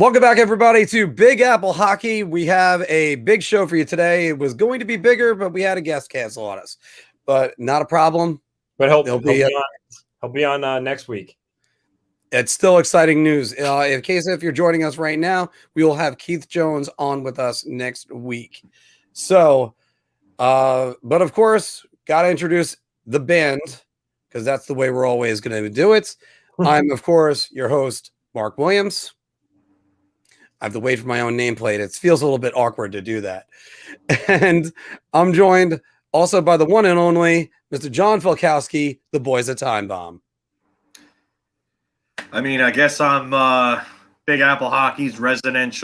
Welcome back, everybody, to Big Apple Hockey. We have a big show for you today. It was going to be bigger, but we had a guest cancel on us. But not a problem. But he'll be on next week. It's still exciting news. In case if you're joining us right now, we will have Keith Jones on with us next week. So, but of course, got to introduce the band because that's the way we're always going to do it. I'm, of course, your host, Marc Williams. I have to wait for my own nameplate. It feels a little bit awkward to do that. And I'm joined also by the one and only Mr. John Filkowski, the boys at Time Bomb. I mean, I guess I'm Big Apple Hockey's resident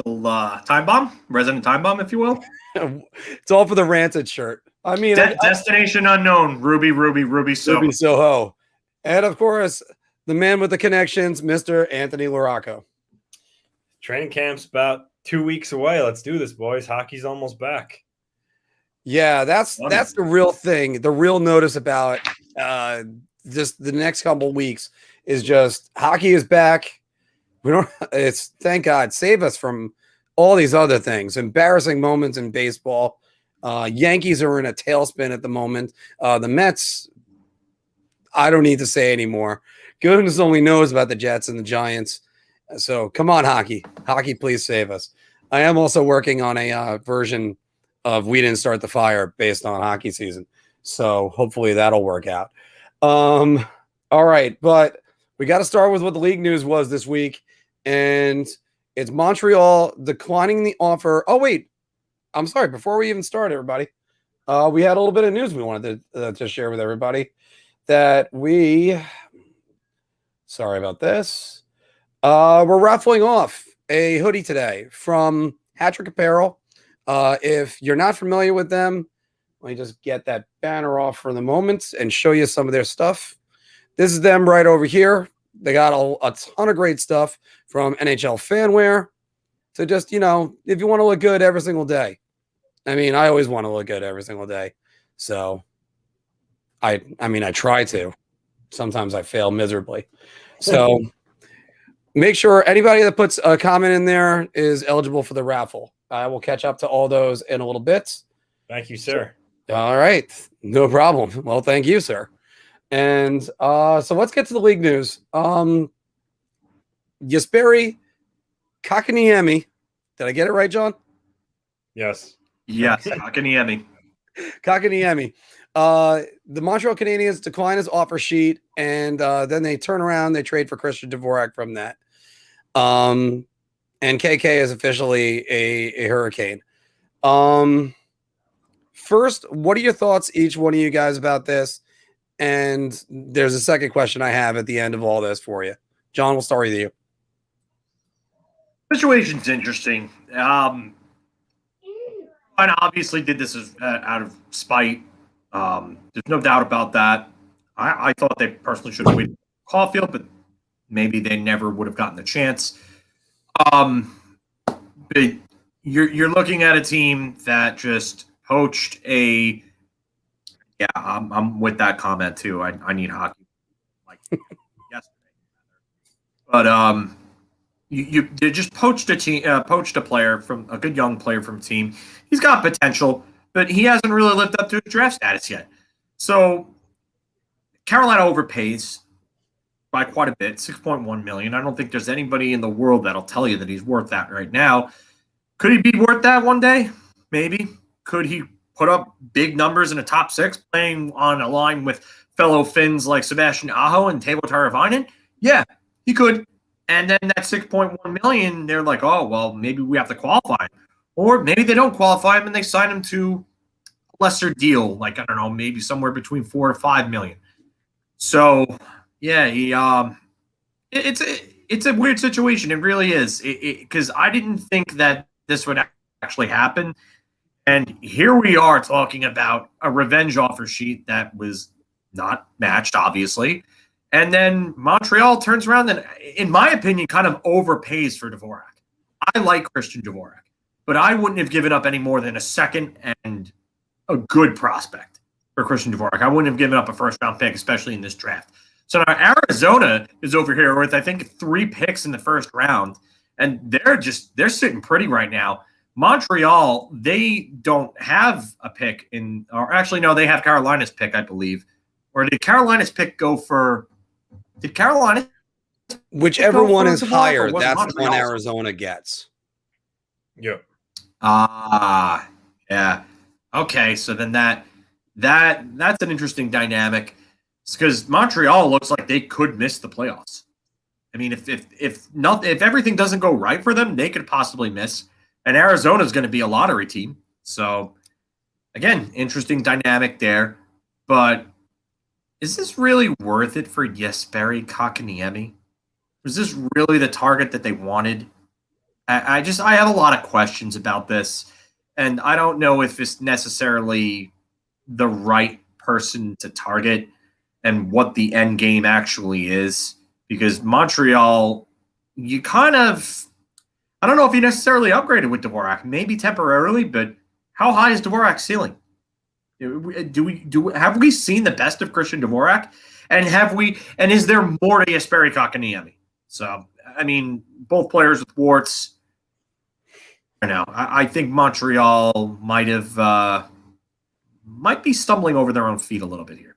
time bomb, if you will. It's all for the Rancid shirt. I mean, Destination unknown, Ruby Soho. Ruby Soho. And of course, the man with the connections, Mr. Anthony Laraco. Training camp's about 2 weeks away. Let's do this, boys. Hockey's almost back. Yeah, that's the real thing. The real notice about just the next couple weeks is just hockey is back. It's thank God, save us from all these other things, embarrassing moments in baseball. Yankees are in a tailspin at the moment. The Mets, I don't need to say anymore. Goodness only knows about the Jets and the Giants. So come on, hockey, please save us. I am also working on a version of We Didn't Start the Fire based on hockey season. So hopefully that'll work out. All right, but we got to start with what the league news was this week. And it's Montreal declining the offer. Oh, wait, I'm sorry. Before we even start, everybody, we had a little bit of news we wanted to share with everybody sorry about this. We're raffling off a hoodie today from Hattrick Apparel. If you're not familiar with them, let me just get that banner off for the moment and show you some of their stuff. This is them right over here. They got a ton of great stuff from NHL fanwear to just, if you want to look good every single day. I mean, I always want to look good every single day. So I try to. Sometimes I fail miserably. So make sure anybody that puts a comment in there is eligible for the raffle. I will catch up to all those in a little bit. Thank you, sir. All right. No problem. Well, thank you, sir. And so let's get to the league news. Jesperi Kotkaniemi. Did I get it right, John? Yes. Yes, Kotkaniemi. Kotkaniemi. The Montreal Canadiens decline his offer sheet, and then they turn around. They trade for Christian Dvorak from that. And KK is officially a Hurricane. First, what are your thoughts, each one of you guys, about this? And there's a second question I have at the end of all this for you. John, we'll start with you. Situation's interesting. I obviously did this out of spite. There's no doubt about that. I thought they personally should have waited for Caulfield, but maybe they never would have gotten the chance. But you're looking at a team that just poached a. Yeah, I'm with that comment too. I need hockey like yesterday, but you just poached a player from a good young player from a team. He's got potential, but he hasn't really lived up to his draft status yet. So Carolina overpays by quite a bit, $6.1 million. I don't think there's anybody in the world that'll tell you that he's worth that right now. Could he be worth that one day? Maybe. Could he put up big numbers in a top six playing on a line with fellow Finns like Sebastian Aho and Teuvo Teravainen? Yeah, he could. And then that $6.1 million, they're like, oh, well, maybe we have to qualify him. Or maybe they don't qualify him and they sign him to a lesser deal, like, I don't know, maybe somewhere between $4 to $5 million. So, yeah, it's a weird situation. It really is. Because I didn't think that this would actually happen. And here we are talking about a revenge offer sheet that was not matched, obviously. And then Montreal turns around and, in my opinion, kind of overpays for Dvorak. I like Christian Dvorak, but I wouldn't have given up any more than a second and a good prospect for Christian Dvorak. I wouldn't have given up a first-round pick, especially in this draft. So now Arizona is over here with, I think, 3 picks in the first round, and they're sitting pretty right now. Montreal, they don't have a pick or actually no, they have Carolina's pick, I believe. Or did Carolina's pick go for? Did Carolina? Whichever one is Dvorak, higher, was that's the one Montreal's? Arizona gets. Yep. Yeah. Okay, so then that's an interesting dynamic because Montreal looks like they could miss the playoffs. I mean, if everything doesn't go right for them, they could possibly miss. And Arizona is going to be a lottery team. So again, interesting dynamic there. But is this really worth it for Jesperi Kotkaniemi? Was this really the target that they wanted? I have a lot of questions about this, and I don't know if it's necessarily the right person to target and what the end game actually is. Because Montreal, you kind of, I don't know if you necessarily upgraded with Dvorak, maybe temporarily, but how high is Dvorak's ceiling? Have we seen the best of Christian Dvorak? And is there more to Jesperi Kotkaniemi? So, I mean, both players with warts. I think Montreal might be stumbling over their own feet a little bit here.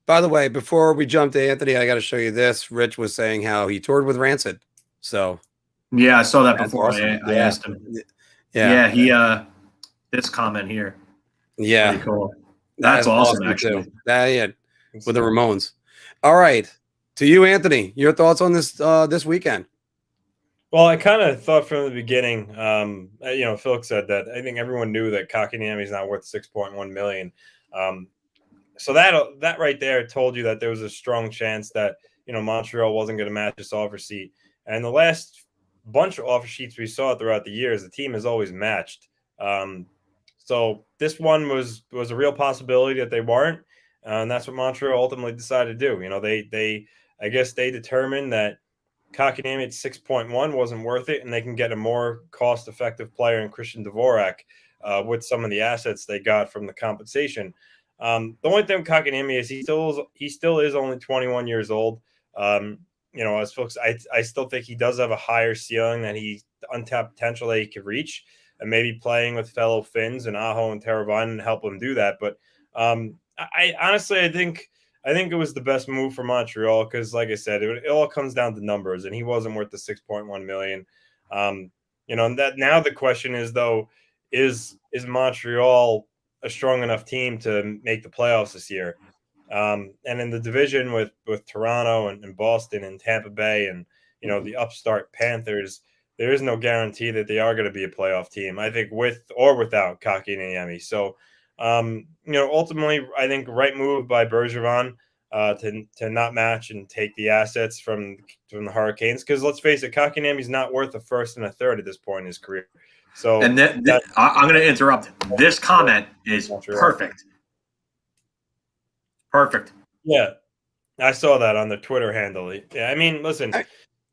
By the way, before we jump to Anthony, I got to show you this. Rich was saying how he toured with Rancid. So yeah, I saw that that's before. awesome. I asked him. Yeah, he this comment here. Yeah, pretty cool. That's awesome actually. Too. With the Ramones. All right, to you, Anthony. Your thoughts on this weekend? Well, I kind of thought from the beginning, Filk said that I think everyone knew that Kotkaniemi is not worth $6.1 million. So that right there told you that there was a strong chance that Montreal wasn't going to match this offer sheet. And the last bunch of offer sheets we saw throughout the years, the team has always matched. So this one was a real possibility that they weren't, and that's what Montreal ultimately decided to do. I guess they determined that Kotkaniemi at 6.1 wasn't worth it, and they can get a more cost-effective player in Christian Dvorak with some of the assets they got from the compensation. The only thing with Kotkaniemi is he still is only 21 years old. As folks, I still think he does have a higher ceiling than he untapped potential that he could reach, and maybe playing with fellow Finns and Aho and Teravainen help him do that. But I honestly, I think it was the best move for Montreal because, like I said, it all comes down to numbers, and he wasn't worth the $6.1 million. And that now the question is though, is Montreal a strong enough team to make the playoffs this year? And in the division with Toronto and Boston and Tampa Bay and the upstart Panthers, there is no guarantee that they are going to be a playoff team. I think with or without Kotkaniemi. So ultimately, I think right move by Bergevin to not match and take the assets from the Hurricanes because let's face it, Kotkaniemi's not worth a first and a third at this point in his career. So, and I'm going to interrupt. This comment is perfect. Perfect. Yeah, I saw that on the Twitter handle. Yeah, I mean, listen,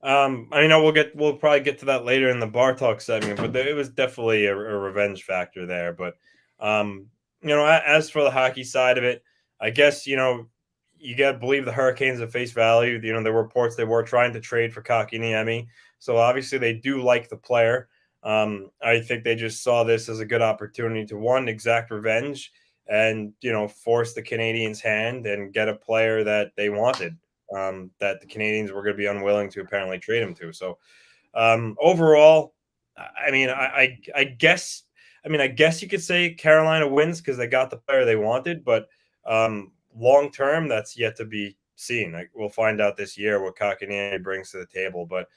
we'll probably get to that later in the bar talk segment, but it was definitely a revenge factor there. But as for the hockey side of it, I guess you got to believe the Hurricanes at face value. There were reports they were trying to trade for Kotkaniemi, so obviously they do like the player. I think they just saw this as a good opportunity to exact revenge and force the Canadiens' hand and get a player that they wanted, that the Canadiens were going to be unwilling to apparently trade him to. So overall, I guess you could say Carolina wins because they got the player they wanted, but long term, that's yet to be seen. We'll find out this year what Kotkaniemi brings to the table. But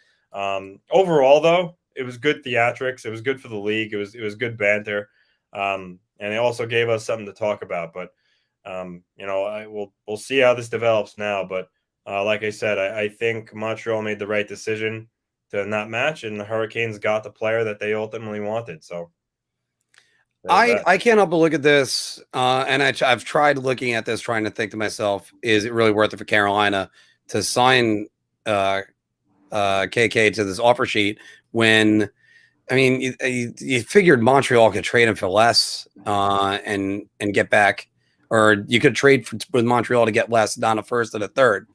overall, though, it was good theatrics. It was good for the league. It was good banter. And it also gave us something to talk about. But, we'll see how this develops now. But like I said, I think Montreal made the right decision to not match, and the Hurricanes got the player that they ultimately wanted. So I can't help but look at this, and I've tried looking at this, trying to think to myself, is it really worth it for Carolina to sign KK to this offer sheet when – I mean, you figured Montreal could trade him for less and get back, or you could trade with Montreal to get less, down a first and a third.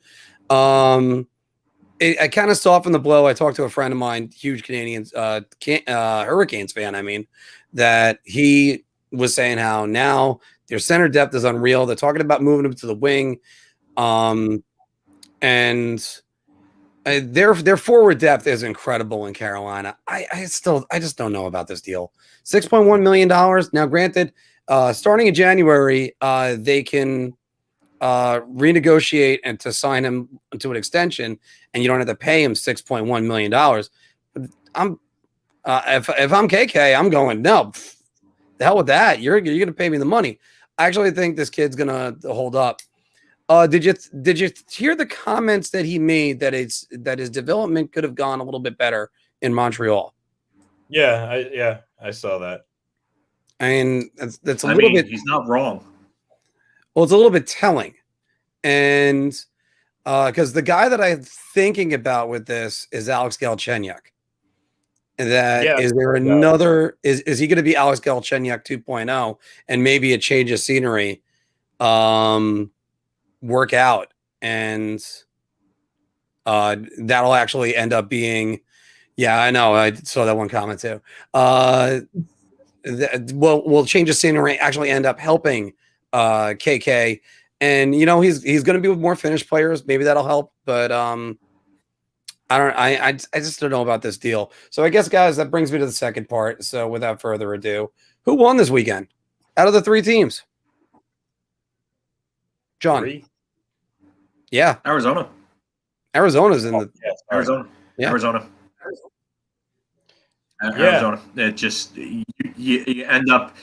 I kind of softened the blow. I talked to a friend of mine, huge Canadians, Hurricanes fan. I mean, that he was saying how now their center depth is unreal. They're talking about moving him to the wing, and their forward depth is incredible in Carolina. I just don't know about this deal. $6.1 million. Now, granted, starting in January, they can renegotiate and to sign him to an extension, and you don't have to pay him $6.1 million. I'm if I'm KK, I'm going, no, the hell with that. You're gonna pay me the money. I actually think this kid's gonna hold up. Did you hear the comments that he made that his development could have gone a little bit better in Montreal? Yeah, I saw that. I mean, that's a little bit. He's not wrong. Well, it's a little bit telling, and because the guy that I'm thinking about with this is Alex Galchenyuk. Is there another? Is he going to be Alex Galchenyuk 2.0, and maybe a change of scenery, work out, and that'll actually end up being. Yeah, I know. I saw that one comment too. Will change of scenery actually end up helping KK, and he's going to be with more Finnish players. Maybe that'll help, but I just don't know about this deal. So I guess, guys, that brings me to the second part. So without further ado, who won this weekend out of the three teams? John. 3? Yeah, Arizona. Arizona's in the Arizona. Yeah. Arizona. It just you end up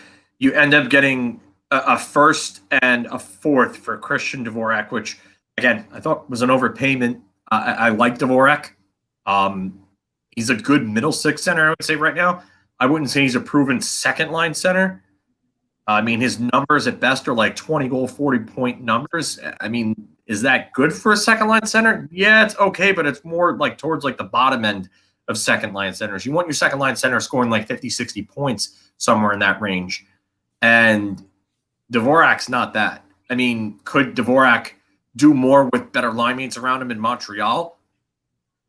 getting a first and a fourth for Christian Dvorak, which again I thought was an overpayment. I like Dvorak. He's a good middle six center, I would say right now. I wouldn't say he's a proven second line center. I mean, his numbers at best are like 20 goal, 40 point numbers. I mean, is that good for a second line center? Yeah, it's okay, but it's more like towards like the bottom end of second line centers. You want your second line center scoring like 50, 60 points, somewhere in that range. And Dvorak's not that. I mean, could Dvorak do more with better line mates around him in Montreal?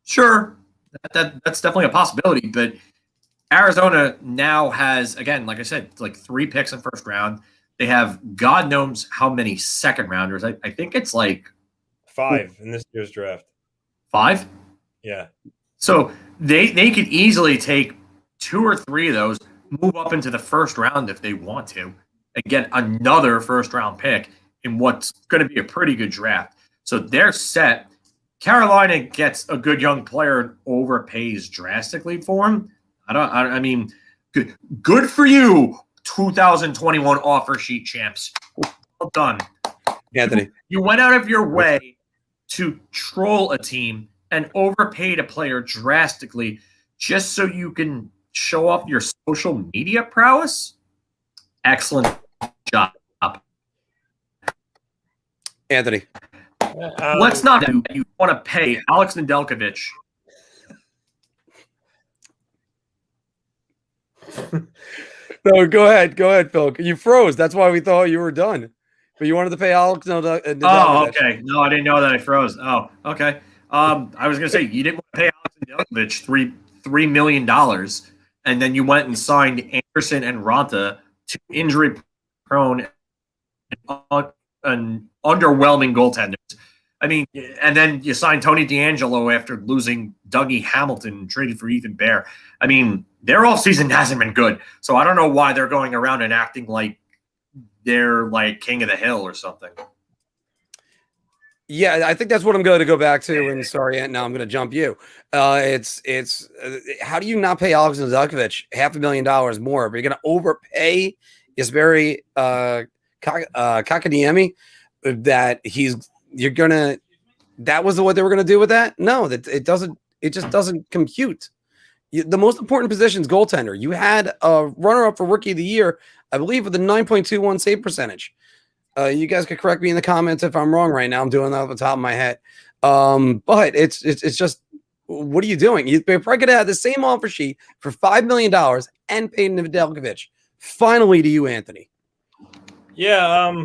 Sure. That's definitely a possibility. But Arizona now has, again, like I said, like 3 picks in first round. They have God knows how many second rounders. I think it's like 5 in this year's draft. 5? Yeah. So they could easily take 2 or 3 of those, move up into the first round if they want to, and get another first round pick in what's going to be a pretty good draft. So they're set. Carolina gets a good young player and overpays drastically for him. I mean, good for you, 2021 offer sheet champs. Well done. Anthony. You went out of your way to troll a team and overpaid a player drastically just so you can show off your social media prowess? Excellent job. Anthony. Let's not do that. You want to pay Alex Nedeljkovic. No, go ahead, Filk. You froze. That's why we thought you were done. But you wanted to pay Alex Nedeljkovic. Oh, okay. No, I didn't know that I froze. Oh, okay. I was going to say, you didn't want to pay Alex Nedeljkovic $3 million, and then you went and signed Anderson and Ranta to injury-prone and underwhelming goaltenders. I mean, and then you signed Tony DeAngelo after losing Dougie Hamilton and traded for Ethan Bear. I mean, their offseason hasn't been good. So I don't know why they're going around and acting like they're like king of the hill or something. Yeah, I think that's what I'm going to go back to. And sorry, Ant, now I'm going to jump you. It's how do you not pay Alex Nedeljkovic $500,000 more? But you're going to overpay Jesperi Kotkaniemi that that was what they were going to do with that? No, it just doesn't compute. The most important position is goaltender. You had a runner-up for Rookie of the Year, I believe, with a 9.21 save percentage. You guys could correct me in the comments if I'm wrong right now. I'm doing that off the top of my head. But it's just, what are you doing? You're probably going to have the same offer sheet for $5 million and paid Nedeljkovic. Finally to you, Anthony. Yeah,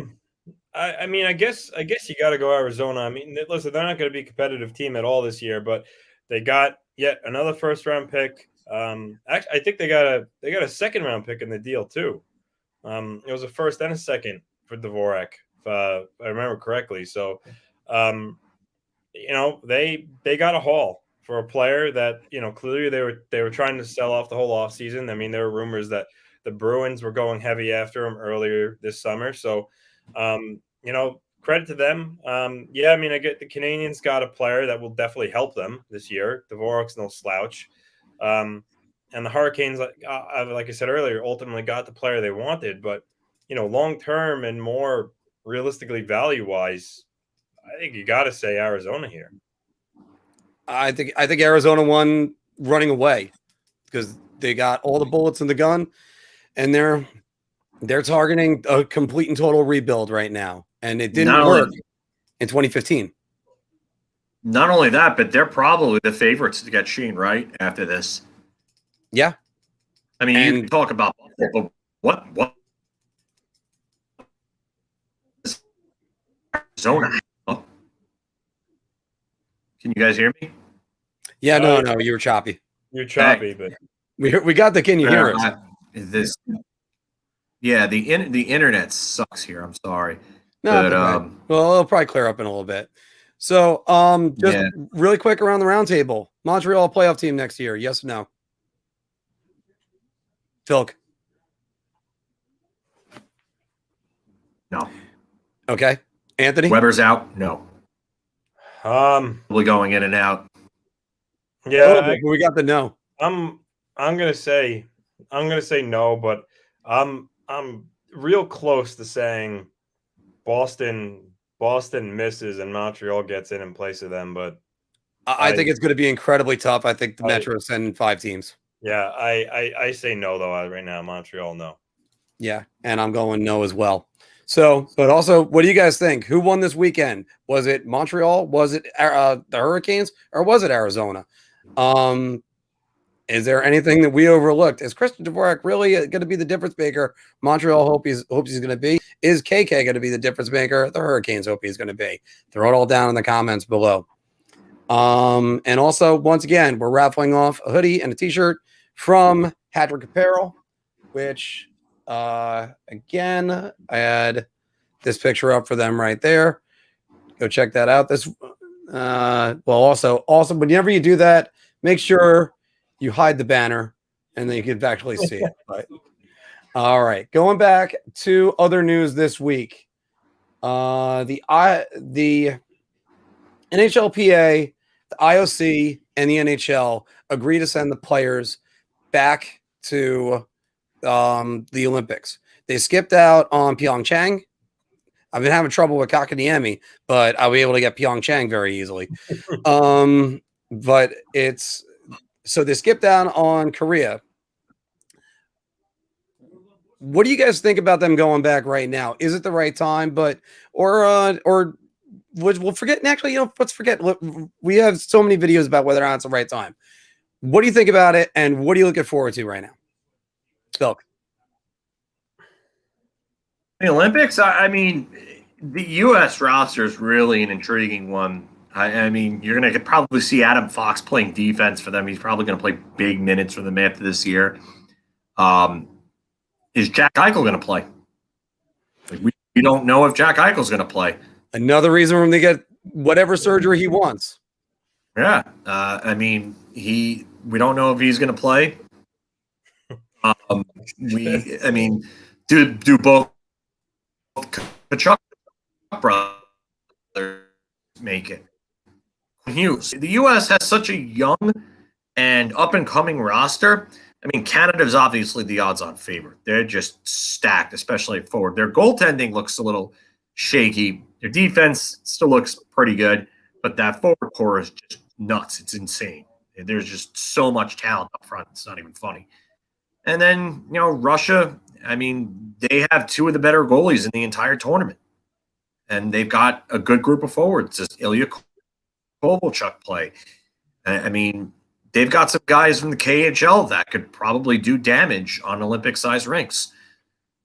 I mean, I guess you got to go Arizona. I mean, listen, they're not going to be a competitive team at all this year, but they got yet another first round pick. Actually, I think they got a second round pick in the deal too. It was a first and a second for Dvorak, if I remember correctly. So, they got a haul for a player that clearly they were trying to sell off the whole offseason. I mean, there were rumors that the Bruins were going heavy after him earlier this summer. So, credit to them. Yeah, I mean, I get the Canadians got a player that will definitely help them this year. Dvorak's no slouch. And the Hurricanes, like I said earlier, ultimately got the player they wanted. But, long term and more realistically value-wise, I think you got to say Arizona here. I think Arizona won running away because they got all the bullets in the gun, and they're targeting a complete and total rebuild right now, and it didn't work in 2015. Not only that, but they're probably the favorites to get Sheen right after this. Yeah, I mean, you can talk about Buffalo, but what Arizona? Can you guys hear me? Yeah, no, you were choppy. You're choppy, but we got the can you hear us? The internet sucks here. I'm sorry. No, but, well, it'll probably clear up in a little bit. So, really quick around the roundtable. Montreal playoff team next year? Yes or no? Filk? No. Okay. Anthony? Weber's out? No. Probably going in and out. Yeah, we got the no. I'm gonna say no, but I'm real close to saying Boston misses and Montreal gets in place of them, but I think it's going to be incredibly tough. I think the Metro is sending 5 teams. Yeah, I say no though right now. Montreal no. Yeah, and I'm going no as well. So, but also, what do you guys think? Who won this weekend? Was it Montreal? Was it the Hurricanes? Or was it Arizona? Is there anything that we overlooked? Is Christian Dvorak really going to be the difference maker? Montreal hopes he's going to be. Is KK going to be the difference maker? The Hurricanes hope he's going to be. Throw it all down in the comments below. And also, once again, we're raffling off a hoodie and a T-shirt from Hadrick Apparel, which, again, I had this picture up for them right there. Go check that out. Also, whenever you do that, make sure you hide the banner and then you can actually see it. But all right, going back to other news this week, the NHLPA, the IOC, and the NHL agree to send the players back to the Olympics. They skipped out on Pyeongchang. I've been having trouble with Kotkaniemi, but I'll be able to get Pyeongchang very easily. But so they skipped down on Korea. What do you guys think about them going back right now? Is it the right time? Or we'll forget. And actually, let's forget. We have so many videos about whether or not it's the right time. What do you think about it? And what are you looking forward to right now? Filk. The Olympics, I mean, the U.S. roster is really an intriguing one. I mean, you're going to probably see Adam Fox playing defense for them. He's probably going to play big minutes for them after this year. Is Jack Eichel going to play? We don't know if Jack Eichel's going to play. Another reason for him to get whatever surgery he wants. Yeah. I mean, we don't know if he's going to play. Do both Kachuk brothers make it? Hughes. The U.S. has such a young and up-and-coming roster. I mean, Canada's obviously the odds-on favorite. They're just stacked, especially forward. Their goaltending looks a little shaky. Their defense still looks pretty good, but that forward core is just nuts. It's insane. There's just so much talent up front. It's not even funny. And then, Russia, I mean, they have 2 of the better goalies in the entire tournament. And they've got a good group of forwards. Does Ilya Kovalchuk play? I mean, they've got some guys from the KHL that could probably do damage on Olympic-sized rinks.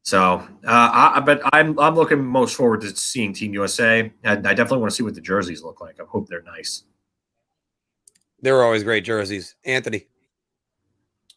So, but I'm looking most forward to seeing Team USA. And I definitely want to see what the jerseys look like. I hope they're nice. They're always great jerseys. Anthony.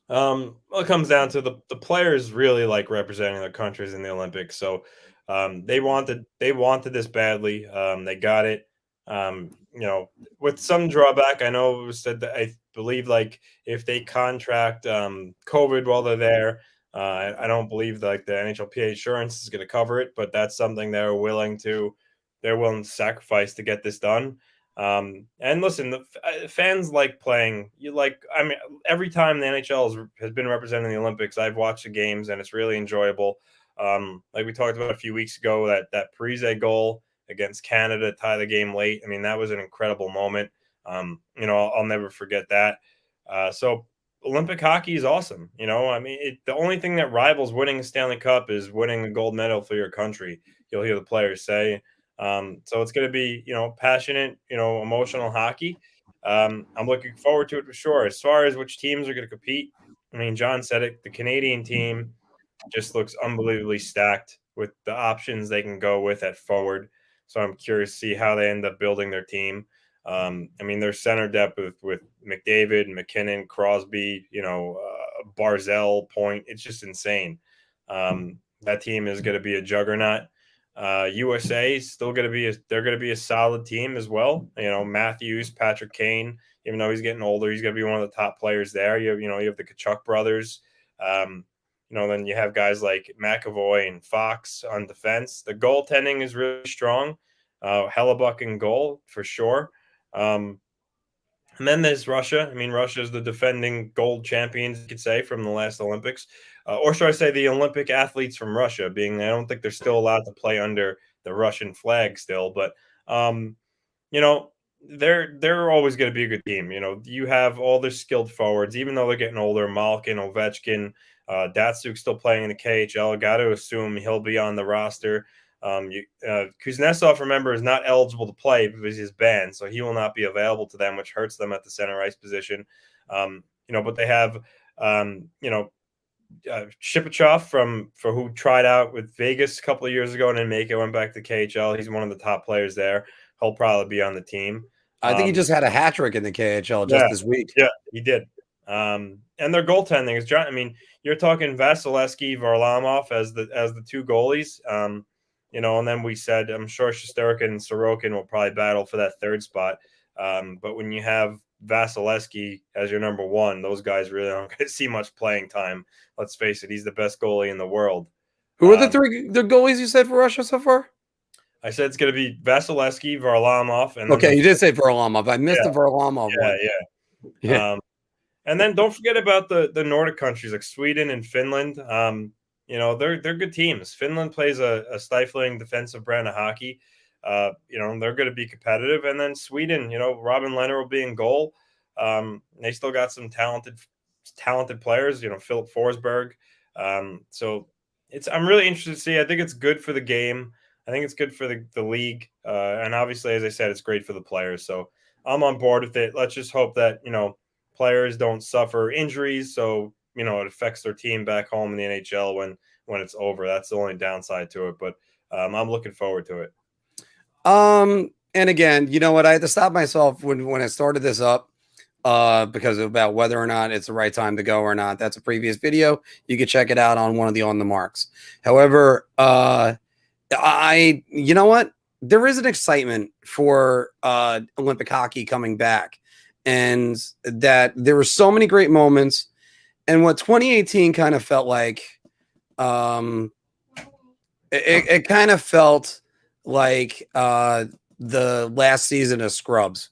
Well, it comes down to the players really like representing their countries in the Olympics. So they wanted this badly. They got it. With some drawback. I know it was said that I believe like if they contract COVID while they're there, I don't believe like the NHLPA insurance is going to cover it, but that's something they're willing to sacrifice to get this done. And listen, the fans like playing. I mean, every time the NHL has been representing the Olympics, I've watched the games and it's really enjoyable. Like we talked about a few weeks ago, that Parise goal against Canada to tie the game late. I mean, that was an incredible moment. I'll never forget that. So Olympic hockey is awesome. I mean, the only thing that rivals winning a Stanley Cup is winning a gold medal for your country. You'll hear the players say. So it's going to be, passionate, emotional hockey. I'm looking forward to it for sure. As far as which teams are going to compete, I mean, John said it. The Canadian team just looks unbelievably stacked with the options they can go with at forward. So I'm curious to see how they end up building their team. I mean, their center depth with McDavid, McKinnon, Crosby, Barzell, Point. It's just insane. That team is going to be a juggernaut. USA is still going to be they're going to be a solid team as well. Matthews, Patrick Kane, even though he's getting older, he's going to be one of the top players there. You have the Tkachuk brothers. Then you have guys like McAvoy and Fox on defense. The goaltending is really strong. Hellebuck in goal for sure. And then there's Russia. I mean, Russia is the defending gold champions, you could say, from the last Olympics. Or should I say the Olympic athletes from Russia, being I don't think they're still allowed to play under the Russian flag still. But, they're always going to be a good team. You have all their skilled forwards, even though they're getting older. Malkin, Ovechkin, Datsuk's still playing in the KHL. Got to assume he'll be on the roster. Kuznetsov, remember, is not eligible to play because he's banned, so he will not be available to them, which hurts them at the center ice position. But they have, Shipachyov for who tried out with Vegas a couple of years ago and then went back to KHL. He's one of the top players there. He'll probably be on the team. I think he just had a hat trick in the KHL just this week. Yeah, he did. And their goaltending is giant. I mean, you're talking Vasilevsky, Varlamov as the two goalies. And then we said, I'm sure Shesterkin and Sorokin will probably battle for that third spot. But when you have Vasilevsky as your number one, those guys really don't get to see much playing time. Let's face it, he's the best goalie in the world. Who are the goalies you said for Russia so far? I said it's going to be Vasilevsky, Varlamov. And okay, you did say Varlamov. I missed the Varlamov one. Yeah. And then don't forget about the Nordic countries like Sweden and Finland. They're good teams. Finland plays a stifling defensive brand of hockey. They're going to be competitive. And then Sweden, Robin Lehner will be in goal. They still got some talented players, Filip Forsberg. So I'm really interested to see. I think it's good for the game. I think it's good for the league. And obviously, as I said, it's great for the players. So I'm on board with it. Let's just hope that, players don't suffer injuries. So, it affects their team back home in the NHL when it's over. That's the only downside to it. But I'm looking forward to it. And again, you know what? I had to stop myself when I started this up because about whether or not it's the right time to go or not. That's a previous video. You can check it out on one of the On the Marks. However, you know what? There is an excitement for Olympic hockey coming back, and that there were so many great moments. And what 2018 kind of felt like, it kind of felt like the last season of Scrubs,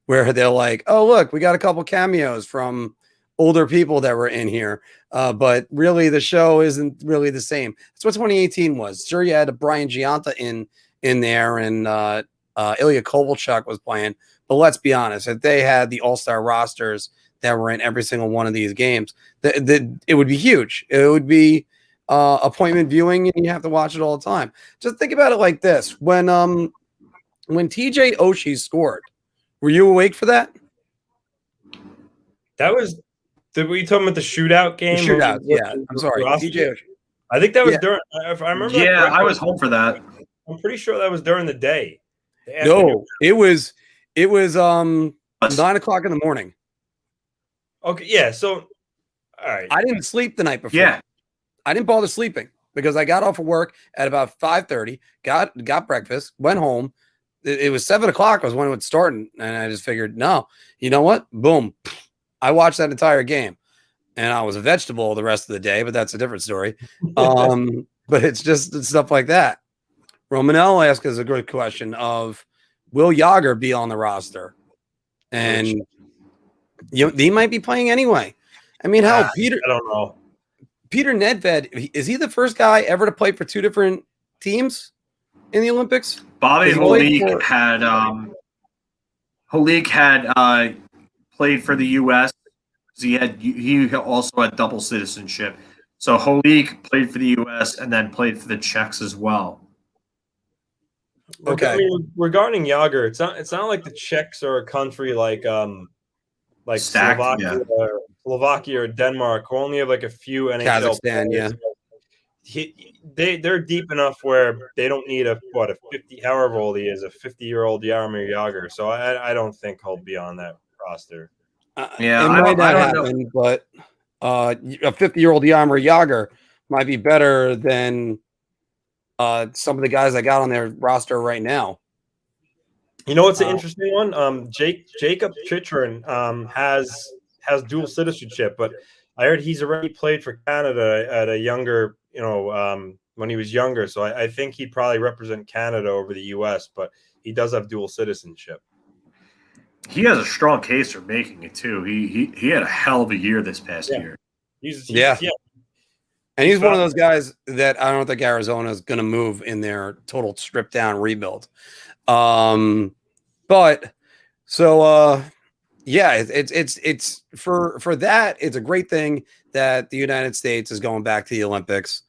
where they're like, oh, look, we got a couple cameos from older people that were in here. But really, the show isn't really the same. That's what 2018 was. Sure, you had Brian Giunta in there, and Ilya Kovalchuk was playing. But let's be honest, if they had the all-star rosters that were in every single one of these games, it would be huge. It would be appointment viewing, and you have to watch it all the time. Just think about it like this: when TJ Oshie scored, were you awake for that? That was. Were you talking about the shootout game? The shootout, yeah. I'm sorry, TJ Oshie. I think that was during. If I remember. Yeah, I was home for that. I'm pretty sure that was during the day. No, it was 9:00 in the morning. Okay, yeah. So, all right. I didn't sleep the night before. Yeah, I didn't bother sleeping because I got off of work at about 5:30. Got breakfast, went home. It was 7:00 was when it would start, and I just figured, no, you know what? Boom, I watched that entire game, and I was a vegetable the rest of the day. But that's a different story. But it's just stuff like that. Romanel asks us a good question of, will Jager be on the roster? And he might be playing anyway. I mean, hell, Peter. I don't know. Peter Nedved, is he the first guy ever to play for two different teams in the Olympics? Bobby Holik had played for the U.S. He also had double citizenship. So Holik played for the U.S. and then played for the Czechs as well. Okay. I mean, regarding Jager, it's not like the Czechs are a country like Stacked, Slovakia or Denmark, who only have like a few NHL Kazakhstan, players. They're deep enough where they don't need a 50, however old he is, a 50-year-old Jaromir Jager. So I don't think he'll be on that roster. Yeah, it might not happen, but a 50-year-old Jaromir Jager might be better than some of the guys I got on their roster right now. You know what's an interesting one? Jacob Chychrun has dual citizenship, but I heard he's already played for Canada at a younger, when he was younger. So I think he'd probably represent Canada over the U.S., but he does have dual citizenship. He has a strong case for making it too. He had a hell of a year this past year. And he's one of those guys that I don't think Arizona is going to move in their total stripped down rebuild. But so it's for that, it's a great thing that the United States is going back to the Olympics,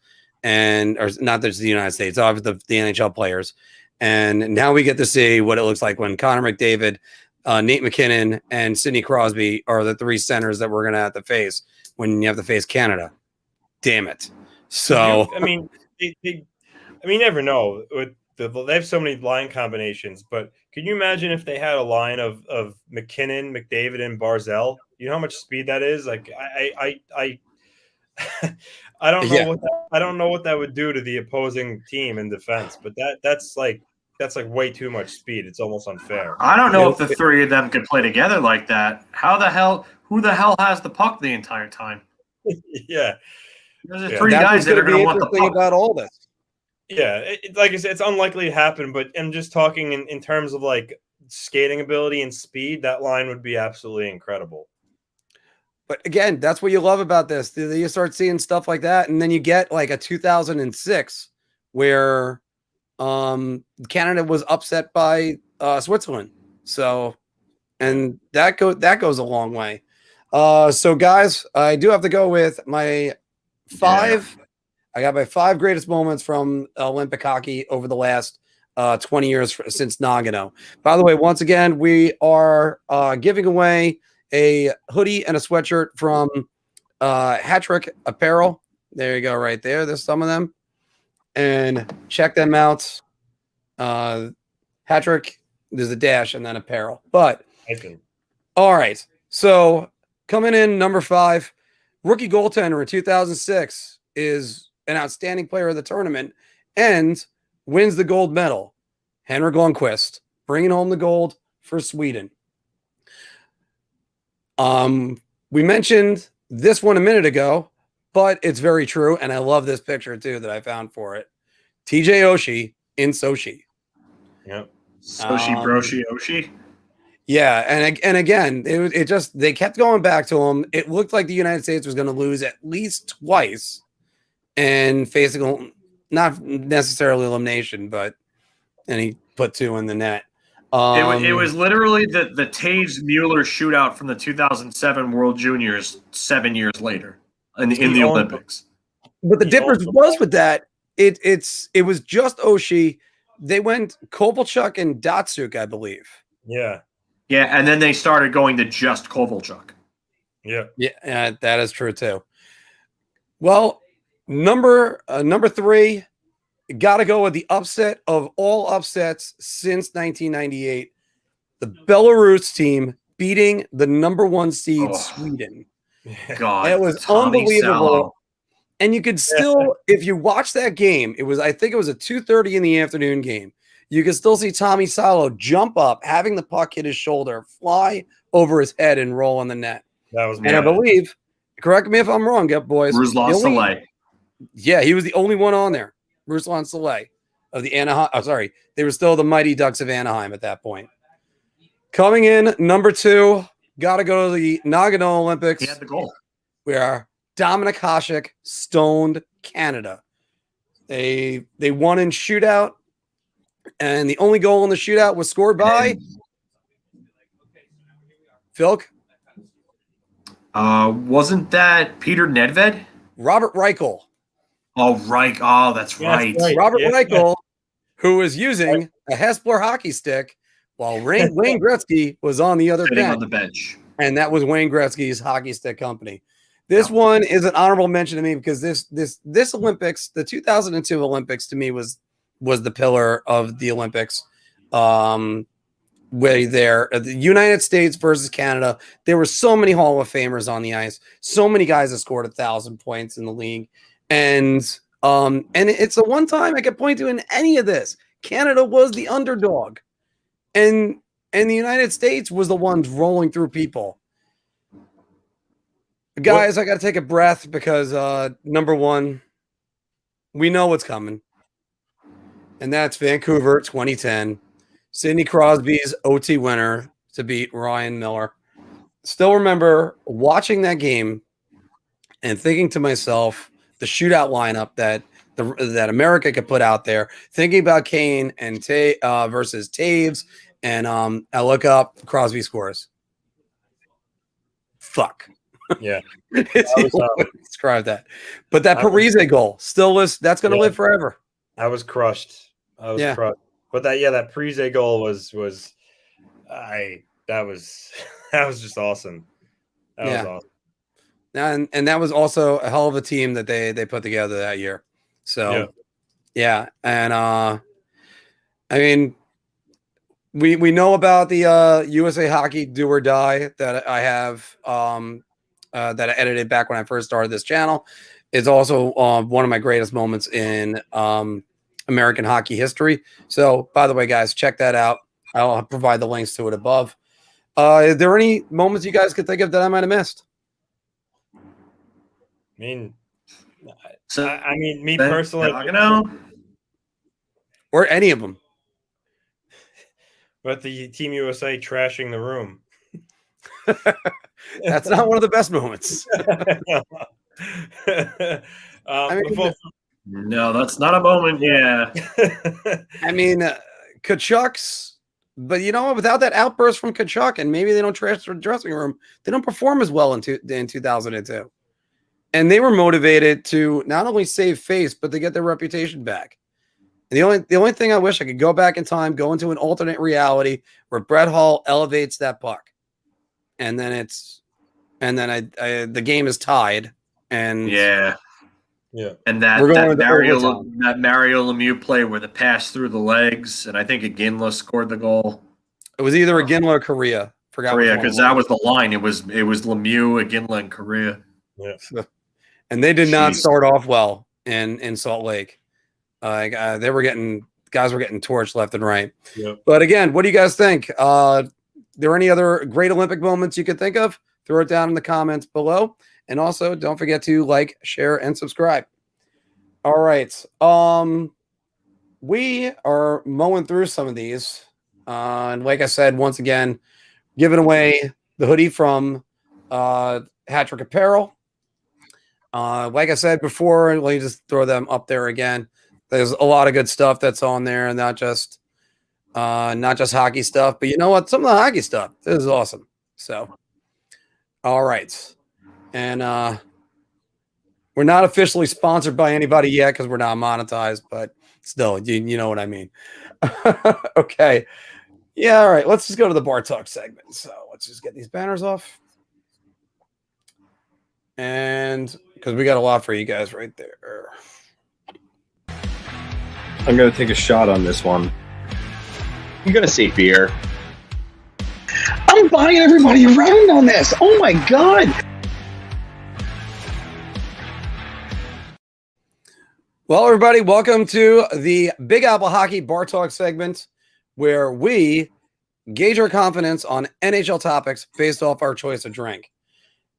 or not just the United States, obviously the NHL players. And now we get to see what it looks like when Connor McDavid, Nate McKinnon, and Sidney Crosby are the three centers that we're going to have to face when you have to face Canada. Damn it. So I mean, you never know. They have so many line combinations, but can you imagine if they had a line of McKinnon, McDavid, and Barzell? You know how much speed that is? Like I don't know what that would do to the opposing team in defense, but that's like way too much speed. It's almost unfair. I don't know if the three of them could play together like that. Who the hell has the puck the entire time? Yeah. There's three guys that are going to want the puck. About all this. Yeah, like I said, it's unlikely to happen, but I'm just talking in terms of like skating ability and speed. That line would be absolutely incredible. But again, that's what you love about this. You start seeing stuff like that, and then you get like a 2006 where Canada was upset by Switzerland. So, and that goes a long way. So guys, I do have to go with my 5. Yeah. I got my 5 greatest moments from Olympic hockey over the last 20 years since Nagano. By the way, once again, we are giving away a hoodie and a sweatshirt from Hat-Trick Apparel. There you go, right there. There's some of them. And check them out. Hat-Trick, there's a dash and then apparel. But, all right. So, coming in number 5, rookie goaltender in 2006 is an outstanding player of the tournament and wins the gold medal. Henrik Lundqvist, bringing home the gold for Sweden. We mentioned this one a minute ago, but it's very true, and I love this picture too that I found for it. TJ Oshie in Sochi. Yep. Sochi, Broshi, Oshie. Yeah, and again, it just they kept going back to him. It looked like the United States was going to lose at least twice, and facing not necessarily elimination, and he put 2 in the net. It was literally the Taves Mueller shootout from the 2007 World Juniors 7 years later in the Olympics. But the difference was with that, it was just Oshie. They went Kovalchuk and Datsuk, I believe. Yeah. Yeah, and then they started going to just Kovalchuk. Yeah. Yeah, that is true too. Well, Number 3, got to go with the upset of all upsets since 1998. The Belarus team beating the number 1 seed Sweden. God, it was Tommy unbelievable. Salo. And you could still, if you watch that game, I think it was a 2:30 in the afternoon game. You could still see Tommy Salo jump up, having the puck hit his shoulder, fly over his head, and roll on the net. That was, and I believe, correct me if I'm wrong, boys. Ruslan Saleh. Yeah, he was the only one on there. Ruslan Saleh of the Anaheim. Oh, sorry, they were still the Mighty Ducks of Anaheim at that point. Coming in number 2, got to go to the Nagano Olympics. He had the goal. We are Dominik Hasek stoned Canada. They won in shootout, and the only goal in the shootout was scored by Filk. Wasn't that Peter Nedved? Robert Reichel. Oh, right. Oh, that's right. Robert Reichel, who was using a Hespler hockey stick while Wayne Gretzky was on the other on the bench. And that was Wayne Gretzky's hockey stick company. This one is an honorable mention to me because this Olympics, the 2002 Olympics, to me was the pillar of the Olympics. Way there, the United States versus Canada. There were so many Hall of Famers on the ice. So many guys that scored 1,000 points in the league, and it's the one time I could point to in any of this. Canada was the underdog, and the United States was the ones rolling through people. Guys, I got to take a breath because number 1, we know what's coming, and that's Vancouver 2010. Sidney Crosby's OT winner to beat Ryan Miller. Still remember watching that game and thinking to myself, the shootout lineup that America could put out there, thinking about Kane and versus Taves, and I look up, Crosby scores. Fuck. Yeah. It's the only way to describe that. But that Parise goal still that's going to live forever. I was crushed. Crushed. But that Parise goal was that was just awesome. That was awesome. And that was also a hell of a team that they put together that year. So and I mean, we know about the USA Hockey Do or Die that I have that I edited back when I first started this channel. It's also one of my greatest moments in American hockey history. So, by the way, guys, check that out. I'll provide the links to it above. Is there any moments you guys could think of that I might have missed? I mean, me personally, or any of them. But the Team USA trashing the room. That's not one of the best moments. No, that's not a moment. Yeah. I mean, Tkachuk's, but without that outburst from Tkachuk, and maybe they don't trash the dressing room, they don't perform as well in 2002. And they were motivated to not only save face, but to get their reputation back. And the only thing I wish I could go back in time, go into an alternate reality where Brett Hull elevates that puck, and then the game is tied, and and that Mario Lemieux play where the pass through the legs, and I think Iginla scored the goal. It was either Iginla or Correa. Forgot because that was the line. It was Lemieux, Iginla, and Correa. Yeah, and they did not start off well in Salt Lake. Guys were getting torched left and right. Yep. But again, what do you guys think? There any other great Olympic moments you could think of? Throw it down in the comments below. And also, don't forget to like, share, and subscribe. All right. We are mowing through some of these. And like I said, once again, giving away the hoodie from Hat-Trick Apparel. Like I said before, let me just throw them up there again. There's a lot of good stuff that's on there, not just hockey stuff. But you know what? Some of the hockey stuff, this is awesome. So, all right. And we're not officially sponsored by anybody yet because we're not monetized, but still, you know what I mean. Okay. Yeah, all right. Let's just go to the bar talk segment. So let's just get these banners off. And because we got a lot for you guys right there. I'm going to take a shot on this one. I'm going to say beer. I'm buying everybody around on this. Oh my God. Well, everybody, welcome to the Big Apple Hockey Bar Talk segment, where we gauge our confidence on NHL topics based off our choice of drink.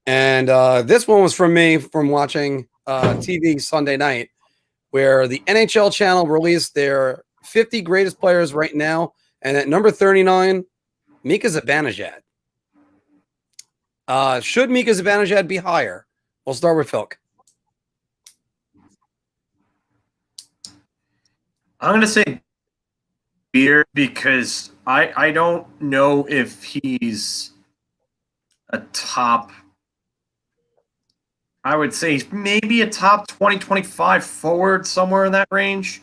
And this one was from me from watching TV Sunday night, where the NHL channel released their 50 greatest players right now. And at number 39, Mika Zibanejad. Should Mika Zibanejad be higher? We'll start with Filk. I'm going to say beer because I don't know if he's a top. I would say he's maybe a top 20, 25 forward, somewhere in that range.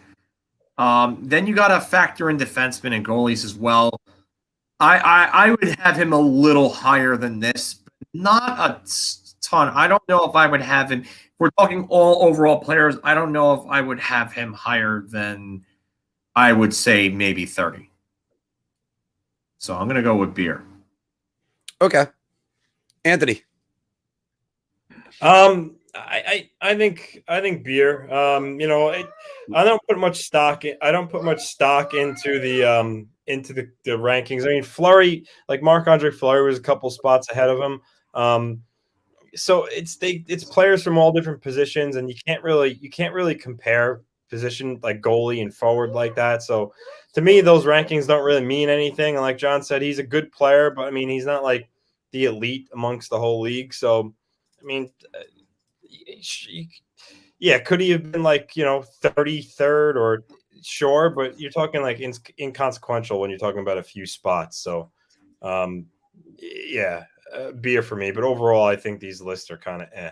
Then you got to factor in defensemen and goalies as well. I would have him a little higher than this, but not a ton. I don't know if I would have him. If we're talking all overall players, I don't know if I would have him higher than, I would say, maybe 30. So I'm going to go with beer. Okay. Anthony. I think beer. I don't put much stock into the rankings. I mean, Fleury, like Marc-Andre Fleury was a couple spots ahead of him. So it's players from all different positions, and you can't really compare position like goalie and forward like that. So to me, those rankings don't really mean anything. And like John said, he's a good player, but I mean, he's not like the elite amongst the whole league. So I mean, yeah, could he have been like 33rd or sure? But you're talking like inconsequential when you're talking about a few spots. So yeah, beer for me. But overall, I think these lists are kind of eh.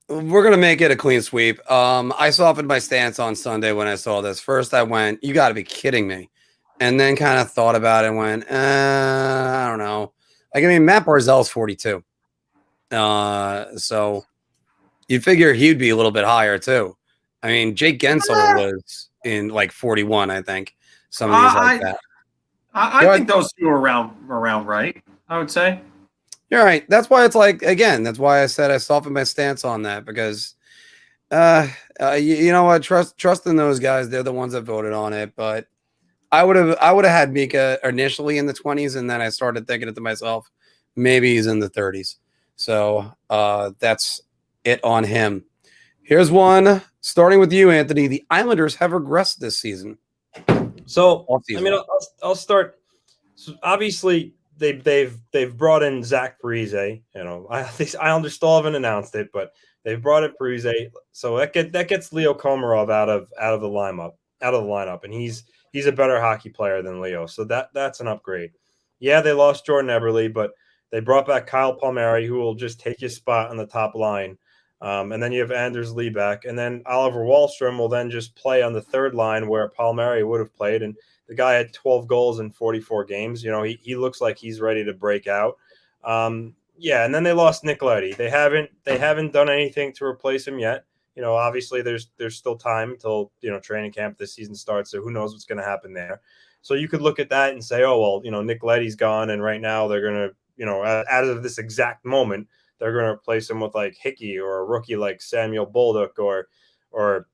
We're going to make it a clean sweep. I softened my stance on Sunday when I saw this. First, I went, you got to be kidding me. And then kind of thought about it and went, I don't know. Like, I mean, Matt Barzal's 42. So you'd figure he'd be a little bit higher, too. I mean, Jake Gensel was in like 41, I think. Some of these like that. I think those two are around right, I would say. You're right. That's why it's like, again, that's why I said I softened my stance on that because, you know what? Trust in those guys. They're the ones that voted on it. But I would have had Mika initially in the 20s, and then I started thinking it to myself, maybe he's in the 30s. So that's it on him. Here's starting with you, Anthony. The Islanders have regressed this season. So I mean, I'll start. So obviously, they've brought in Zach Parise. These Islanders still haven't announced it, but they've brought in Parise. So that gets Leo Komarov out of the lineup, and he's a better hockey player than Leo. So that's an upgrade. Yeah, they lost Jordan Eberle, but they brought back Kyle Palmieri, who will just take his spot on the top line. And then you have Anders Lee back, and then Oliver Wahlstrom will then just play on the third line where Palmieri would have played. And the guy had 12 goals in 44 games. He looks like he's ready to break out. Yeah, and then they lost Nick Leddy. They haven't done anything to replace him yet. Obviously there's still time until training camp this season starts. So who knows what's going to happen there. So you could look at that and say, oh well, Nick Leddy's gone, and right now they're going to, as of this exact moment, they're going to replace him with like Hickey or a rookie like Samuel Bolduc or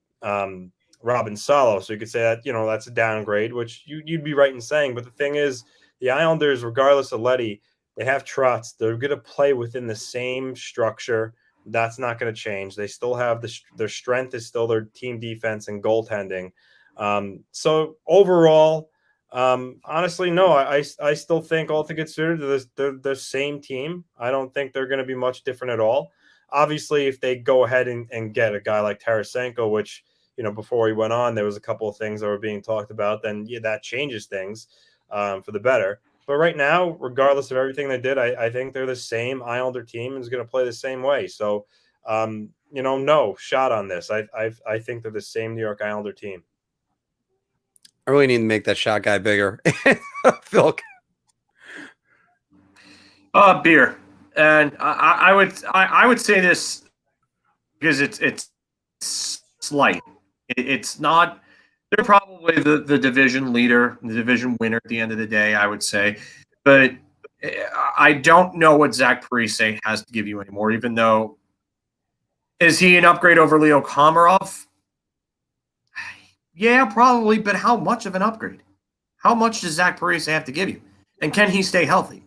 Robin Salo. So you could say that, that's a downgrade, which you'd be right in saying. But the thing is, the Islanders, regardless of Leddy, they have Trotz. They're going to play within the same structure. That's not going to change. They still have their strength is still their team defense and goaltending. So overall, honestly, no, I still think, all things considered, they're the same team. I don't think they're going to be much different at all. Obviously, if they go ahead and get a guy like Tarasenko, which, before he went on, there was a couple of things that were being talked about, then yeah, that changes things for the better. But right now, regardless of everything they did, I think they're the same Islander team and is going to play the same way. So, no shot on this. I think they're the same New York Islander team. I really need to make that shot guy bigger. Filk. Beer. And I would say this because it's slight. It's not. They're probably the division leader, the division winner at the end of the day, I would say. But I don't know what Zach Parise has to give you anymore, even though is he an upgrade over Leo Komarov? Yeah, probably, but how much of an upgrade? How much does Zach Parise have to give you? And can he stay healthy?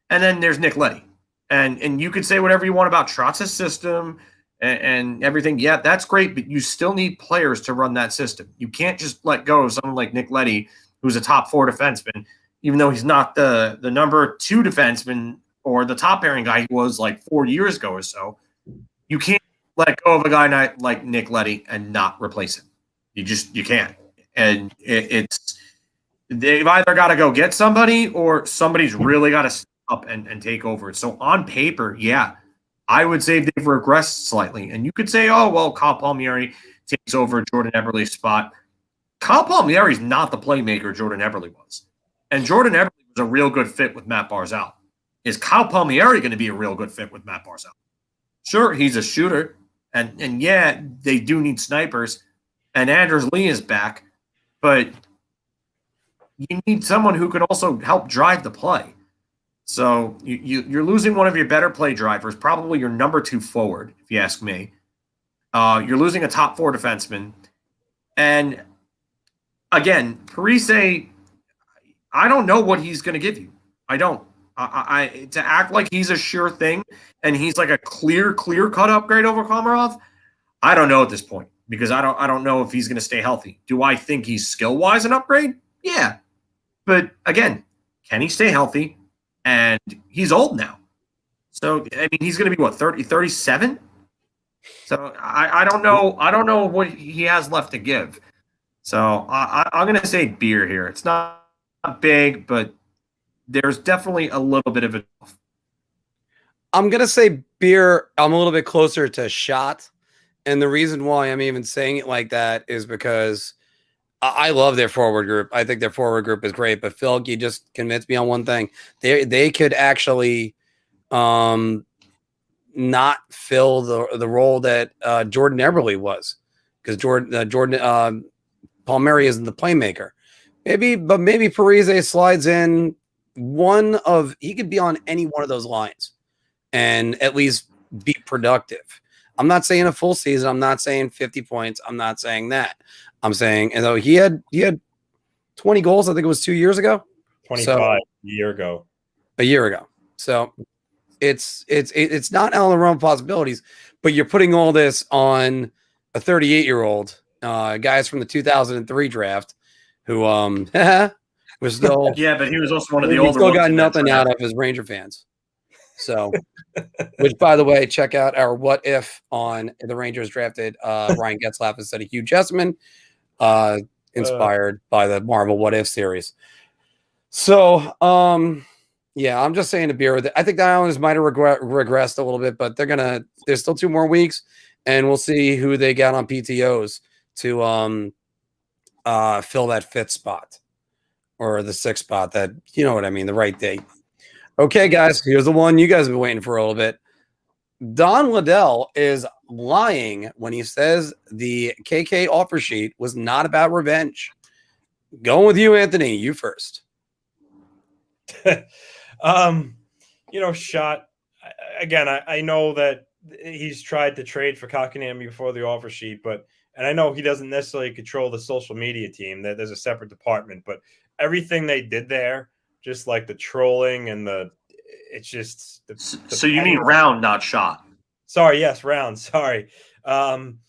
And then there's Nick Leddy. And you could say whatever you want about Trotz's system and everything. Yeah, that's great, but you still need players to run that system. You can't just let go of someone like Nick Leddy, who's a top 4 defenseman, even though he's not the number 2 defenseman or the top pairing guy he was like 4 years ago or so. You can't let go of a guy like Nick Leddy and not replace him. You can't. And they've either got to go get somebody or somebody's really got to step up and take over. So on paper, yeah, I would say they've regressed slightly. And you could say, oh, well, Kyle Palmieri takes over Jordan Eberle's spot. Kyle Palmieri's not the playmaker Jordan Eberle was. And Jordan Eberle was a real good fit with Matt Barzal. Is Kyle Palmieri going to be a real good fit with Matt Barzal? Sure, he's a shooter. And yeah, they do need snipers. And Anders Lee is back. But you need someone who can also help drive the play. So you're losing one of your better play drivers, probably your number 2 forward, if you ask me. You're losing a top 4 defenseman. And again, Parise, I don't know what he's going to give you. I don't. I to act like he's a sure thing and he's like a clear cut upgrade over Komarov, I don't know at this point because I don't know if he's going to stay healthy. Do I think he's skill-wise an upgrade? Yeah. But again, can he stay healthy? And he's old now. So, I mean, he's going to be, what, 37? So, I don't know. I don't know what he has left to give. So, I'm going to say beer here. It's not big, but there's definitely a little bit of a. I'm going to say beer. I'm a little bit closer to shot. And the reason why I'm even saying it like that is because I love their forward group. I think their forward group is great. But Filk, you just convinced me on one thing. They could actually not fill the role that Jordan Eberle was, because Jordan Palmieri isn't the playmaker. Maybe Parise slides in he could be on any one of those lines and at least be productive. I'm not saying a full season. I'm not saying 50 points. I'm not saying that. I'm saying, and though he had 20 goals, I think it was 2 years ago. 25 a year ago. So it's not out of the realm of possibilities, but you're putting all this on a 38-year-old guys from the 2003 draft who was still yeah, but he was also one of the older. Still got nothing out of his Ranger fans. So, which by the way, check out our what if on the Rangers drafted Ryan Getzlaf instead of Hugh Jessamine, inspired by the Marvel What If series. So, yeah, I'm just saying to beer with it. I think the Islanders might have regressed a little bit, but there's still 2 more weeks, and we'll see who they got on PTOs to fill that 5th spot or the 6th spot. That, you know what I mean, the right date. Okay, guys, here's the one you guys have been waiting for a little bit. Don Liddell is lying when he says the KK offer sheet was not about revenge. Going with you, Anthony. You first. Shot. Again, I know that he's tried to trade for Kotkaniemi before the offer sheet, and I know he doesn't necessarily control the social media team. That there's a separate department, but everything they did there, just like the trolling and it's just. So you mean round, not shot? Sorry, yes, round. Sorry. Come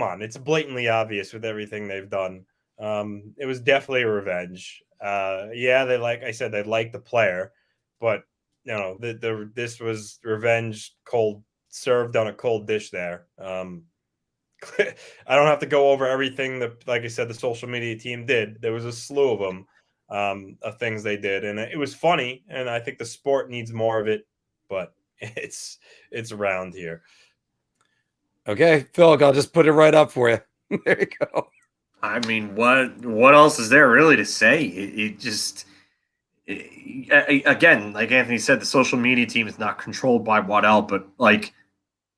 on, it's blatantly obvious with everything they've done. It was definitely a revenge. Yeah, they like the player, but this was revenge, cold served on a cold dish there. I don't have to go over everything that, like I said, the social media team did. There was a slew of them, of things they did, and it was funny. And I think the sport needs more of it, but it's around here. Okay, Phil, I'll just put it right up for you. There you go. I mean, what else is there really to say? Again, like Anthony said, the social media team is not controlled by Waddell, but like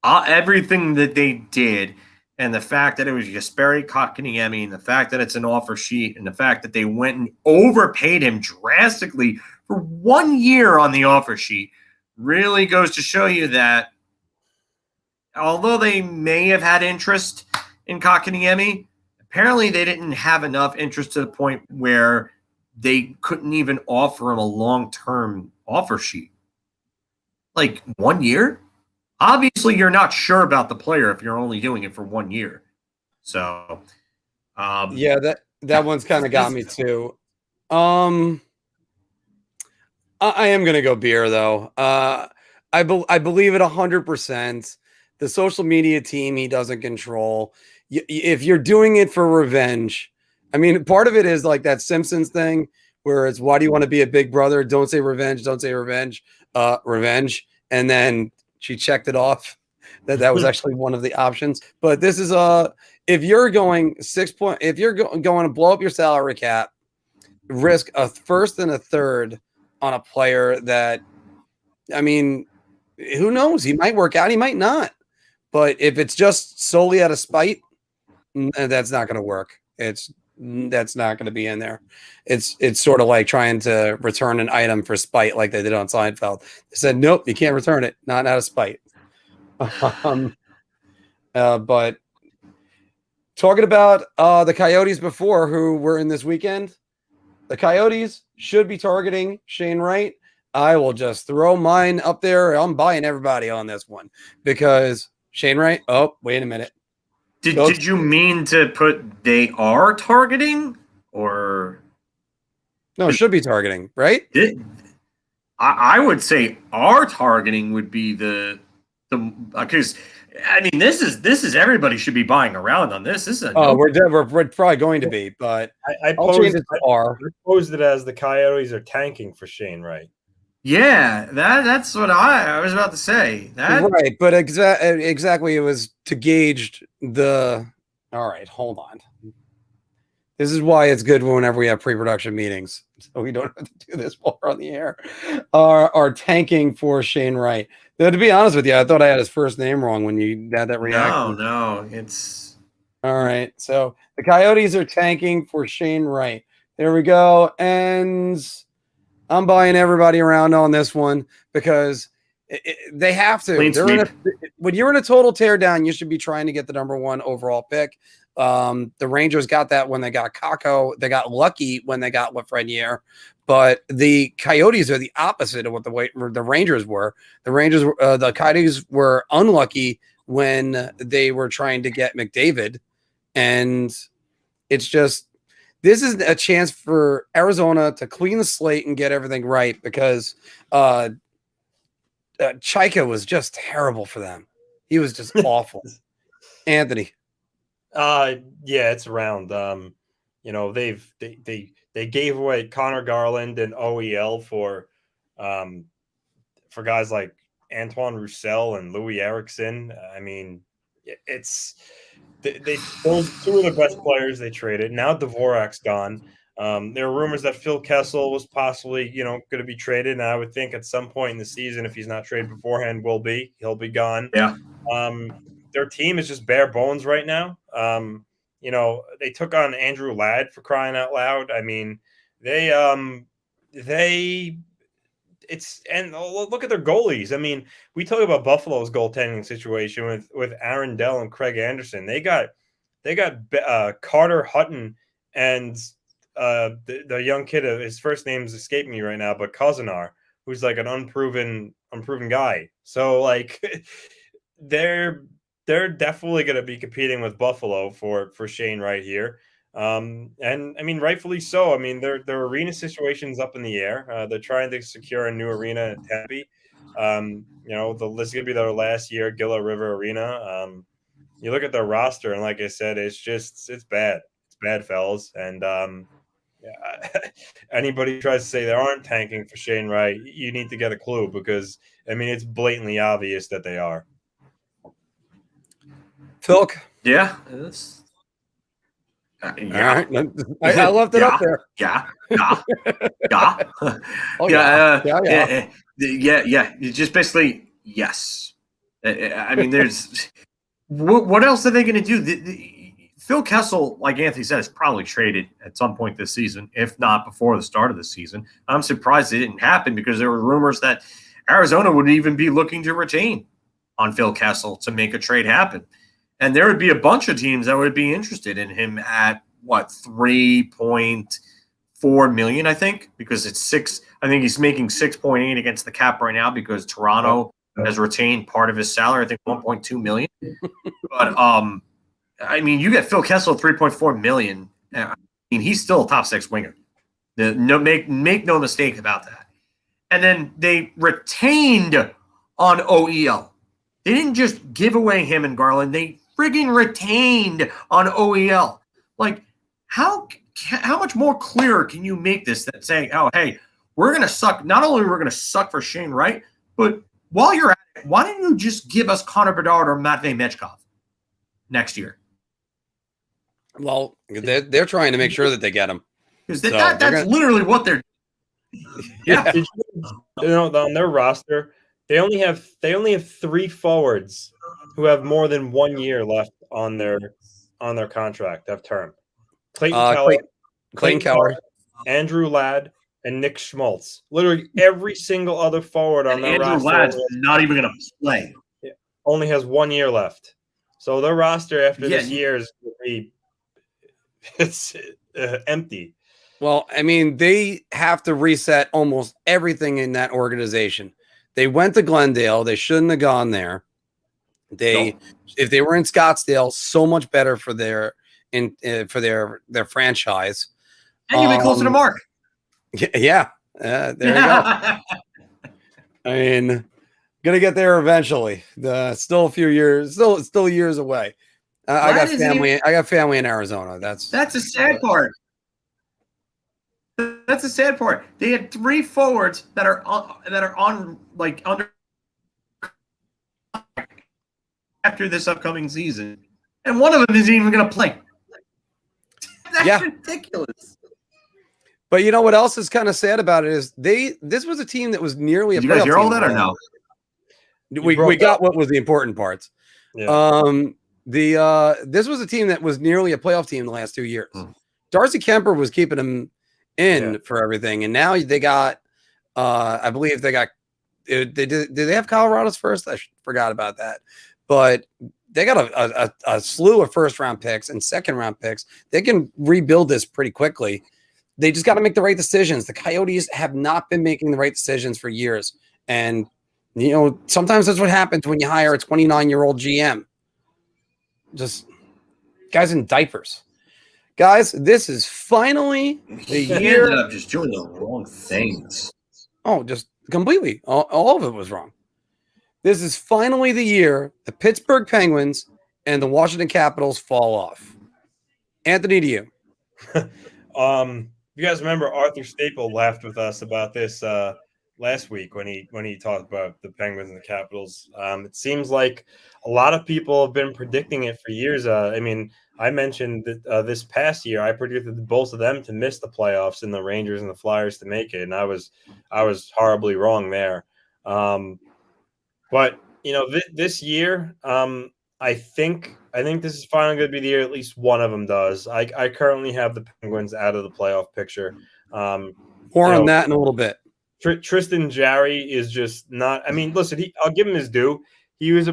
everything that they did, and the fact that it was Jesperi Kotkaniemi, and the fact that it's an offer sheet, and the fact that they went and overpaid him drastically for 1 year on the offer sheet really goes to show you that although they may have had interest in Kotkaniemi, apparently they didn't have enough interest to the point where they couldn't even offer him a long-term offer sheet. Like 1 year? Obviously, you're not sure about the player if you're only doing it for 1 year. So, yeah, that one's kind of got me too. I am gonna go beer though. I believe it 100%. The social media team he doesn't control. If you're doing it for revenge, I mean, part of it is like that Simpsons thing where it's why do you want to be a big brother? Don't say revenge. Don't say revenge. Revenge. And then she checked it off that was actually one of the options. But this is if you're going if you're going to blow up your salary cap, risk a first and a third on a player that, I mean, who knows? He might work out. He might not. But if it's just solely out of spite, that's not going to work. That's not going to be in there. It's sort of like trying to return an item for spite, like they did on Seinfeld. They said, nope, you can't return it. Not out of spite. But talking about the Coyotes before, who were in this weekend, the Coyotes should be targeting Shane Wright. I will just throw mine up there. I'm buying everybody on this one because Shane Wright. Oh, wait a minute. Did you mean to put they are targeting or no? Should be targeting, right? I would say are targeting would be the because I mean this is everybody should be buying around on this. This is we're probably going to be, but I posed it as the Coyotes are tanking for Shane Wright. Yeah, that's what I was about to say. Right, but exactly, it was to gauge the. All right, hold on. This is why it's good whenever we have pre-production meetings, so we don't have to do this while we're on the air. Are tanking for Shane Wright. Though, to be honest with you, I thought I had his first name wrong when you had that reaction. No, it's all right. So the Coyotes are tanking for Shane Wright. There we go, and I'm buying everybody around on this one because they have to. When you're in a total teardown, you should be trying to get the number 1 overall pick. The Rangers got that when they got Kakko. They got lucky when they got Lafreniere. But the Coyotes are the opposite of what the Rangers were. The Coyotes were unlucky when they were trying to get McDavid. And it's just, this is a chance for Arizona to clean the slate and get everything right because Chaika was just terrible for them. He was just awful. Anthony. Yeah, it's around. You know, they gave away Connor Garland and OEL for guys like Antoine Roussel and Louis Eriksson. I mean, it's those 2 of the best players they traded. Now Dvorak's gone. There were rumors that Phil Kessel was possibly, going to be traded, and I would think at some point in the season, if he's not traded beforehand, he'll be gone. Yeah. Their team is just bare bones right now. They took on Andrew Ladd for crying out loud. I mean, and look at their goalies. I mean, we talk about Buffalo's goaltending situation with Aaron Dell and Craig Anderson. They got Carter Hutton and the young kid. His first name's escaping me right now, but Kozenar, who's like an unproven guy. So like they're definitely going to be competing with Buffalo for Shane right here. And I mean, rightfully so. I mean, their arena situation's up in the air. They're trying to secure a new arena in Tempe. This is going to be their last year, Gila River Arena. You look at their roster, and like I said, it's bad. It's bad, fellas. And anybody who tries to say they aren't tanking for Shane Wright, you need to get a clue because, I mean, it's blatantly obvious that they are. Filk? Yeah. All right. I left it up there. Yeah. Oh, yeah. Just basically, yes. I mean, there's what else are they going to do? Phil Kessel, like Anthony said, is probably traded at some point this season, if not before the start of the season. I'm surprised it didn't happen because there were rumors that Arizona would even be looking to retain on Phil Kessel to make a trade happen. And there would be a bunch of teams that would be interested in him at, what, $3.4 million, I think, because it's six. I think he's making 6.8 against the cap right now because Toronto has retained part of his salary, I think $1.2 million. But, I mean, you get Phil Kessel $3.4 million. I mean, he's still a top 6 winger. Make no mistake about that. And then they retained on OEL. They didn't just give away him and Garland. They friggin' retained on OEL. Like, how much more clear can you make this than saying, oh, hey, we're going to suck. Not only we're going to suck for Shane Wright, but while you're at it, why don't you just give us Connor Bedard or Matvei Mechkov next year? Well, they're trying to make sure that they get him. Because that's literally what they're yeah. On their roster, they only have 3 forwards who have more than 1 year left on their contract of term. Clayton Keller, Andrew Ladd, and Nick Schmaltz. Literally every single other forward on their roster. Ladd's not even going to play. Only has 1 year left. So their roster after this year is going to be empty. Well, I mean, they have to reset almost everything in that organization. They went to Glendale. They shouldn't have gone there. If they were in Scottsdale, so much better for their franchise. And you've been closer to Marc. Yeah. There you go. I mean, gonna get there eventually. Still a few years. Still years away. I got family. I got family in Arizona. That's the sad part. That's the sad part. They had 3 forwards that are on like under after this upcoming season, and one of them isn't even going to play. That's ridiculous. But you know what else is kind of sad about it is this was a team that was nearly a playoff team. Did you guys hear all that or no? We got what was the important parts. Yeah. This was a team that was nearly a playoff team the last 2 years. Darcy Kemper was keeping them in for everything, and now they got I believe they got did they have Colorado's first? I forgot about that, but they got a slew of first round picks and second round picks. They can rebuild this pretty quickly. They just got to make the right decisions. The Coyotes have not been making the right decisions for years, and you know sometimes that's what happens when you hire a 29-year-old GM. Just guys in diapers. Guys, this is finally the year. Ended up just doing the wrong things. Oh, just completely. All of it was wrong. This is finally the year the Pittsburgh Penguins and the Washington Capitals fall off. Anthony, to you. You guys remember Arthur Staple laughed with us about this last week when he talked about the Penguins and the Capitals. It seems like a lot of people have been predicting it for years. I mean, I mentioned that this past year I predicted both of them to miss the playoffs and the Rangers and the Flyers to make it, and I was horribly wrong there. But you know, this year, I think this is finally going to be the year at least one of them does. I currently have the Penguins out of the playoff picture. More on that in a little bit. Tristan Jarry is just not. I mean, listen, I'll give him his due. He was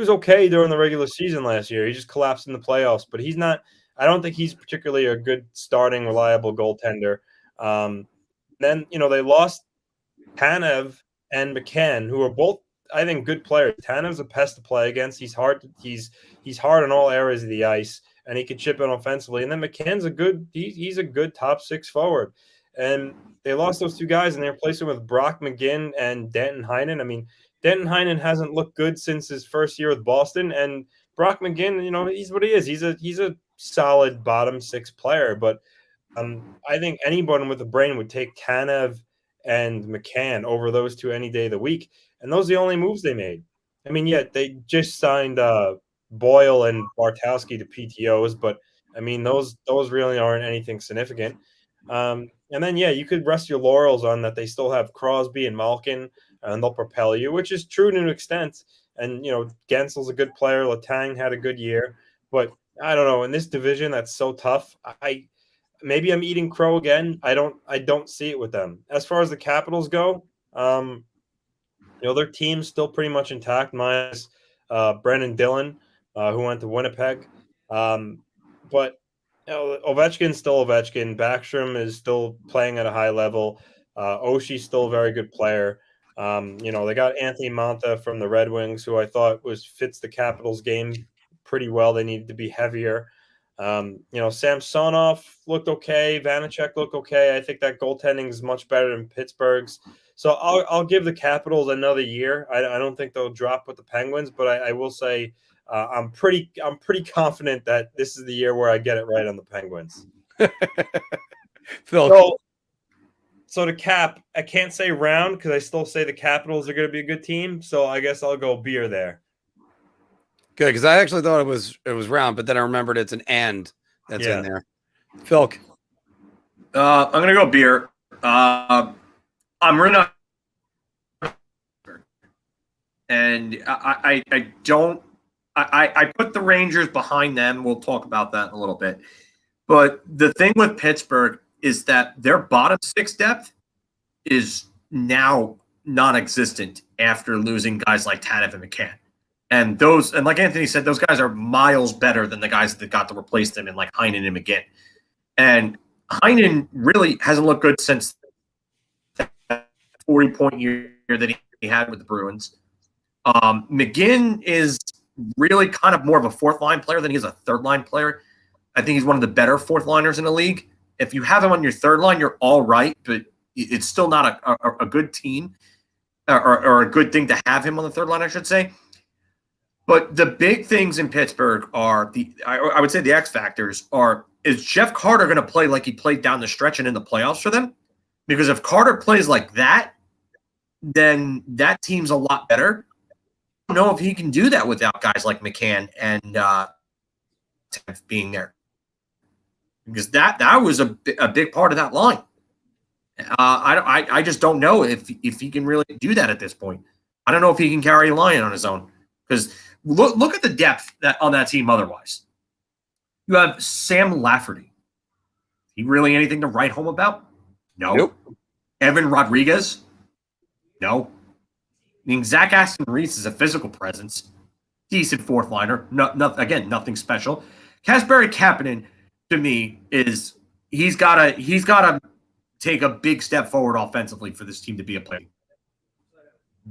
okay during the regular season last year. He just collapsed in the playoffs, but he's not. I don't think he's particularly a good starting, reliable goaltender. Then they lost Tanev and McCann, who are both, I think, good players. Tanev's a pest to play against. He's hard. He's hard in all areas of the ice, and he can chip in offensively. And then McCann's he's a good top 6 forward. And they lost those 2 guys, and they replaced him with Brock McGinn and Danton Heinen. I mean, Danton Heinen hasn't looked good since his first year with Boston, and Brock McGinn, he's what he is. He's a solid bottom 6 player, but I think anyone with a brain would take Tanev and McCann over those 2 any day of the week, and those are the only moves they made. I mean, they just signed Boyle and Bartowski to PTOs, but I mean, those really aren't anything significant. And then, you could rest your laurels on that they still have Crosby and Malkin, and they'll propel you, which is true to an extent. And, Gensel's a good player. Letang had a good year. But I don't know. In this division that's so tough, maybe I'm eating crow again. I don't see it with them. As far as the Capitals go, their team's still pretty much intact, minus Brendan Dillon, who went to Winnipeg. But Ovechkin's still Ovechkin. Backstrom is still playing at a high level. Oshie's still a very good player. They got Anthony Mantha from the Red Wings, who I thought fits the Capitals game pretty well. They needed to be heavier. Samsonov looked okay. Vanacek looked okay. I think that goaltending is much better than Pittsburgh's. So I'll give the Capitals another year. I don't think they'll drop with the Penguins, but I will say I'm pretty confident that this is the year where I get it right on the Penguins. Phil. So to cap, I can't say round because I still say the Capitals are going to be a good team. So I guess I'll go beer there. Good, because I actually thought it was round, but then I remembered it's an and that's in there. Filk. I'm gonna go beer. I'm really not, and I put the Rangers behind them. We'll talk about that in a little bit. But the thing with Pittsburgh is that their bottom six depth is now non-existent after losing guys like Tanev and McCann. And like Anthony said, those guys are miles better than the guys that got to replace them in like Heinen and McGinn. And Heinen really hasn't looked good since that 40-point year that he had with the Bruins. McGinn is really kind of more of a fourth-line player than he is a third-line player. I think he's one of the better fourth-liners in the league. If you have him on your third line, you're all right, but it's still not a good team or a good thing to have him on the third line, I should say. But the big things in Pittsburgh are I would say the X factors is Jeff Carter going to play like he played down the stretch and in the playoffs for them? Because if Carter plays like that, then that team's a lot better. I don't know if he can do that without guys like McCann and being there. Because that was a big part of that line. I just don't know if he can really do that at this point. I don't know if he can carry a line on his own. Because look at the depth on that team otherwise. You have Sam Lafferty. He really anything to write home about? No. Nope. Evan Rodriguez? No. I mean, Zach Aston Reese is a physical presence. Decent fourth liner. Again, nothing special. Jesperi Kotkaniemi, to me, he's gotta take a big step forward offensively for this team to be a player.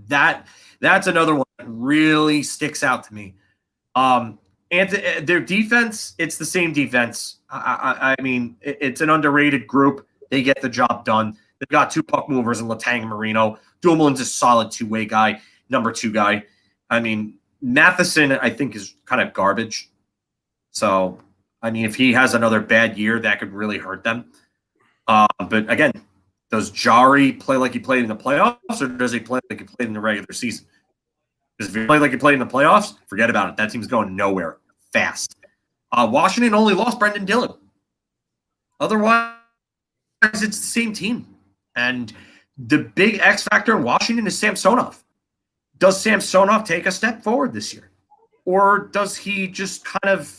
That's another one that really sticks out to me. And their defense, it's the same defense. I mean, it's an underrated group. They get the job done. They've got two puck movers in Letang and Marino. Dumoulin's a solid two-way guy, number two guy. I mean, Matheson, I think, is kind of garbage. So, I mean, if he has another bad year, that could really hurt them. But again, does Jari play like he played in the playoffs, or does he play like he played in the regular season? Because if he played like he played in the playoffs, forget about it. That team's going nowhere fast. Washington only lost Brendan Dillon. Otherwise, it's the same team. And the big X factor in Washington is Samsonov. Does Samsonov take a step forward this year? Or does he just kind of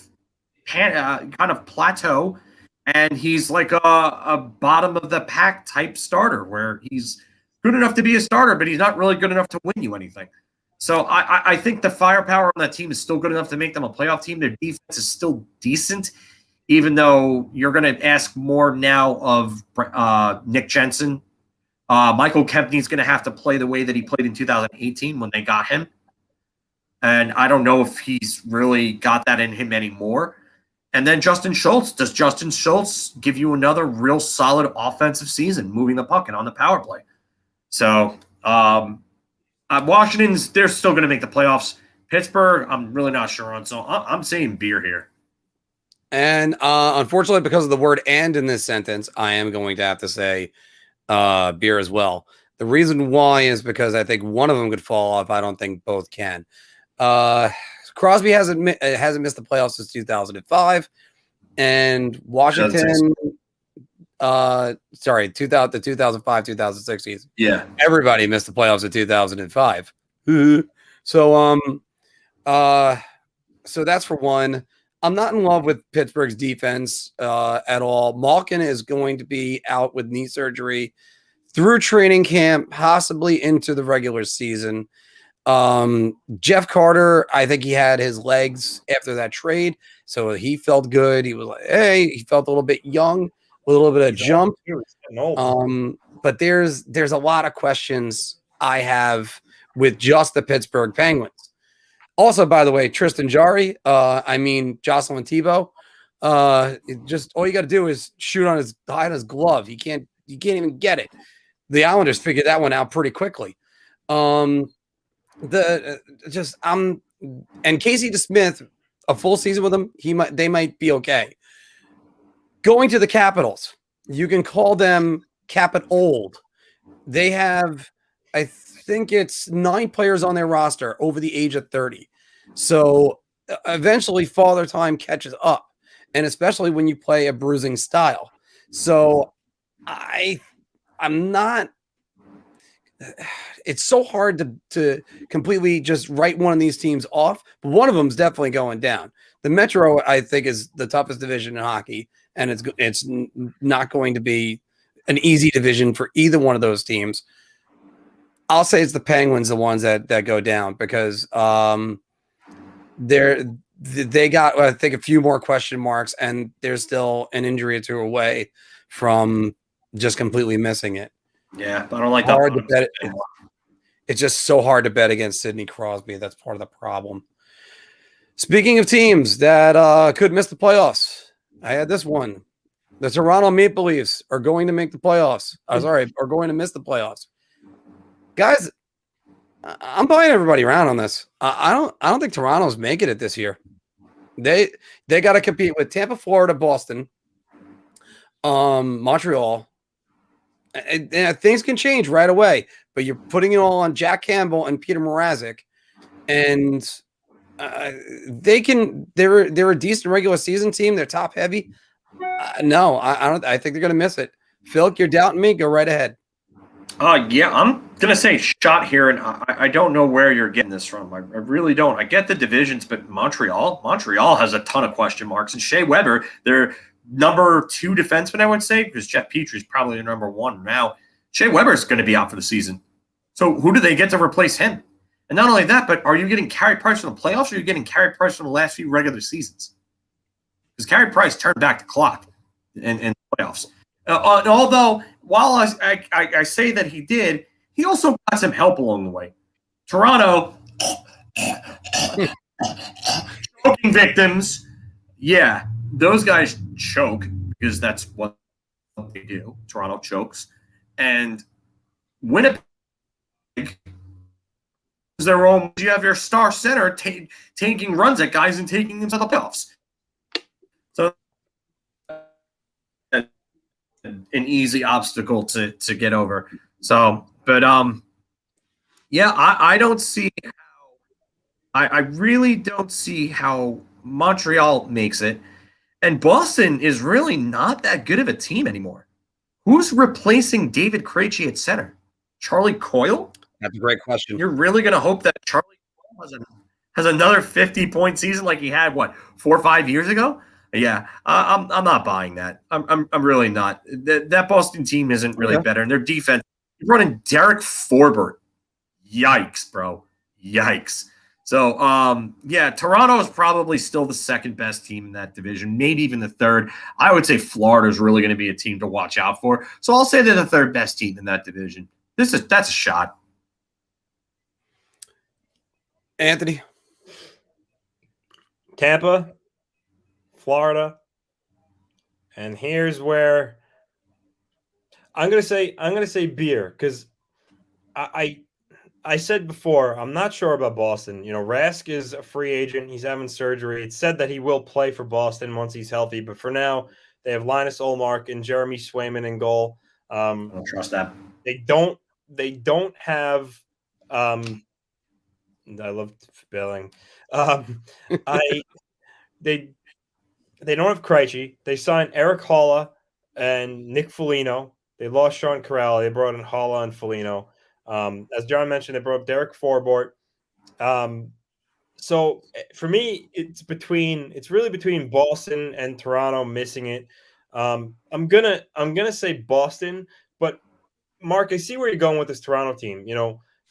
plateau, and he's like a bottom of the pack type starter where he's good enough to be a starter, but he's not really good enough to win you anything. So I think the firepower on that team is still good enough to make them a playoff team. Their defense is still decent, even though you're going to ask more now of Nick Jensen. Michael Kempney's going to have to play the way that he played in 2018 when they got him. And I don't know if he's really got that in him anymore. And then Justin Schultz. Does Justin Schultz give you another real solid offensive season, moving the puck and on the power play? So Washington's, they're still going to make the playoffs. Pittsburgh, I'm really not sure on. So I'm saying beer here. And unfortunately, because of the word "and" in this sentence, I am going to have to say beer as well. The reason why is because I think one of them could fall off. I don't think both can. Crosby hasn't missed the playoffs since 2005, and Washington Sorry, 2000 the 2005 2006 season. Yeah. Everybody missed the playoffs in 2005. So so that's for one. I'm not in love with Pittsburgh's defense at all. Malkin is going to be out with knee surgery through training camp, possibly into the regular season. Jeff Carter, I think he had his legs after that trade, so he felt good. He was like, hey, he felt a little bit young, a little bit of jump. But there's a lot of questions I have with just the Pittsburgh Penguins. Also, by the way, Tristan Jarry, Jocelyn Thibault, just all you got to do is shoot on his glove. You can't even get it. The Islanders figured that one out pretty quickly. And Casey DeSmith, a full season with them, they might be okay. Going to the Capitals, you can call them Capit old. They have, I think it's 9 players on their roster over the age of 30. So eventually Father Time catches up, and especially when you play a bruising style. So I'm not – it's so hard to completely just write one of these teams off, but one of them is definitely going down. The Metro, I think, is the toughest division in hockey, and it's not going to be an easy division for either one of those teams. I'll say it's the Penguins, the ones that go down, because they got, I think, a few more question marks, and there's still an injury or two away from just completely missing it. Yeah, I don't like that. Hard to bet. It's just so hard to bet against Sidney Crosby. That's part of the problem. Speaking of teams that could miss the playoffs, I had this one. The Toronto Maple Leafs are going to make the playoffs. Are going to miss the playoffs. Guys, I'm buying everybody around on this. I don't think Toronto's making it this year. They got to compete with Tampa, Florida, Boston, Montreal. And things can change right away, but you're putting it all on Jack Campbell and Peter Mrazek, and they're a decent regular season team. They're top heavy. No, I don't. I think they're going to miss it. Filk, you're doubting me? Go right ahead. Yeah, I'm going to say shot here, and I don't know where you're getting this from. I really don't. I get the divisions, but Montreal has a ton of question marks, and Shea Weber, they're number 2 defenseman, I would say, because Jeff Petry's probably the number 1 now. Shea Weber's going to be out for the season. So who do they get to replace him? And not only that, but are you getting Carey Price from the playoffs, or are you getting Carey Price from the last few regular seasons? Because Carey Price turned back the clock in the playoffs. Although, while I say that he did, he also got some help along the way. Toronto, choking victims, yeah, those guys choke because that's what they do. Toronto chokes. And Winnipeg is their own. You have your star center taking runs at guys and taking them to the playoffs. So an easy obstacle to get over. So, but yeah, I don't see how. I really don't see how Montreal makes it. And Boston is really not that good of a team anymore. Who's replacing David Krejci at center? Charlie Coyle? That's a great question. You're really going to hope that Charlie Coyle has another 50-point season like he had, 4 or 5 years ago? Yeah, I'm not buying that. I'm really not. That Boston team isn't really better. And their defense, you're running Derek Forbort. Yikes, bro. Yikes. So, yeah, Toronto is probably still the second best team in that division, maybe even the third. I would say Florida is really going to be a team to watch out for. So I'll say they're the third best team in that division. That's a shot. Anthony? Tampa, Florida, and here's where I'm gonna say beer, because I said before, I'm not sure about Boston. You know, Rask is a free agent. He's having surgery. It's said that he will play for Boston once he's healthy. But for now, they have Linus Ullmark and Jeremy Swayman in goal. I don't trust that. They don't have I love spelling. They don't have Krejci. They signed Eric Halla and Nick Foligno. They lost Sean Corral. They brought in Hala and Foligno. As John mentioned, they brought up Derek Forbort. So for me, it's really between Boston and Toronto missing it. I'm gonna say Boston, but Mark, I see where you're going with this Toronto team.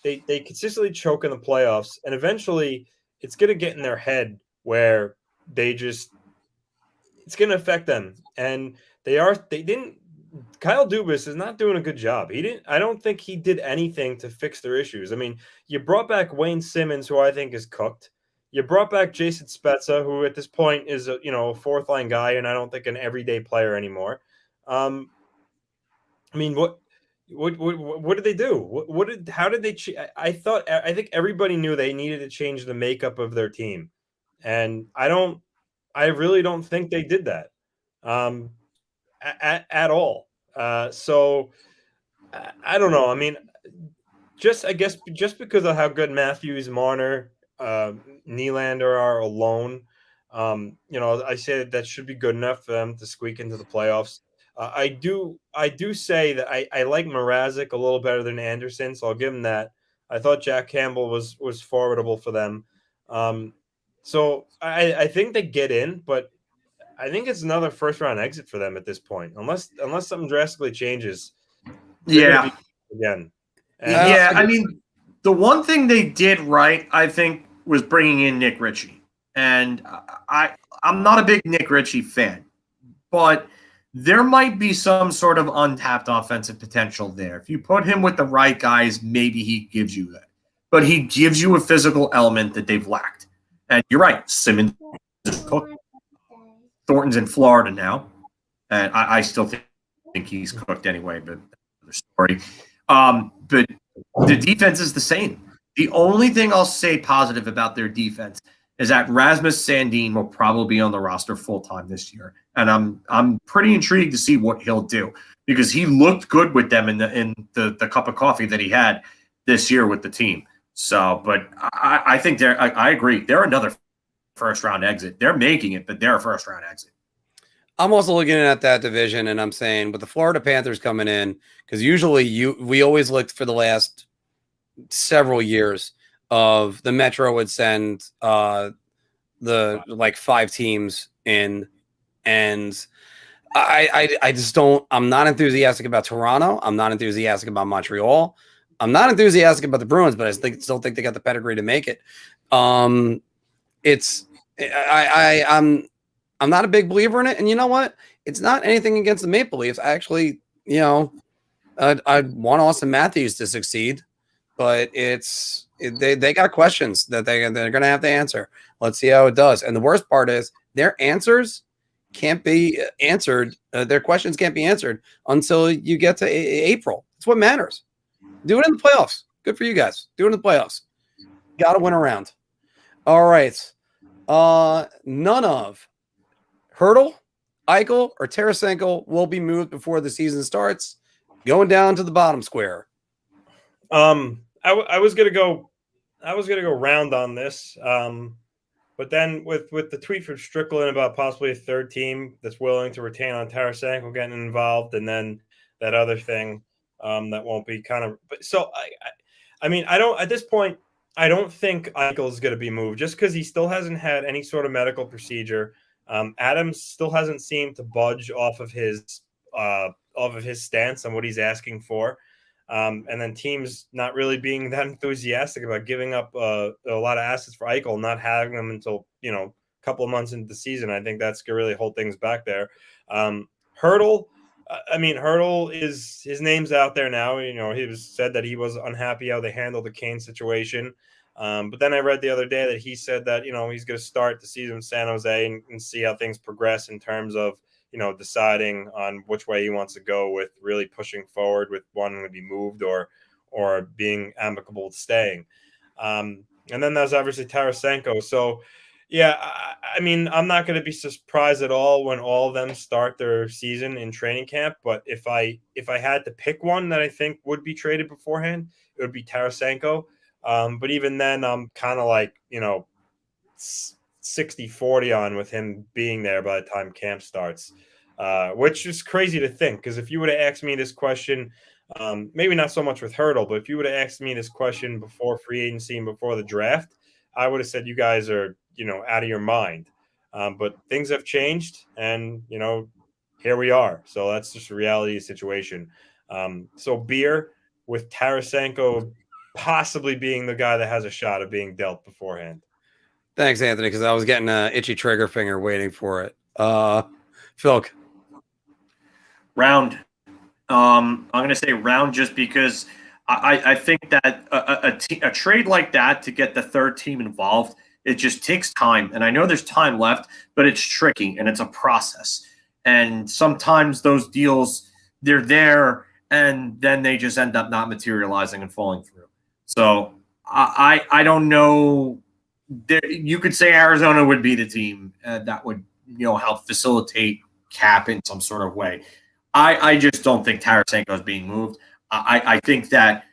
They consistently choke in the playoffs, and eventually it's gonna get in their head where it's gonna affect them. And they didn't Kyle Dubas is not doing a good job. I don't think he did anything to fix their issues. I mean, you brought back Wayne Simmons, who I think is cooked. You brought back Jason Spezza, who at this point is a fourth line guy, and I don't think an everyday player anymore. I mean, what did they do? How did they? I think everybody knew they needed to change the makeup of their team, and I really don't think they did that. At all. So I don't know. I mean, I guess just because of how good Matthews, Marner, Nylander are alone, I say that should be good enough for them to squeak into the playoffs. I do say that I like Mrazek a little better than Anderson, so I'll give him that. I thought Jack Campbell was formidable for them. So I think they get in, but I think it's another first round exit for them at this point, unless something drastically changes. Yeah. Again. Yeah. I mean, the one thing they did right, I think, was bringing in Nick Ritchie. And I'm not a big Nick Ritchie fan, but there might be some sort of untapped offensive potential there. If you put him with the right guys, maybe he gives you that. But he gives you a physical element that they've lacked. And you're right, Simmons is cooked. Thornton's in Florida now, and I still think he's cooked anyway, but another story. But the defense is the same. The only thing I'll say positive about their defense is that Rasmus Sandin will probably be on the roster full-time this year, and I'm pretty intrigued to see what he'll do because he looked good with them in the cup of coffee that he had this year with the team. So, but I think I agree. They're another first-round exit. They're making it, but they're a first-round exit. I'm also looking at that division, and I'm saying with the Florida Panthers coming in, because usually we always looked for the last several years of the Metro would send the like 5 teams in, and I just don't. I'm not enthusiastic about Toronto. I'm not enthusiastic about Montreal. I'm not enthusiastic about the Bruins, but I still think they got the pedigree to make it. I'm not a big believer in it, and you know what? It's not anything against the Maple Leafs. I actually, I want Austin Matthews to succeed, but they got questions that they're going to have to answer. Let's see how it does. And the worst part is their answers can't be answered. Their questions can't be answered until you get to April. That's what matters. Do it in the playoffs. Good for you guys. Do it in the playoffs. Got to win a round. All right. None of Hertl, Eichel, or Tarasenko will be moved before the season starts. Going down to the bottom square. I was gonna go round on this, but then with the tweet from Strickland about possibly a third team that's willing to retain on Tarasenko getting involved, and then that other thing that won't be kind of. But so I mean, I don't at this point. I don't think Eichel is going to be moved just because he still hasn't had any sort of medical procedure. Adams still hasn't seemed to budge off of his stance on what he's asking for. And then teams not really being that enthusiastic about giving up a lot of assets for Eichel, not having them until, a couple of months into the season. I think that's going to really hold things back there. Hertl, Hertl is his name's out there now. He said that he was unhappy how they handled the Kane situation. But then I read the other day that he said that, he's going to start the season in San Jose and see how things progress in terms of, deciding on which way he wants to go with really pushing forward with wanting to be moved or being amicable with staying. And then there's obviously Tarasenko. So, yeah, I'm not going to be surprised at all when all of them start their season in training camp. But if I had to pick one that I think would be traded beforehand, it would be Tarasenko. But even then, I'm kind of like, 60-40 on with him being there by the time camp starts. which is crazy to think. Because if you would have asked me this question, maybe not so much with Hurdle, but if you would have asked me this question before free agency and before the draft, I would have said you guys are, out of your mind. But things have changed, and here we are. So that's just a reality situation. So beer with Tarasenko possibly being the guy that has a shot of being dealt beforehand. Thanks, Anthony, because I was getting an itchy trigger finger waiting for it. Filk. Round. I'm going to say round just because I think that a trade like that to get the third team involved, it just takes time. And I know there's time left, but it's tricky and it's a process. And sometimes those deals, they're there and then they just end up not materializing and falling through. So I don't know. You could say Arizona would be the team that would help facilitate cap in some sort of way. I just don't think Tarasenko is being moved. I think that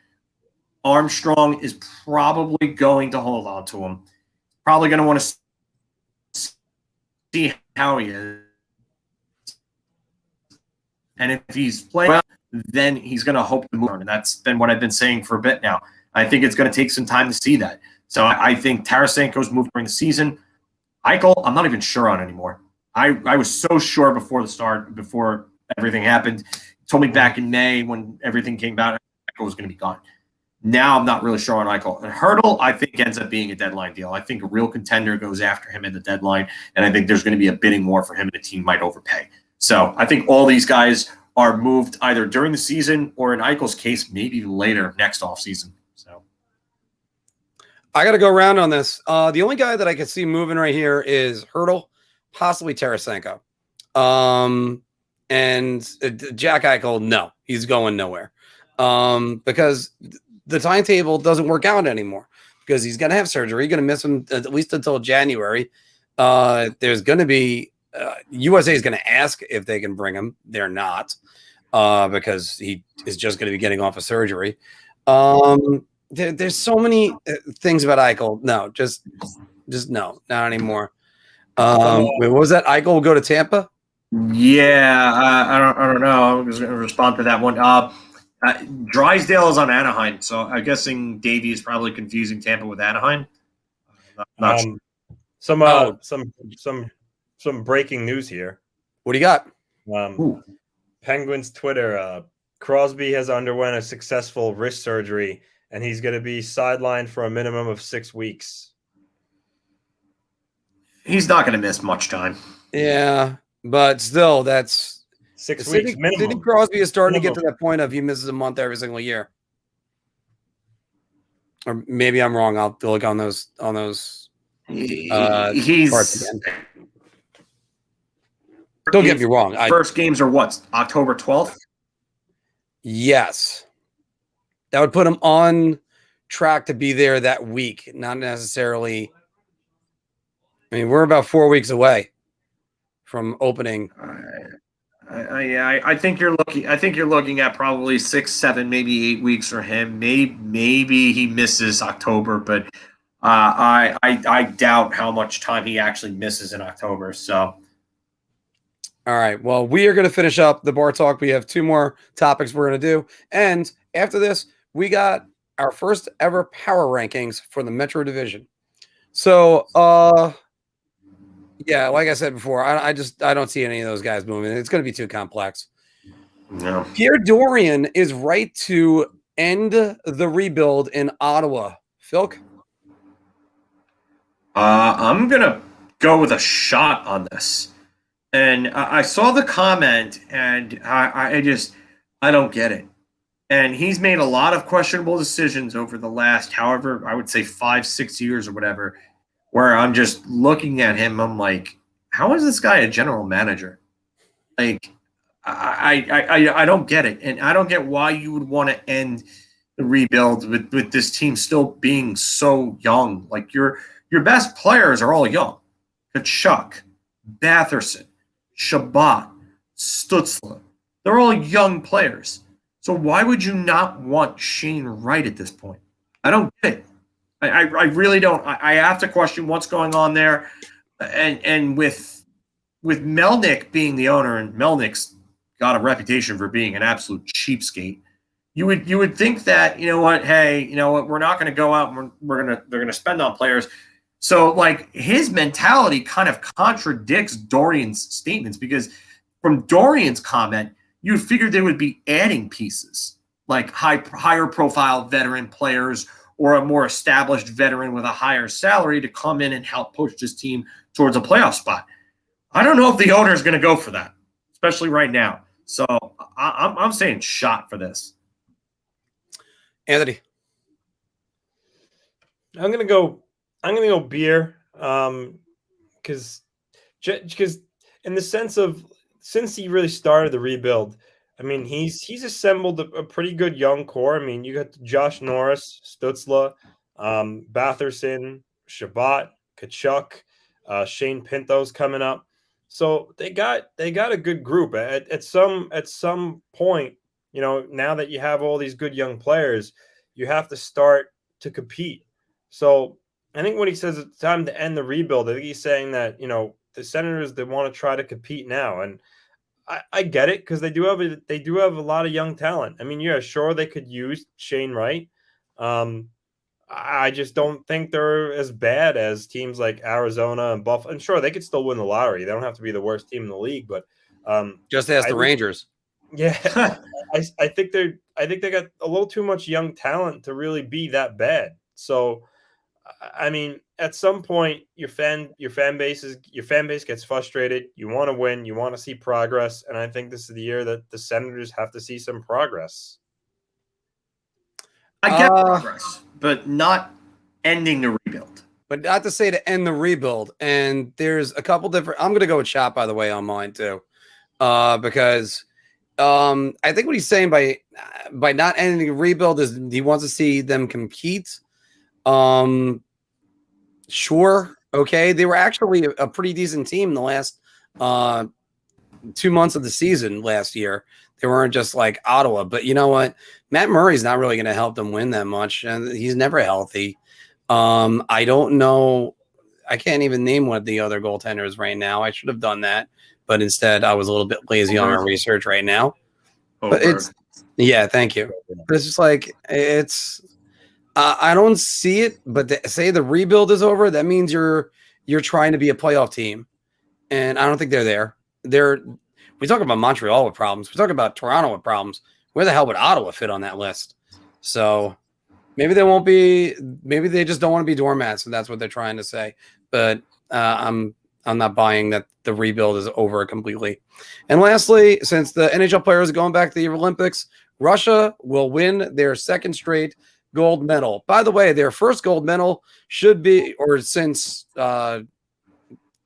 Armstrong is probably going to hold on to him. Probably going to want to see how he is. And if he's playing well, then he's going to hope to move on. And that's been what I've been saying for a bit now. I think it's going to take some time to see that. So I think Tarasenko's moved during the season. Eichel, I'm not even sure on anymore. I was so sure before everything happened. He told me back in May when everything came out, Eichel was going to be gone. Now I'm not really sure on Eichel. And Hurdle, I think, ends up being a deadline deal. I think a real contender goes after him at the deadline, and I think there's going to be a bidding war for him, and the team might overpay. So I think all these guys are moved either during the season or, in Eichel's case, maybe later next offseason. So I got to go around on this. The only guy that I could see moving right here is Hurdle, possibly Tarasenko. And Jack Eichel, no, he's going nowhere. Because the timetable doesn't work out anymore because he's going to have surgery. You're going to miss him at least until January. There's going to be USA is going to ask if they can bring him. They're not because he is just going to be getting off of surgery. There's so many things about Eichel. No, just no, not anymore. What was that? Eichel will go to Tampa? Yeah, I don't know. I was going to respond to that one. Drysdale is on Anaheim, so I'm guessing Davey is probably confusing Tampa with Anaheim. Not sure. Some breaking news here. What do you got? Penguins Twitter. Crosby has underwent a successful wrist surgery, and he's going to be sidelined for a minimum of 6 weeks. He's not going to miss much time. Yeah, but still, that's 6 weeks minimum. Sidney Crosby is starting to get to that point of he misses a month every single year. Or maybe I'm wrong. I'll look on those parts again. Don't get me wrong. First games are what? October 12th? Yes. That would put him on track to be there that week. Not necessarily. I mean, we're about 4 weeks away from opening. I think you're looking at probably 6, 7, maybe 8 weeks for him. Maybe he misses October, but I doubt how much time he actually misses in October. So, all right. Well, we are going to finish up the bar talk. We have 2 more topics we're going to do, and after this, we got our first ever power rankings for the Metro Division. So, yeah, like I said before, I don't see any of those guys moving. It's going to be too complex. No. Pierre Dorian is right to end the rebuild in Ottawa. Filk? I'm going to go with a shot on this. And I saw the comment, and I don't get it. And he's made a lot of questionable decisions over the last, however, I would say 5-6 years or whatever, where I'm just looking at him. I'm like, how is this guy a general manager? Like, I don't get it. And I don't get why you would want to end the rebuild with this team still being so young. Like, your best players are all young. Kachuk, Batherson, Shabbat, Stutzla. They're all young players. So why would you not want Shane Wright at this point? I don't get it. I really don't. I have to question what's going on there. And with with Melnick being the owner, and Melnick's got a reputation for being an absolute cheapskate, you would think that, you know what, hey, you know what, we're not going to go out and they're going to spend on players. So like his mentality kind of contradicts Dorian's statements, because from Dorian's comment, you'd figure they would be adding pieces like higher profile veteran players or a more established veteran with a higher salary to come in and help push this team towards a playoff spot. I don't know if the owner is going to go for that, especially right now. So I'm saying shot for this. Anthony. I'm gonna go beer, because in the sense of, since he really started the rebuild, I mean, he's assembled a pretty good young core. I mean, you got Josh Norris, Stutzla, Batherson, Shabbat, Kachuk, Shane Pinto's coming up. So they got a good group. At some point, you know, now that you have all these good young players, you have to start to compete. So I think when he says it's time to end the rebuild, I think he's saying that, you know, the Senators, they want to try to compete now. And I get it, because they do have a lot of young talent. I mean, yeah, sure, they could use Shane Wright. I just don't think they're as bad as teams like Arizona and Buffalo. And sure, they could still win the lottery. They don't have to be the worst team in the league, but Just ask the Rangers. Yeah, I think they got a little too much young talent to really be that bad. So, I mean, at some point, your fan base gets frustrated. You want to win, you want to see progress, and I think this is the year that the Senators have to see some progress. I get progress, but not ending the rebuild. But not to say to end the rebuild. And there's a couple different. I'm going to go with Shot, by the way, on mine too, because I think what he's saying by not ending the rebuild is he wants to see them compete. Sure, okay, they were actually a pretty decent team in the last 2 months of the season last year. They weren't just like Ottawa, but you know what? Matt Murray's not really going to help them win that much, and he's never healthy. I don't know. I can't even name one of the other goaltenders right now. I should have done that, but instead I was a little bit lazy on my research right now. But it's, yeah, thank you. But it's just like, it's, I don't see it, but to say the rebuild is over, that means you're trying to be a playoff team. And I don't think they're there. We talk about Montreal with problems. We talk about Toronto with problems. Where the hell would Ottawa fit on that list? So maybe they won't be, maybe they just don't want to be doormats, and that's what they're trying to say. But I'm not buying that the rebuild is over completely. And lastly, since the NHL players are going back to the Olympics, Russia will win their second straight gold medal. By the way, their first gold medal should be, or since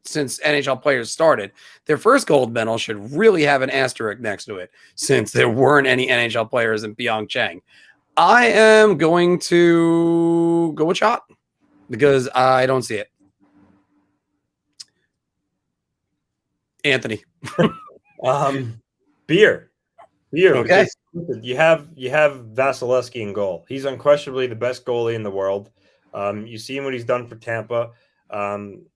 NHL players started, their first gold medal should really have an asterisk next to it, since there weren't any NHL players in Pyeongchang. I am going to go with Shot because I don't see it. Anthony. Beer. Okay. You have Vasilevsky in goal. He's unquestionably the best goalie in the world. You see what he's done for Tampa.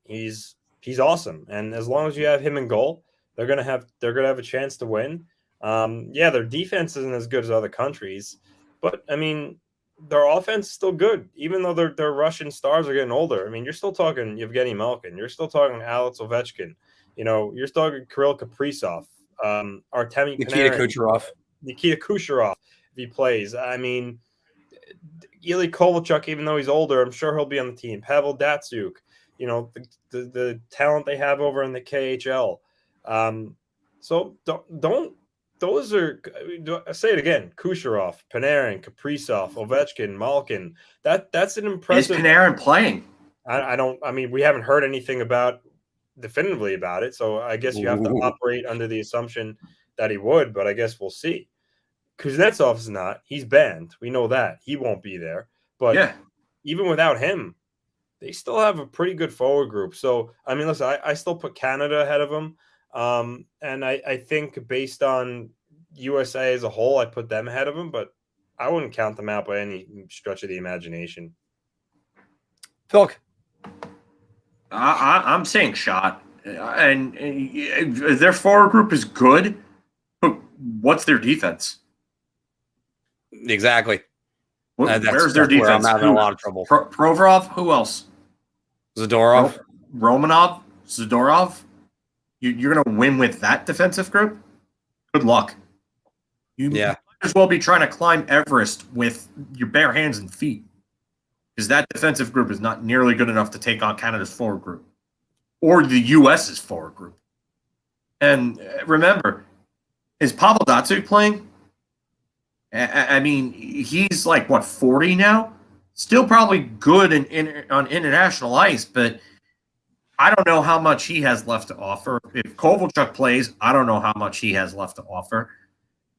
He's awesome, and as long as you have him in goal, they're gonna have a chance to win. Yeah, their defense isn't as good as other countries, but I mean, their offense is still good, even though their Russian stars are getting older. I mean, you're still talking Yevgeny Malkin, you're still talking Alex Ovechkin, you know, you're still talking Kirill Kaprizov, Artemi Panarin, Nikita Kucherov, if he plays. I mean, Ilya Kovalchuk, even though he's older, I'm sure he'll be on the team. Pavel Datsyuk, you know, the talent they have over in the KHL. So don't those are, say it again, Kucherov, Panarin, Kaprizov, Ovechkin, Malkin. That's an impressive. Is Panarin playing? I mean, we haven't heard anything definitively about it, so I guess you have to operate under the assumption that he would, but I guess we'll see. Kuznetsov is not. He's banned. We know that. He won't be there. But yeah, even without him, they still have a pretty good forward group. So, I mean, listen, I still put Canada ahead of them. And I think based on USA as a whole, I put them ahead of them, but I wouldn't count them out by any stretch of the imagination. Filk. I'm saying Shot. and their forward group is good, but what's their defense? Exactly. Where's their defense? I'm having a lot of trouble. Provorov? Who else? Zadorov? Romanov? Zadorov? You're going to win with that defensive group? Good luck. You might as well be trying to climb Everest with your bare hands and feet, because that defensive group is not nearly good enough to take on Canada's forward group or the U.S.'s forward group. And remember, is Pavel Datsyuk playing? I mean, he's like, 40 now? Still probably good on international ice, but I don't know how much he has left to offer. If Kovalchuk plays, I don't know how much he has left to offer.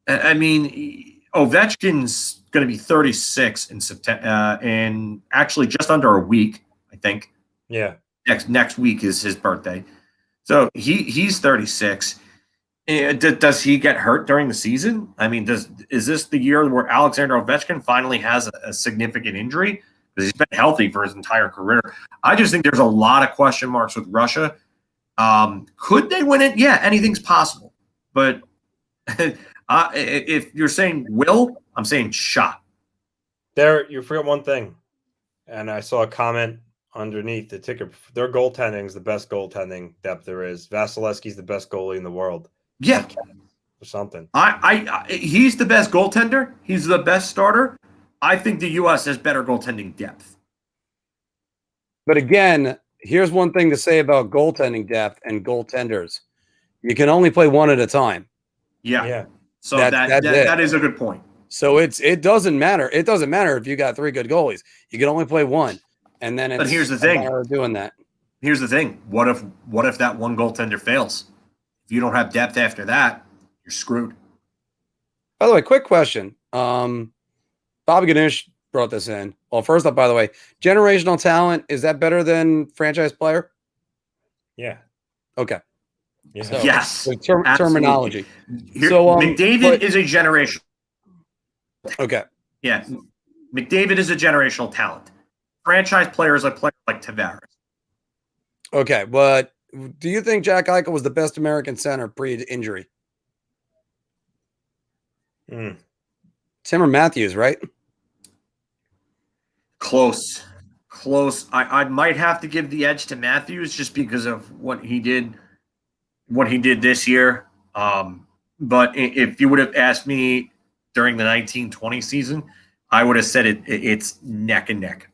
I mean, Ovechkin's going to be 36 in September, in actually just under a week, I think. Yeah. Next week is his birthday. So he's 36. Does he get hurt during the season? I mean, is this the year where Alexander Ovechkin finally has a significant injury? Because he's been healthy for his entire career. I just think there's a lot of question marks with Russia. Could they win it? Yeah, anything's possible. But if you're saying will, I'm saying shot. There, you forget one thing. And I saw a comment underneath the ticker. Their goaltending is the best goaltending depth there is. Vasilevsky's the best goalie in the world. Yeah. Or something. He's the best goaltender. He's the best starter. I think the U.S. has better goaltending depth. But again, here's one thing to say about goaltending depth and goaltenders. You can only play one at a time. Yeah. So that is a good point. So it doesn't matter. It doesn't matter if you got 3 good goalies. You can only play one. And then but here's the thing. Doing that. Here's the thing. What if that one goaltender fails? If you don't have depth after that, you're screwed. By the way, quick question. Bobby Ganesh brought this in. Well, first up, by the way, generational talent, is that better than franchise player? Yeah. Okay. Yeah. So, yes. Terminology. Here, so McDavid is a generational. Okay. Yeah. McDavid is a generational talent. Franchise player is a player like Tavares. Okay, but do you think Jack Eichel was the best American center pre-injury? Tim or Matthews, right? Close. I might have to give the edge to Matthews just because of what he did this year. But if you would have asked me during the 1920 season, I would have said it's neck and neck,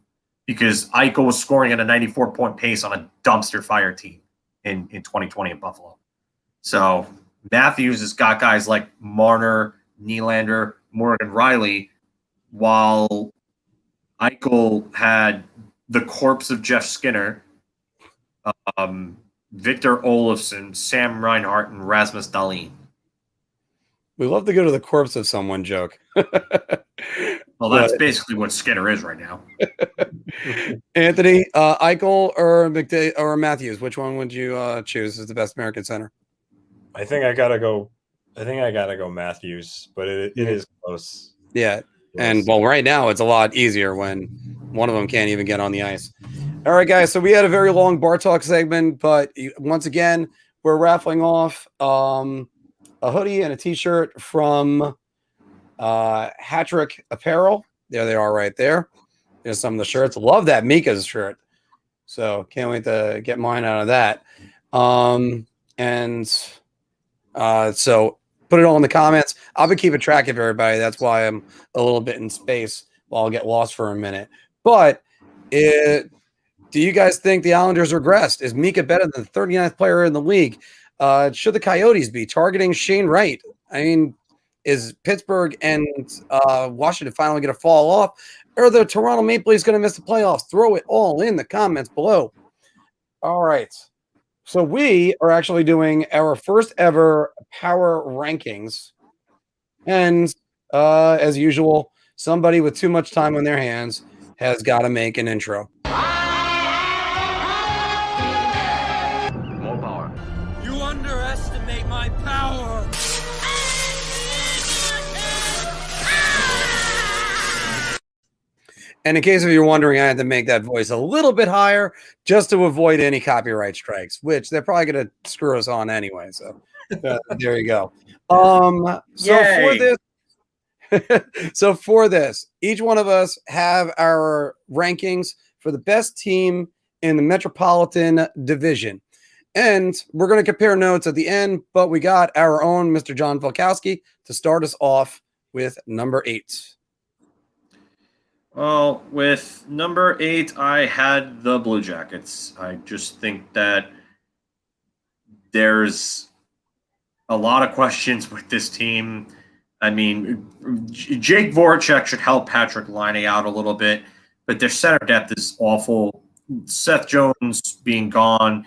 because Eichel was scoring at a 94-point pace on a dumpster fire team in 2020 in Buffalo. So Matthews has got guys like Marner, Nylander, Morgan Riley, while Eichel had the corpse of Jeff Skinner, Victor Olofsson, Sam Reinhart, and Rasmus Dahlin. We love to go to the corpse of someone joke. Well, that's basically what Skinner is right now. Anthony, Eichel or Matthews, which one would you choose as the best American center? I think I gotta go Matthews, but it is close. Yeah. And well, right now it's a lot easier when one of them can't even get on the ice. All right, guys. So we had a very long bar talk segment, but once again, we're raffling off a hoodie and a t-shirt from Hattrick Apparel. There they are right there. There's some of the shirts. Love that Mika's shirt. So can't wait to get mine out of that. So put it all in the comments. I'll be keeping track of everybody. That's why I'm a little bit in space while I'll get lost for a minute. But do you guys think the Islanders regressed? Is Mika better than the 39th player in the league? Should the Coyotes be targeting Shane Wright? I mean, is Pittsburgh and Washington finally going to fall off? Or are the Toronto Maple Leafs going to miss the playoffs? Throw it all in the comments below. All right. So we are actually doing our first ever power rankings. And as usual, somebody with too much time on their hands has got to make an intro. More power. You underestimate my power. And in case of you're wondering, I had to make that voice a little bit higher just to avoid any copyright strikes, which they're probably going to screw us on anyway. So there you go. So for this, each one of us have our rankings for the best team in the Metropolitan Division. And we're going to compare notes at the end, but we got our own Mr. John Volkowski to start us off with number 8. Well, with number 8, I had the Blue Jackets. I just think that there's a lot of questions with this team. I mean, Jake Voracek should help Patrick Laine out a little bit, but their center depth is awful. Seth Jones being gone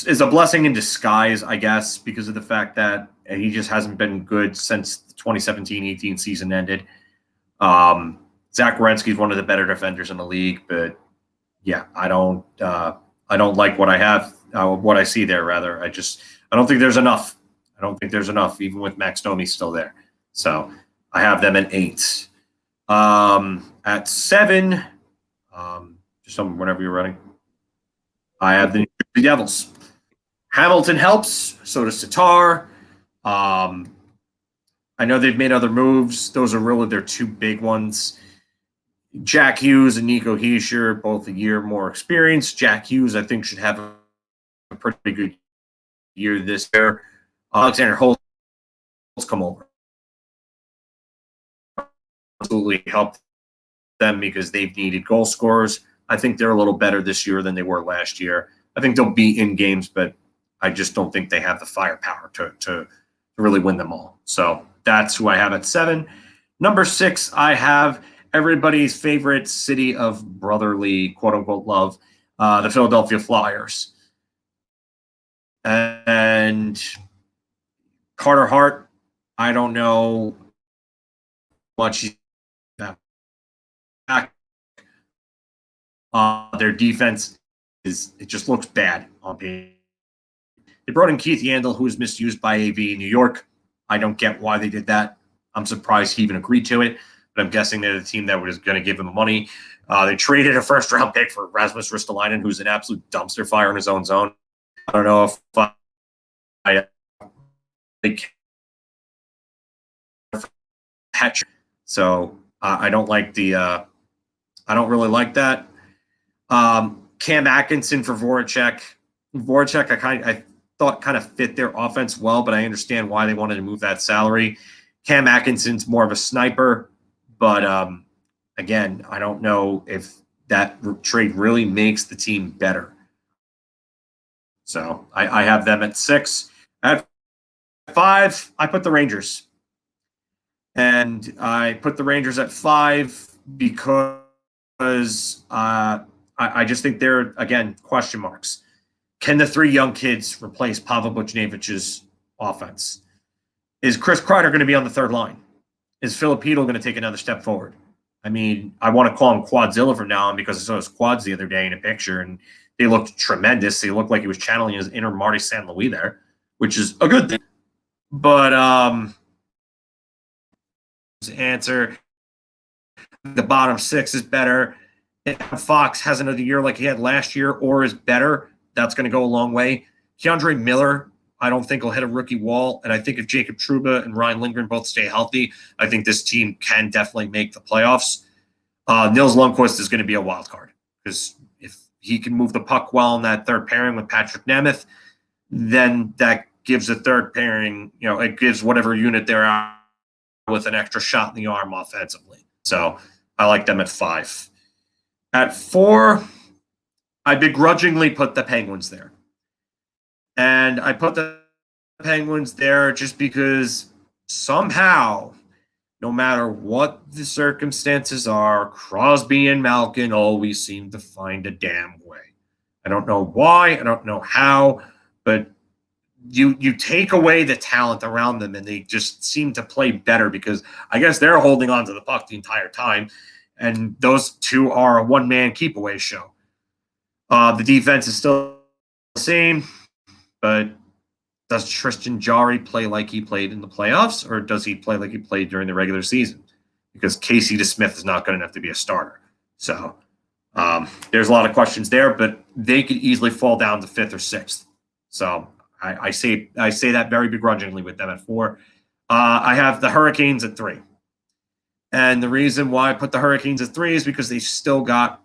is a blessing in disguise, I guess, because of the fact that he just hasn't been good since the 2017-18 season ended. Zach Werenski is one of the better defenders in the league, but yeah, I don't like what I have, what I see there. Rather, I don't think there's enough. I don't think there's enough, even with Max Domi still there. So I have them at 8. At 7, just whenever you're running, I have the New Jersey Devils. Hamilton helps, so does Tatar. I know they've made other moves. Those are really their 2 big ones. Jack Hughes and Nico Hischier, both a year more experience. Jack Hughes, I think, should have a pretty good year this year. Alexander Holtz come over. Absolutely helped them because they've needed goal scorers. I think they're a little better this year than they were last year. I think they'll be in games, but I just don't think they have the firepower to really win them all. So that's who I have at 7. Number 6, I have everybody's favorite city of brotherly, quote-unquote, love, the Philadelphia Flyers. And Carter Hart, I don't know much he's back. Their defense it just looks bad on paper. They brought in Keith Yandel, who was misused by AV in New York. I don't get why they did that. I'm surprised he even agreed to it, but I'm guessing they're the team that was going to give him the money. They traded a first-round pick for Rasmus Ristolainen, who's an absolute dumpster fire in his own zone. I don't know if so I don't like I don't really like that. Cam Atkinson for Voracek. Voracek, I thought kind of fit their offense well, but I understand why they wanted to move that salary. Cam Atkinson's more of a sniper, but again, I don't know if that trade really makes the team better. So I have them at 6. At 5, I put the Rangers. And I put the Rangers at 5 because I just think they're, again, question marks. Can the 3 young kids replace Pavel Buchnevich's offense? Is Chris Kreider going to be on the third line? Is Filipino going to take another step forward? I mean, I want to call him Quadzilla from now on because I saw his quads the other day in a picture, and they looked tremendous. They looked like he was channeling his inner Marty St. Louis there, which is a good thing. But answer, the bottom 6 is better. If Fox has another year like he had last year or is better, that's going to go a long way. Keandre Miller, I don't think will hit a rookie wall. And I think if Jacob Trouba and Ryan Lindgren both stay healthy, I think this team can definitely make the playoffs. Nils Lundqvist is going to be a wild card because if he can move the puck well in that third pairing with Patrick Nemeth, then that gives a third pairing, it gives whatever unit they're at with an extra shot in the arm offensively. So I like them at 5. At 4, I begrudgingly put the Penguins there. And I put the Penguins there just because somehow, no matter what the circumstances are, Crosby and Malkin always seem to find a damn way. I don't know why, I don't know how, but you take away the talent around them and they just seem to play better because I guess they're holding on to the puck the entire time. And those 2 are a one-man keep-away show. The defense is still the same, but does Tristan Jarry play like he played in the playoffs, or does he play like he played during the regular season? because Casey DeSmith is not good enough to be a starter. So there's a lot of questions there, but they could easily fall down to 5th or 6th. So I say that very begrudgingly with them at 4. I have the Hurricanes at 3. And the reason why I put the Hurricanes at 3 is because they still got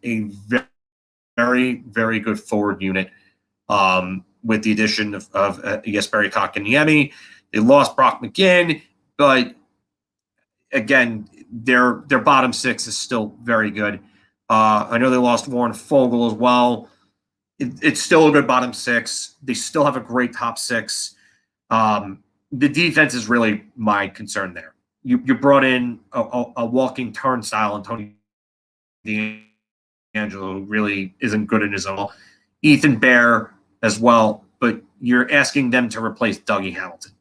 a very, very good forward unit with the addition of Jesperi Kotkaniemi. They lost Brock McGinn, but again, their bottom 6 is still very good. I know they lost Warren Fogle as well. It's still a good bottom 6. They still have a great top 6. The defense is really my concern there. You brought in a walking turnstile and Tony DeAngelo, who really isn't good in his own. Ethan Bear as well, but you're asking them to replace Dougie Hamilton.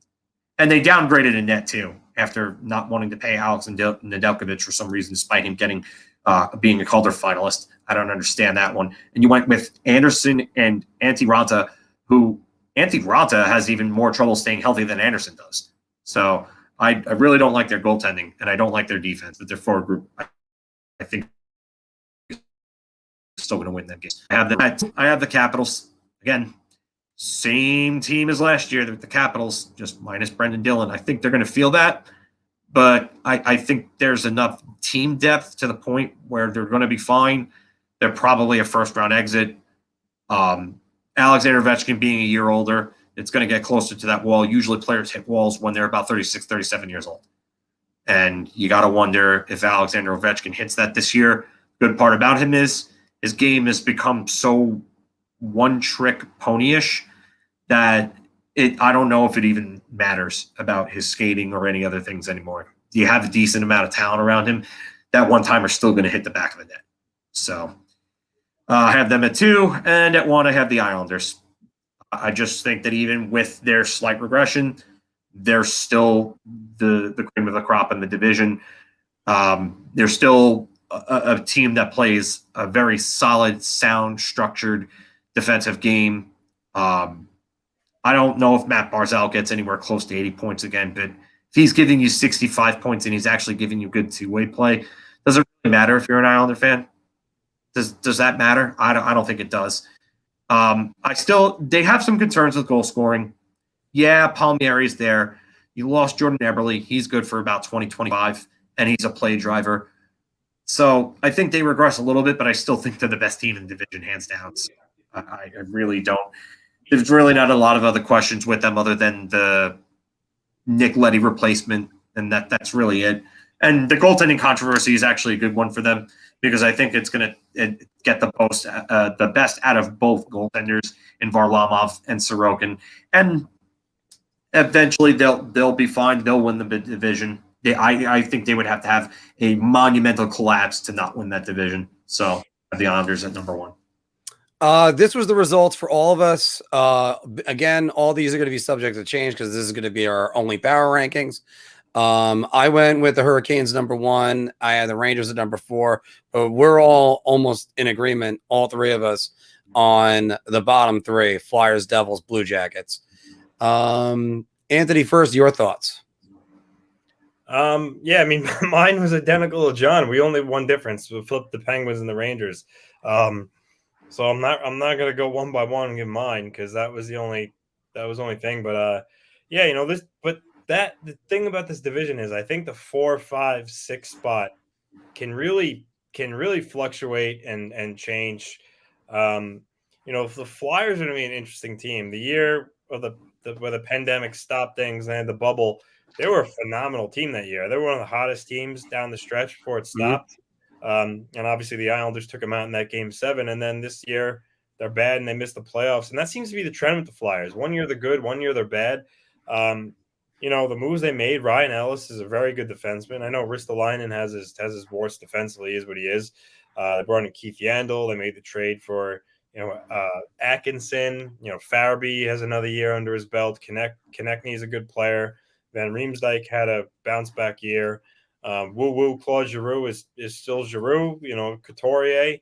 And they downgraded in net too after not wanting to pay Alex Nedeljkovic for some reason, despite him getting being a Calder finalist. I don't understand that one. And you went with Anderson and Antti Raanta, who Antti Raanta has even more trouble staying healthy than Anderson does. So I really don't like their goaltending, and I don't like their defense, but their forward group, I think, is still going to win that game. I have the Capitals. Again, same team as last year, the Capitals, just minus Brendan Dillon. I think they're going to feel that, but I think there's enough team depth to the point where they're going to be fine. They're probably a first-round exit. Alexander Vechkin being a year older, it's going to get closer to that wall. Usually players hit walls when they're about 36, 37 years old. And you got to wonder if Alexander Ovechkin hits that this year. Good part about him is his game has become so one-trick ponyish that I don't know if it even matters about his skating or any other things anymore. You have a decent amount of talent around him. That one-timer's still going to hit the back of the net. So I have them at 2, and at 1 I have the Islanders. I just think that even with their slight regression, they're still the cream of the crop in the division. They're still a team that plays a very solid, sound, structured defensive game. I don't know if Matt Barzal gets anywhere close to 80 points again, but if he's giving you 65 points and he's actually giving you good two-way play, does it really matter if you're an Islander fan? Does that matter? I don't think it does. They have some concerns with goal scoring. Yeah, Palmieri's there. You lost Jordan Eberle. He's good for about 20-25, and he's a play driver. So I think they regress a little bit, but I still think they're the best team in the division, hands down. So I really don't. There's really not a lot of other questions with them other than the Nick Leddy replacement, and that's really it. And the goaltending controversy is actually a good one for them because I think it's going to get the best out of both goaltenders in Varlamov and Sorokin. And eventually they'll be fine. They'll win the division. I think they would have to have a monumental collapse to not win that division. So the Islanders at number 1. This was the results for all of us. Again, all these are going to be subject to change because this is going to be our only power rankings. I went with the Hurricanes number 1. I had the Rangers at number 4. But we're all almost in agreement, all three of us, on the bottom 3: Flyers, Devils, Blue Jackets. Anthony, first, your thoughts. Yeah, I mean, mine was identical to John. We only have one difference. We flipped the Penguins and the Rangers. So I'm not gonna go one by one and give mine because that was the only thing. But yeah, the thing about this division is I think the 4, 5, 6 spot can really fluctuate and change. If the Flyers are going to be an interesting team, the year of where the pandemic stopped things and they had the bubble, they were a phenomenal team that year. They were one of the hottest teams down the stretch before it stopped. And obviously the Islanders took them out in that game 7. And then this year they're bad and they missed the playoffs. And that seems to be the trend with the Flyers. One year they're good, one year they're bad. The moves they made, Ryan Ellis is a very good defenseman. I know Ristolainen has his worst defensively, is what he is. They brought in Keith Yandel. They made the trade for Atkinson. Farabee has another year under his belt. Konechny is a good player. Van Riemsdyk had a bounce back year. Claude Giroux is still Giroux. Couturier.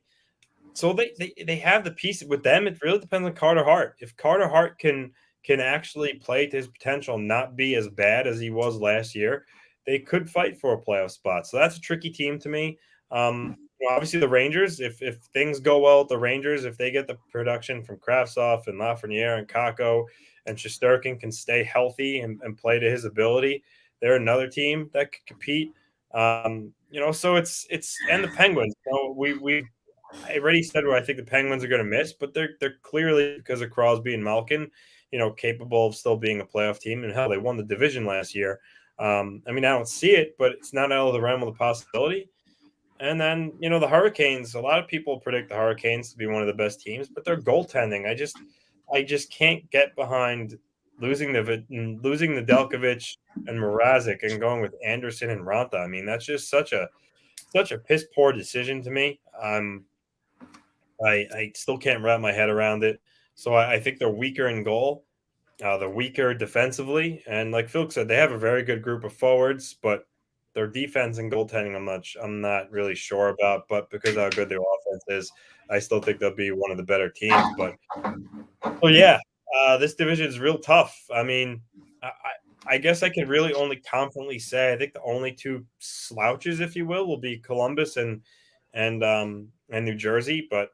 So they have the piece with them. It really depends on Carter Hart. If Carter Hart can actually play to his potential, not be as bad as he was last year, they could fight for a playoff spot. So that's a tricky team to me. Obviously, the Rangers, if things go well with the Rangers, if they get the production from Kravtsov and Lafreniere and Kakko and Shesterkin can stay healthy and play to his ability, they're another team that could compete. So it's and the Penguins. I already said what I think the Penguins are going to miss, but they're clearly, because of Crosby and Malkin, capable of still being a playoff team. And hell, they won the division last year. I don't see it, but it's not out of the realm of the possibility. And then, the Hurricanes, a lot of people predict the Hurricanes to be one of the best teams, but their goaltending, I just can't get behind losing the Delkovich and Mrazek and going with Anderson and Ranta. I mean, that's just such a piss poor decision to me. I still can't wrap my head around it. So I think they're weaker in goal. They're weaker defensively. And like Filk said, they have a very good group of forwards, but their defense and goaltending, I'm not really sure about. But because of how good their offense is, I still think they'll be one of the better teams. But this division is real tough. I mean, I guess I can really only confidently say I think the only two slouches, if you will be Columbus and New Jersey. But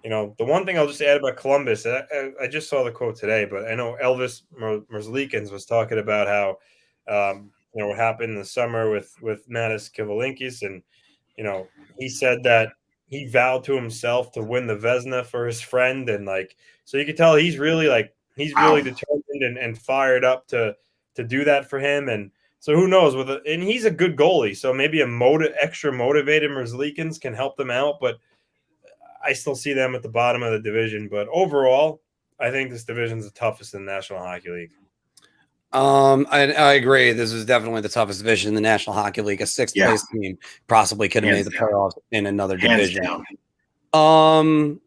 the one thing I'll just add about Columbus, I just saw the quote today, but I know Elvis Merzlikins was talking about how what happened in the summer with Matis Kivalinkis, and he said that he vowed to himself to win the Vezina for his friend, and so you can tell he's really determined and fired up to do that for him. And so who knows and he's a good goalie, so maybe extra motivated Merzlikins can help them out, but I still see them at the bottom of the division. But overall, I think this division is the toughest in the National Hockey League. I agree. This is definitely the toughest division in the National Hockey League. A sixth place team possibly could have made the playoffs in another division. I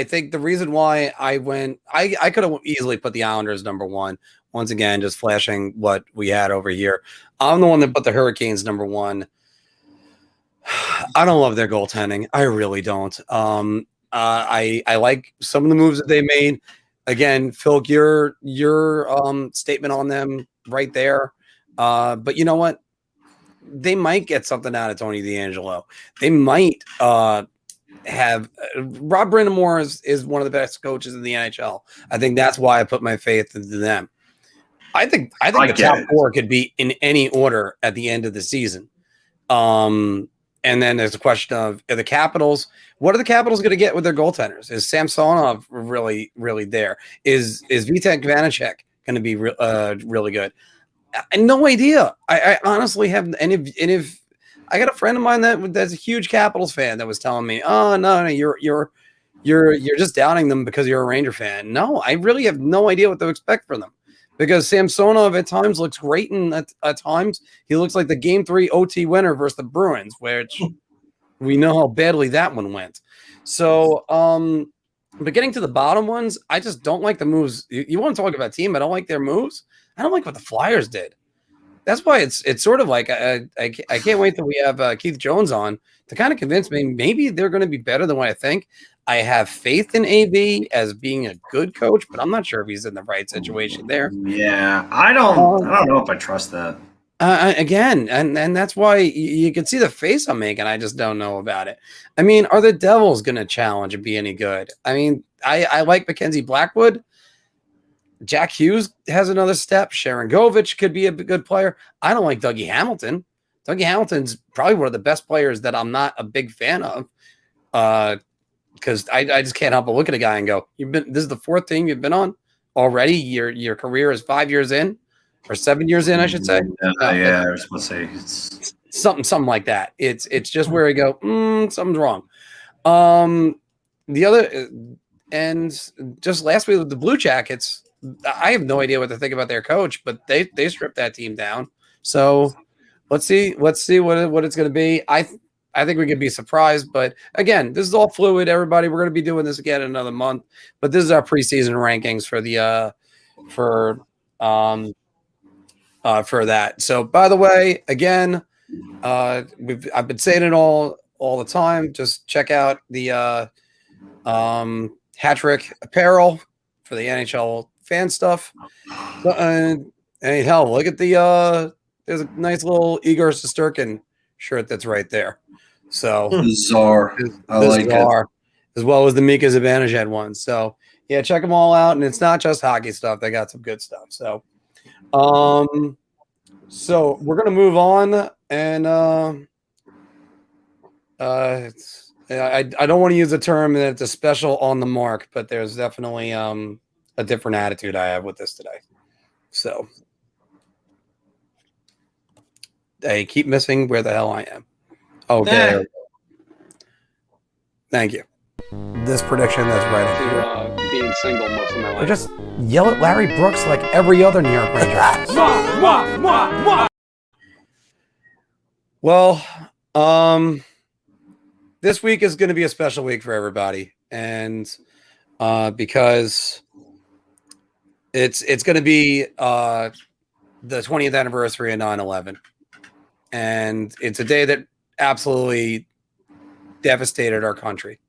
think the reason why I could have easily put the Islanders number one. Once again, just flashing what we had over here. I'm the one that put the Hurricanes number one. I don't love their goaltending. I really don't. I like some of the moves that they made. Again, Filk, your statement on them right there. But you know what? They might get something out of Tony DeAngelo. They might have Rob Brindamore is one of the best coaches in the NHL. I think that's why I put my faith into them. I think the top four could be in any order at the end of the season. And then there's a question of the Capitals. What are the Capitals going to get with their goaltenders? Is Samsonov really, really there? Is Vitek Vanacek going to be really good? No idea. I honestly have. And if I got a friend of mine that's a huge Capitals fan that was telling me, "Oh no, you're just doubting them because you're a Ranger fan." No, I really have no idea what to expect from them. Because Samsonov at times looks great, and at times he looks like the Game 3 OT winner versus the Bruins, which we know how badly that one went. So, but getting to the bottom ones, I just don't like the moves. You want to talk about team, I don't like their moves. I don't like what the Flyers did. That's why it's sort of like I can't wait till we have Keith Jones on to kind of convince me maybe they're going to be better than what I think. I have faith in AB as being a good coach, but I'm not sure if he's in the right situation there. Yeah, I don't know if I trust that. Again, and that's why you can see the face I'm making. I just don't know about it. I mean, are the Devils going to challenge and be any good? I mean, I like Mackenzie Blackwood. Jack Hughes has another step. Sharon Govich could be a good player. I don't like Dougie Hamilton. Dougie Hamilton's probably one of the best players that I'm not a big fan of. Because I just can't help but look at a guy and go, this is the fourth team you've been on already. Your career is 5 years in, or 7 years in, I should say. I was supposed to say it's something like that. It's just where I go, something's wrong. The other, and just last week with the Blue Jackets, I have no idea what to think about their coach, but they stripped that team down. So let's see what it's going to be. I think we could be surprised, but again, this is all fluid. Everybody, we're going to be doing this again in another month. But this is our preseason rankings for that. So, by the way, again, I've been saying it all the time. Just check out the Hat Trick apparel for the NHL fan stuff. Hey, hell, look at the there's a nice little Igor Shesterkin shirt that's right there. So Bizarre. I like it. as well as the Mika Zibanejad one. So yeah, check them all out. And it's not just hockey stuff; they got some good stuff. So, so we're gonna move on, and I don't want to use the term that it's a special on the mark, but there's definitely a different attitude I have with this today. So I keep missing where the hell I am. Okay. Thank you. This prediction that's right up here. Being single most of my I life. just yell at Larry Brooks like every other New York Ranger has. Well, this week is going to be a special week for everybody, and because it's going to be the 20th anniversary of 9/11, and it's a day that absolutely devastated our country.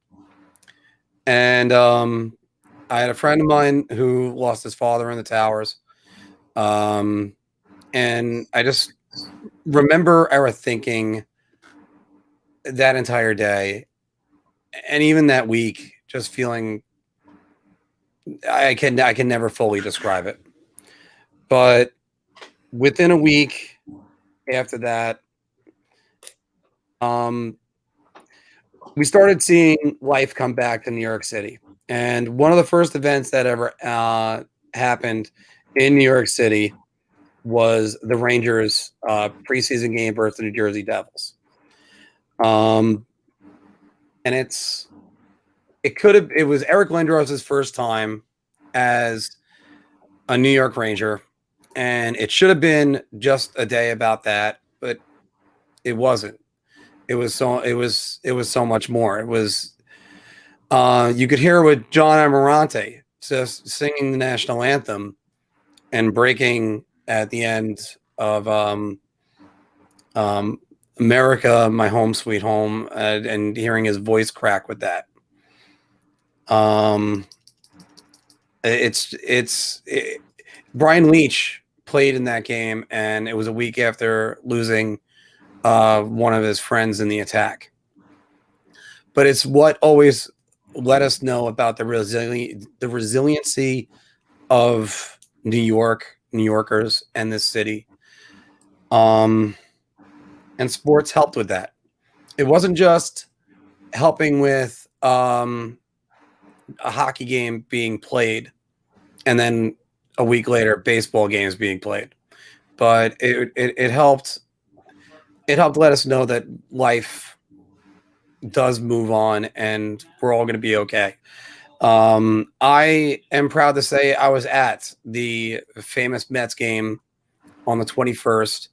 And I had a friend of mine who lost his father in the towers, and I just remember our thinking that entire day, and even that week, just feeling I can never fully describe it. But within a week after that, we started seeing life come back to New York City. And one of the first events that ever happened in New York City was the Rangers' preseason game versus the New Jersey Devils. And it was Eric Lindros' first time as a New York Ranger, and it should have been just a day about that, but it wasn't. It was so much more. It was you could hear with John Amarante just singing the national anthem and breaking at the end of America, My Home Sweet Home, and hearing his voice crack with that. Brian Leach played in that game, and it was a week after losing one of his friends in the attack. But it's what always let us know about the resiliency of New Yorkers, and this city. And sports helped with that. It wasn't just helping with a hockey game being played, and then a week later, baseball games being played, but it helped. It helped let us know that life does move on, and we're all going to be okay. I am proud to say I was at the famous Mets game on the 21st.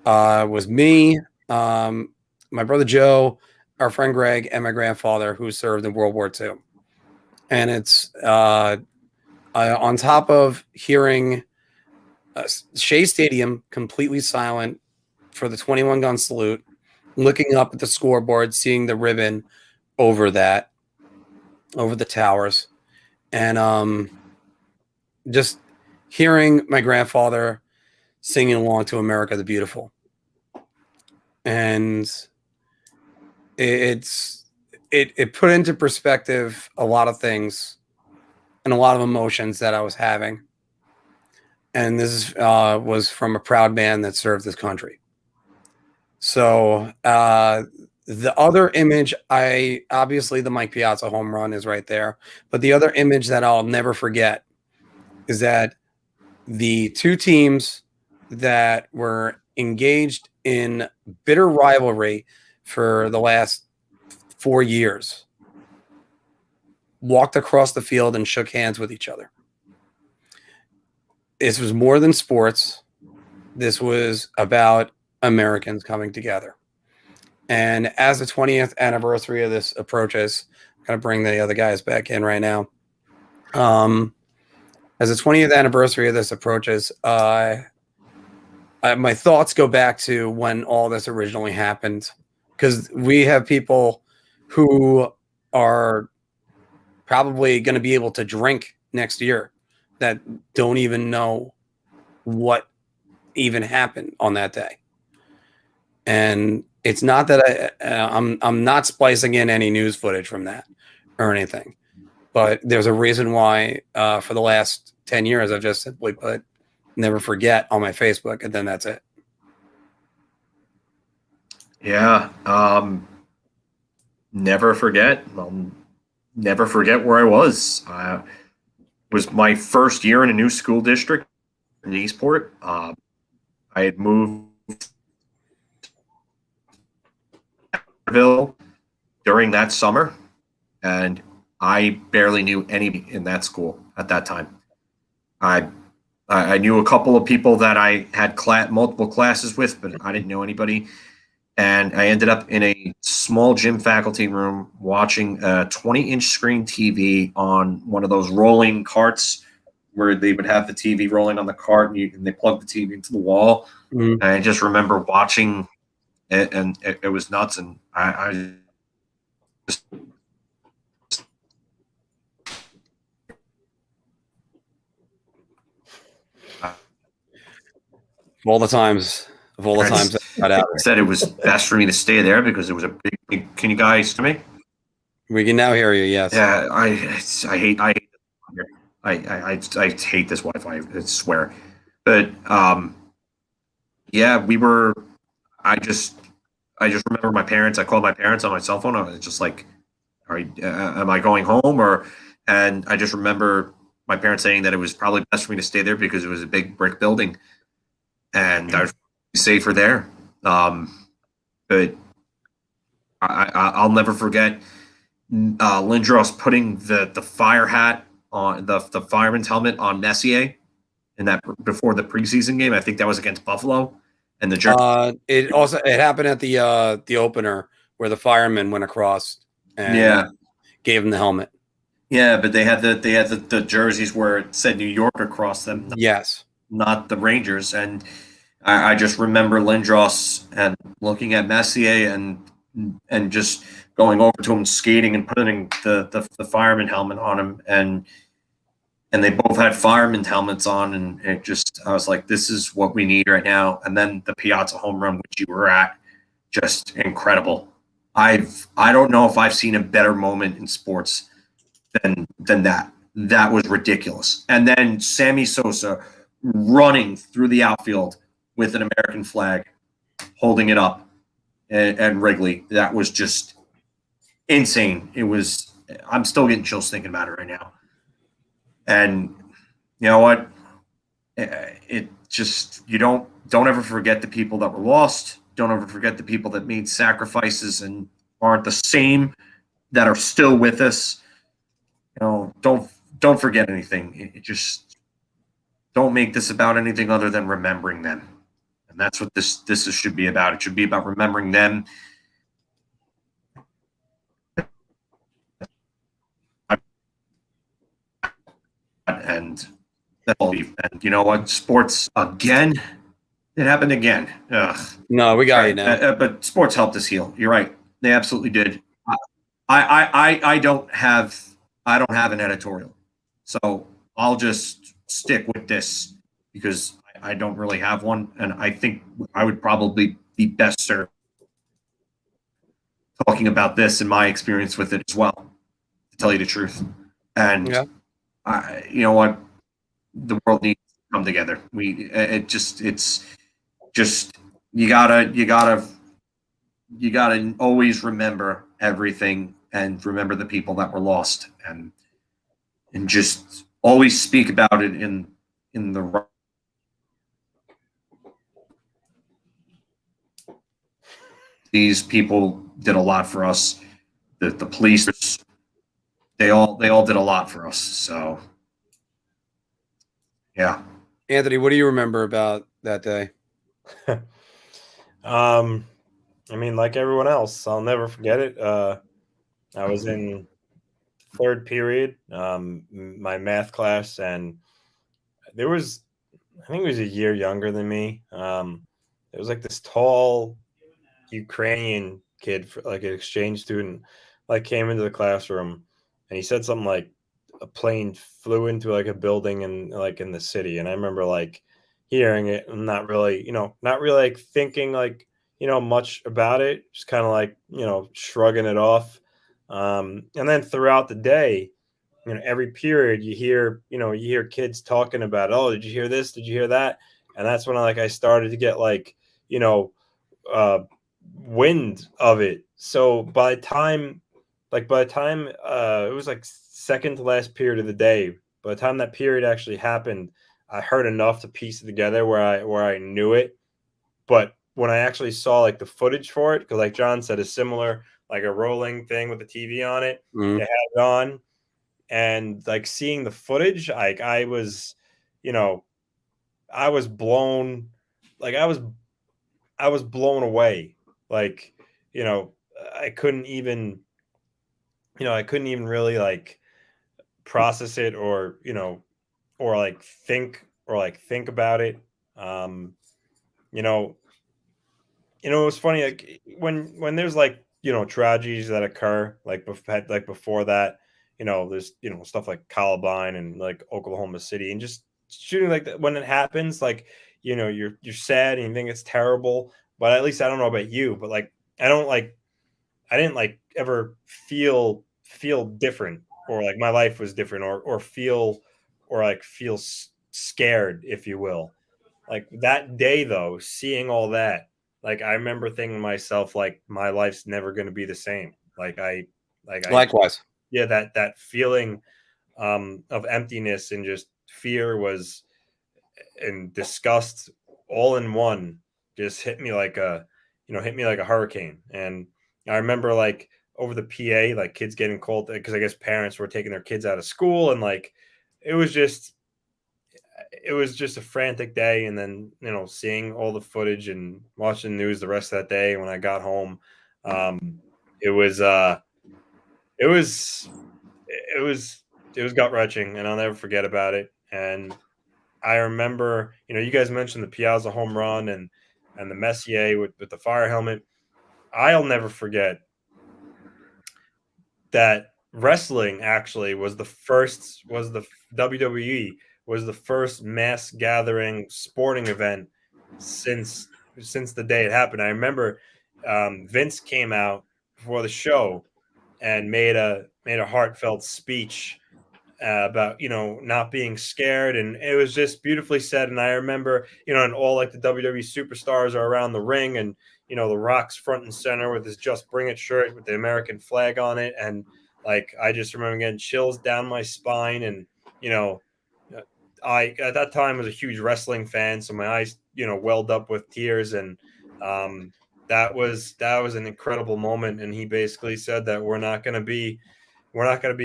It was me, my brother Joe, our friend Greg, and my grandfather, who served in World War II. And it's on top of hearing Shea Stadium completely silent for the 21-gun salute, looking up at the scoreboard, seeing the ribbon over the towers, and just hearing my grandfather singing along to America the Beautiful. And it put into perspective a lot of things and a lot of emotions that I was having. And this was from a proud man that served this country. So the other image, obviously the Mike Piazza home run is right there. But the other image that I'll never forget is that the two teams that were engaged in bitter rivalry for the last 4 years walked across the field and shook hands with each other. This was more than sports. This was about Americans coming together. And as the 20th anniversary of this approaches, I'm going to bring the other guys back in right now. As the 20th anniversary of this approaches, my thoughts go back to when all this originally happened, because we have people who are probably going to be able to drink next year that don't even know what even happen on that day. And it's not that I'm not splicing in any news footage from that or anything, but there's a reason why for the last 10 years I've just simply put never forget on my Facebook, and then that's it. Yeah. Never forget. I'll never forget where I was. It was my first year in a new school district in Eastport. I had moved during that summer, and I barely knew anybody in that school at that time. I knew a couple of people that I had multiple classes with, but I didn't know anybody. And I ended up in a small gym faculty room watching a 20-inch screen TV on one of those rolling carts where they would have the TV rolling on the cart, and they plug the TV into the wall. And I just remember watching it, and it was nuts. And I just Of all the times I got out. said it was best for me to stay there because it was a big. Can you guys hear me? We can now hear you. Yes. Yeah, I hate this Wi-Fi. I swear, but yeah, we were. I just remember my parents. I called my parents on my cell phone. I was just like, am I going home? And I just remember my parents saying that it was probably best for me to stay there because it was a big brick building, and I was safer there. But I'll never forget Lindros putting the fire hat on the fireman's helmet on Messier in that before the preseason game. I think that was against Buffalo. And the it happened at the opener where the fireman went across and gave him the helmet. Yeah, but they had the jerseys where it said New York across them. Yes, not the Rangers. And I just remember Lindros and looking at Messier and just going over to him, skating and putting the fireman helmet on him, and they both had fireman helmets on, and I was like, this is what we need right now. And then the Piazza home run, which you were at, just incredible. I don't know if I've seen a better moment in sports than that. That was ridiculous. And then Sammy Sosa running through the outfield with an American flag, holding it up, and Wrigley. That was just insane. I'm still getting chills thinking about it right now. And you know what? It just, you don't ever forget the people that were lost. Don't ever forget the people that made sacrifices and aren't the same, that are still with us. You know, don't forget anything. It just, don't make this about anything other than remembering them. And that's what this should be about. It should be about remembering them. And you know what? Sports again. It happened again. Ugh. No, we got you now. But sports helped us heal. You're right. They absolutely did. I don't have an editorial, so I'll just stick with this because I don't really have one, and I think I would probably be best served talking about this and my experience with it as well, to tell you the truth. And you know what? The world needs to come together. It's just you gotta always remember everything and remember the people that were lost, and just always speak about it in the right. These people did a lot for us. The police, they all did a lot for us. So, yeah. Anthony, what do you remember about that day? I mean, like everyone else, I'll never forget it. I was in third period, my math class, and there was, I think he was a year younger than me. It was like this tall Ukrainian kid, like an exchange student, like came into the classroom, and he said something like a plane flew into like a building in the city. And I remember like hearing it and not really like thinking like, much about it, just kind of like, shrugging it off. And then throughout the day, every period you hear kids talking about, oh, did you hear this? Did you hear that? And that's when I started to get like, uh, wind of it. So by the time it was like second to last period of the day, by the time that period actually happened, I heard enough to piece it together where I knew it. But when I actually saw like the footage for it, because like John said, a similar like a rolling thing with the TV on it, Mhm. they had it on, and like seeing the footage, like I was blown, like I was blown away. Like, I couldn't even, really like process it or like think about it. Um, you know, it was funny, like when there's like, tragedies that occur, like before that, there's, stuff like Columbine and like Oklahoma City and just shooting like that. When it happens, like, you're sad and you think it's terrible, but at least I don't know about you, but like, I didn't like ever feel different, or like my life was different, or feel scared, if you will. Like that day though, seeing all that, like I remember thinking to myself, like my life's never going to be the same. Likewise. Yeah, that feeling of emptiness and just fear was, and disgust all in one, just hit me like a hurricane. And I remember like over the PA, like kids getting called because I guess parents were taking their kids out of school, and like it was just a frantic day. And then, seeing all the footage and watching the news the rest of that day when I got home, it was it was gut wrenching, and I'll never forget about it. And I remember, you guys mentioned the Piazza home run and the Messier with the fire helmet. I'll never forget that wrestling actually was the WWE was the first mass gathering sporting event since the day it happened. I remember Vince came out before the show and made a heartfelt speech about not being scared, and it was just beautifully said. And I remember, and all like the WWE superstars are around the ring, and the Rock's front and center with his "Just Bring It" shirt with the American flag on it, and like I just remember getting chills down my spine. And I at that time was a huge wrestling fan, so my eyes welled up with tears. And that was an incredible moment. And he basically said that we're not going to be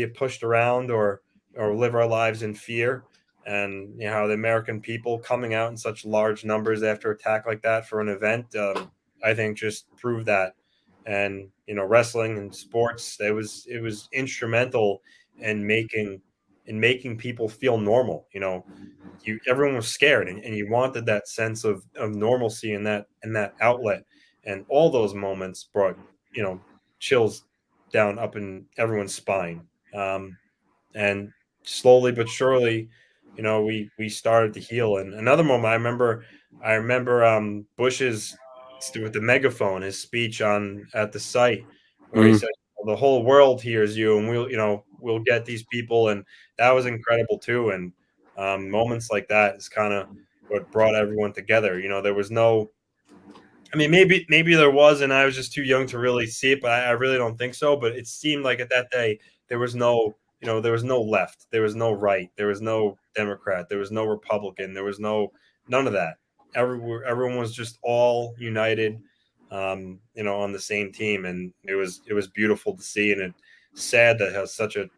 pushed around or live our lives in fear. And the American people coming out in such large numbers after attack like that for an event, I think just proved that. And wrestling and sports, it was instrumental in making people feel normal. Everyone was scared, and you wanted that sense of normalcy in that outlet. And all those moments brought chills down up in everyone's spine. And slowly but surely, we started to heal. And another moment I remember Bush's with the megaphone, his speech at the site, where he said, "The whole world hears you, and we'll get these people." And that was incredible too. And moments like that is kind of what brought everyone together. There was no, I mean, maybe there was, and I was just too young to really see it, but I really don't think so. But it seemed like at that day there was no, there was no left, there was no right, there was no Democrat, there was no Republican, there was none of that. Everyone was just all united, on the same team, and it was beautiful to see. And it's sad that has such a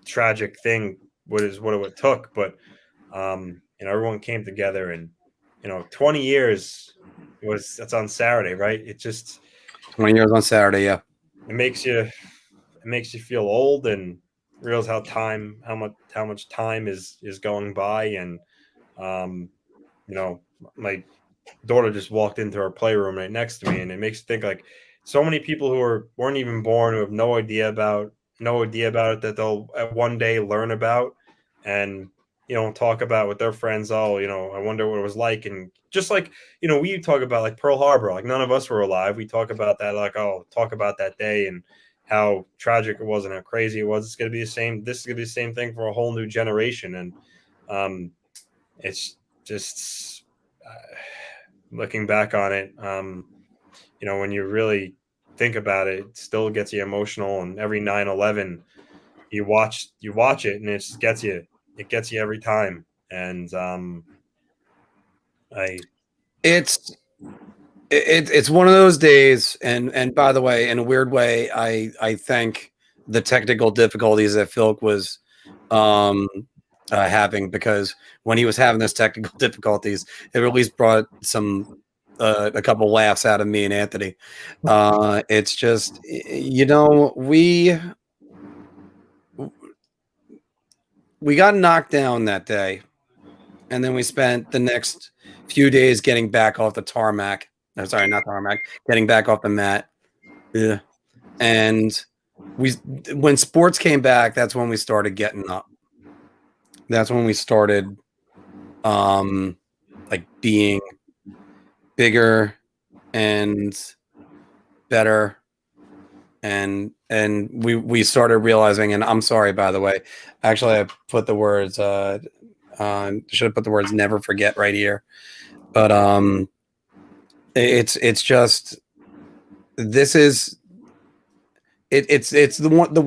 tragic thing. What it took, but everyone came together, and 20 years. That's on Saturday, right? It just 20 years on Saturday, yeah. It makes you feel old and realize how much time is going by. And my daughter just walked into our playroom right next to me, and it makes you think like so many people who weren't even born, who have no idea about it, that they'll one day learn about. And talk about with their friends. Oh, I wonder what it was like. And just like, we talk about like Pearl Harbor, like none of us were alive. We talk about that, like, oh, talk about that day and how tragic it was and how crazy it was. It's going to be the same. This is going to be the same thing for a whole new generation. And it's just looking back on it, when you really think about it, it still gets you emotional. And every 9/11, you watch it, and it just gets you. It gets you every time. And it's one of those days. And by the way, in a weird way, I thank the technical difficulties that Filk was having, because when he was having those technical difficulties, it at least brought some a couple laughs out of me and Anthony. It's just, we got knocked down that day, and then we spent the next few days getting back off the tarmac. No, sorry, not tarmac, getting back off the mat. Yeah. And when sports came back, that's when we started getting up. That's when we started like being bigger and better, and we started realizing, and I'm sorry, by the way, actually I put the words should have put the words never forget right here, but it's just, this is it's one of the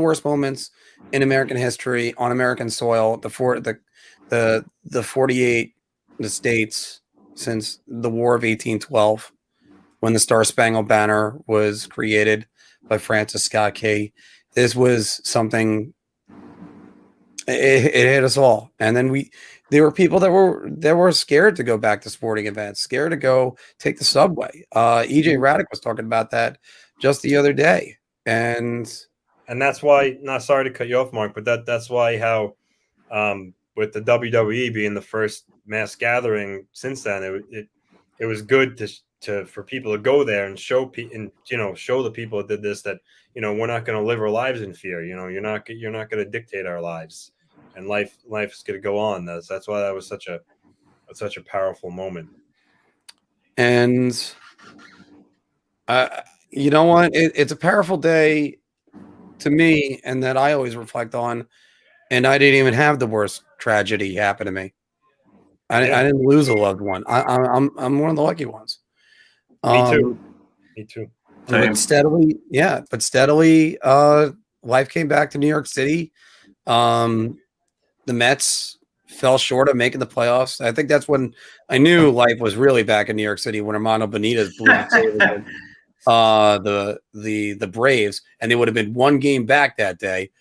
worst moments in American history on American soil. The 48 the states since the War of 1812, when the Star Spangled Banner was created by Francis Scott Key. This was something, it hit us all. And then there were people that were scared to go back to sporting events, scared to go take the subway. EJ Raddick was talking about that just the other day. And that's why, not sorry to cut you off, Mark, but that's why how with the WWE being the first mass gathering since then, it was good for people to go there and show show the people that did this that we're not going to live our lives in fear. You're not going to dictate our lives, and life is going to go on. That's why that was such a powerful moment. And you know what? It's a powerful day to me, and that I always reflect on. And I didn't even have the worst tragedy happen to me. I didn't lose a loved one. I'm one of the lucky ones. Me too. But steadily, life came back to New York City. The Mets fell short of making the playoffs. I think that's when I knew life was really back in New York City, when Armando Benitez blew the Braves, and they would have been one game back that day.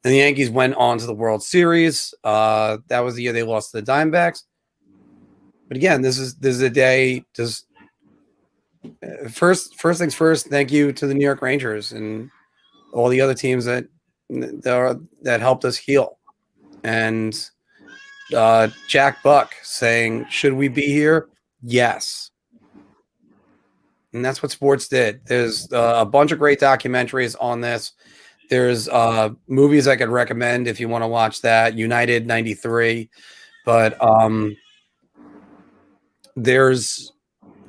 And the Yankees went on to the World Series. That was the year they lost to the Diamondbacks. But again, this is a day. Just first things first. Thank you to the New York Rangers and all the other teams that helped us heal. And Jack Buck saying, "Should we be here?" Yes. And that's what sports did. There's a bunch of great documentaries on this. There's movies I could recommend if you want to watch that. United 93. But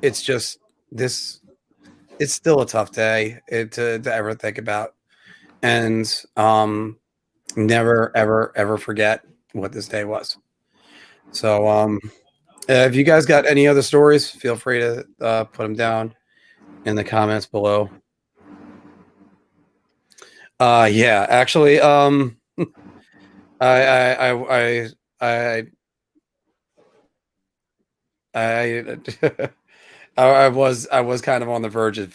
it's just this. It's still a tough day to ever think about, and never ever forget what this day was. So if you guys got any other stories, feel free to put them down in the comments below. Yeah, actually, I was kind of on the verge of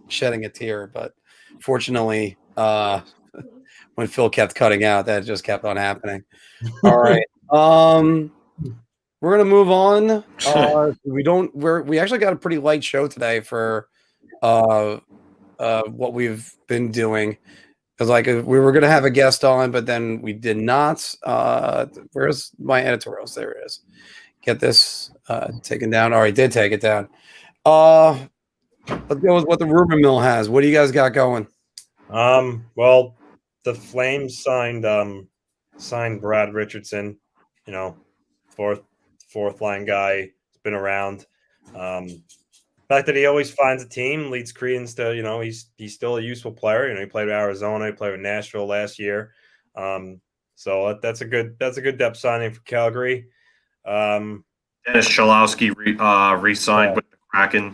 shedding a tear, but fortunately, when Phil kept cutting out, that just kept on happening. All right, we're gonna move on. We actually got a pretty light show today for what we've been doing, because like we were gonna have a guest on, but then we did not. Where's my editorials? There it is. Get this taken down. All right, did take it down. Let's go with what the rumor mill has. What do you guys got going? Well, the Flames signed signed Brad Richardson, fourth line guy. He's been around. The fact that he always finds a team leads credence to, he's still a useful player. He played with Arizona, he played with Nashville last year. So that's a good depth signing for Calgary. Dennis Cholowski re-signed with the Kraken.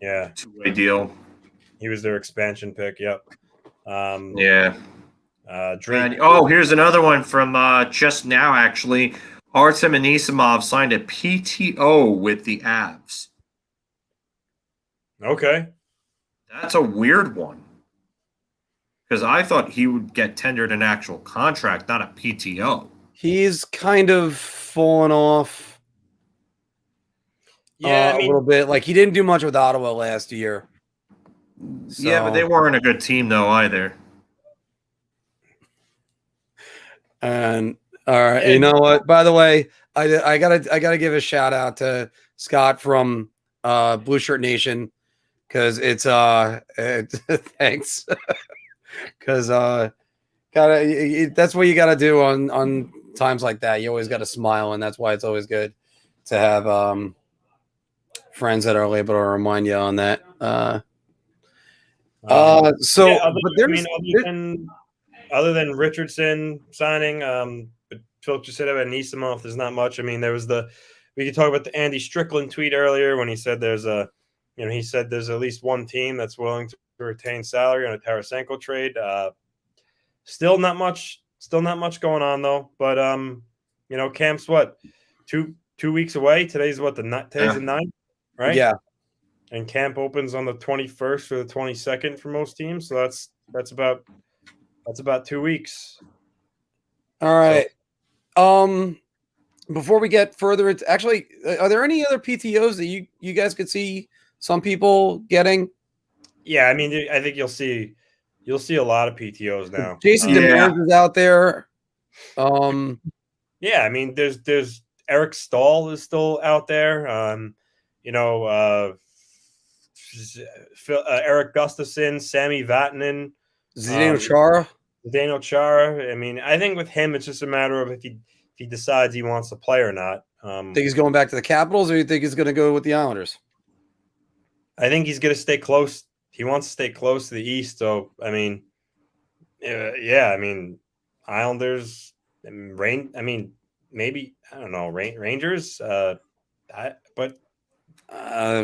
Yeah, two-way deal. He was their expansion pick. Yep. Yeah. Drake. Here's another one from just now. Actually, Artem Anisimov signed a PTO with the Avs. Okay. That's a weird one. Because I thought he would get tendered an actual contract, not a PTO. He's kind of fallen off. Yeah, a little bit. Like he didn't do much with Ottawa last year. So. Yeah, but they weren't a good team though either. And all right, you know what? By the way, I gotta give a shout out to Scott from Blue Shirt Nation because it's thanks because that's what you gotta do on times like that. You always gotta smile, and that's why it's always good to have friends that are able to remind you on that. Other than Richardson signing, but Filk just said about Anisimov, there's not much. I mean, we could talk about the Andy Strickland tweet earlier when he said there's at least one team that's willing to retain salary on a Tarasenko trade. Still not much going on though. But camp's what, two weeks away. Today's the 9th, right? Yeah. And camp opens on the 21st or the 22nd for most teams. So that's about 2 weeks. All right. Before we get further into, actually, are there any other PTOs that you guys could see some people getting? Yeah, I mean, I think you'll see a lot of PTOs now. Jason Demers is out there. Yeah, I mean, there's Eric Stahl is still out there. Eric Gustafson, Sami Vatanen, Zdeno Chara. I mean, I think with him, it's just a matter of if he decides he wants to play or not. Think he's going back to the Capitals, or you think he's going to go with the Islanders? I think he's going to stay close. He wants to stay close to the East. So, I mean, I mean, Islanders, maybe, I don't know, Rangers.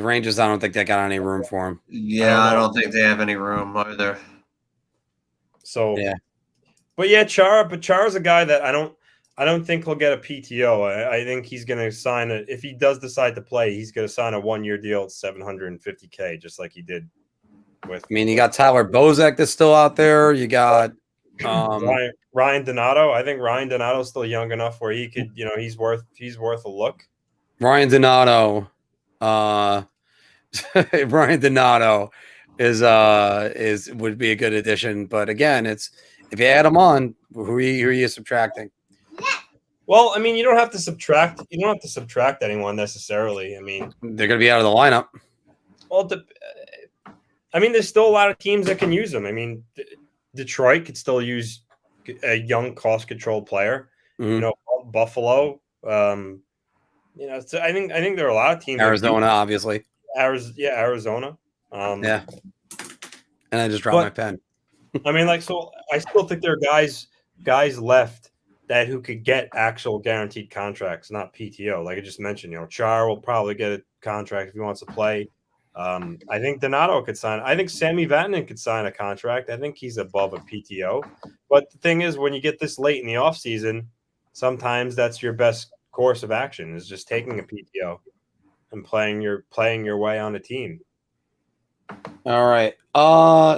Rangers, I don't think they got any room for him. Yeah, I don't think they have any room either. So, yeah. But yeah, Chara's a guy that I don't think he'll get a PTO. I think he's going to sign if he does decide to play, he's going to sign a 1-year deal at $750K, just like he did with. I mean, you got Tyler Bozak that's still out there. You got Ryan Donato. I think Ryan Donato's still young enough where he could, he's worth a look. Ryan Donato. Ryan Donato would be a good addition, but again, it's if you add him on, who are you subtracting? Well, I mean, you don't have to subtract anyone necessarily. I mean, they're going to be out of the lineup. Well, I mean, there's still a lot of teams that can use them. I mean, Detroit could still use a young, cost-controlled player. Mm-hmm. Buffalo. So I think there are a lot of teams. Arizona, obviously. Arizona. Yeah. And I just dropped my pen. I mean, so I still think there are guys left who could get actual guaranteed contracts, not PTO. Like I just mentioned, Char will probably get a contract if he wants to play. I think Donato could sign. I think Sami Vatanen could sign a contract. I think he's above a PTO. But the thing is, when you get this late in the offseason, sometimes that's your best course of action is just taking a PTO and playing your way on a team. All right.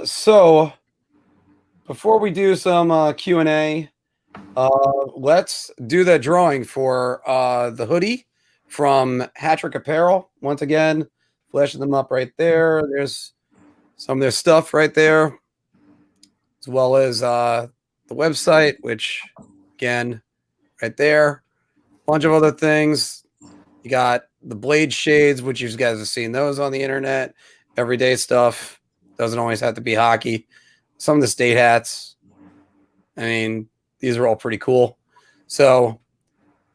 So before we do some Q&A, let's do the drawing for the hoodie from Hattrick Apparel. Once again, flashing them up right there. There's some of their stuff right there, as well as the website, which again, right there. Bunch of other things. You got the blade shades, which you guys have seen those on the internet. Everyday stuff. Doesn't always have to be hockey. Some of the state hats. I mean, these are all pretty cool. So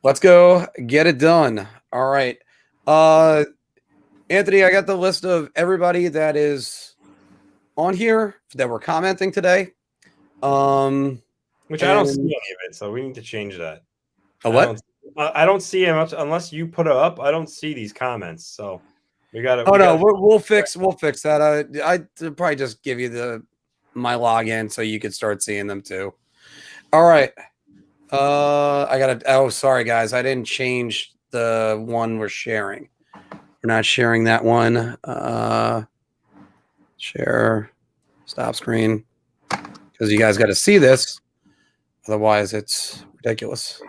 let's go get it done. All right. Anthony, I got the list of everybody that is on here that we're commenting today. Which I don't see any of it, so we need to change that. What? I don't see him unless you put it up. I don't see these comments, so we got to. Oh no, we'll fix that. I'd probably just give you my login so you could start seeing them too. All right. I gotta. Oh, sorry guys, I didn't change the one we're sharing. We're not sharing that one. Share, stop screen, because you guys got to see this. Otherwise, it's ridiculous.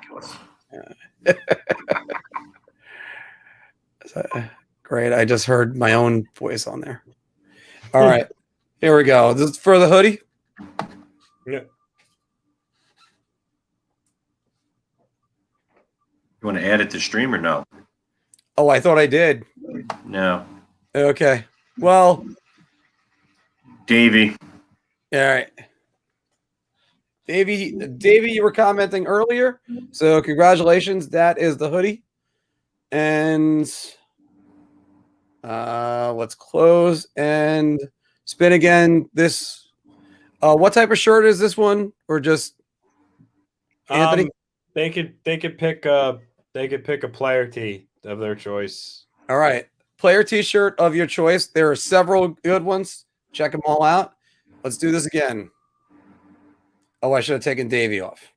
Great. I just heard my own voice on there. All right. Here we go. This is for the hoodie. Yeah. You want to add it to stream or no? Oh, I thought I did. No. Okay. Well, Davey. all right. Davey, you were commenting earlier, so congratulations. That is the hoodie. And let's close and spin again. This, what type of shirt is this one, or just Anthony? They could pick a player tee of their choice. All right, player T-shirt of your choice. There are several good ones. Check them all out. Let's do this again. Oh, I should have taken Davey off.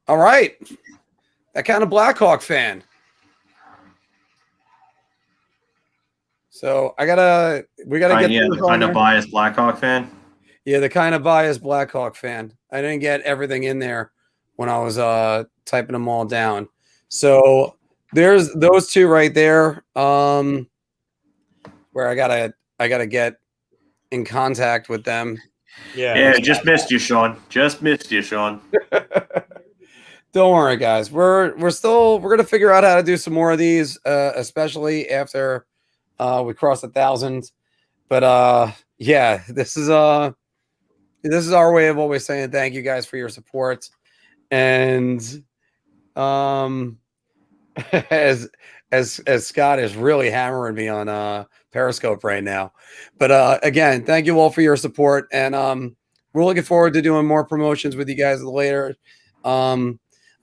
All right. That kind of Blackhawk fan. So we gotta get the kind of biased Blackhawk fan. Yeah, the kind of biased Blackhawk fan. I didn't get everything in there when I was typing them all down. So there's those two right there. Where I gotta get in contact with them. Yeah, just missed you, Sean. Just missed you, Sean. Don't worry, guys. We're gonna figure out how to do some more of these, especially after we cross 1,000. But yeah, this is our way of always saying thank you guys for your support. And as Scott is really hammering me on Periscope right now. But again, thank you all for your support, and we're looking forward to doing more promotions with you guys later. I'm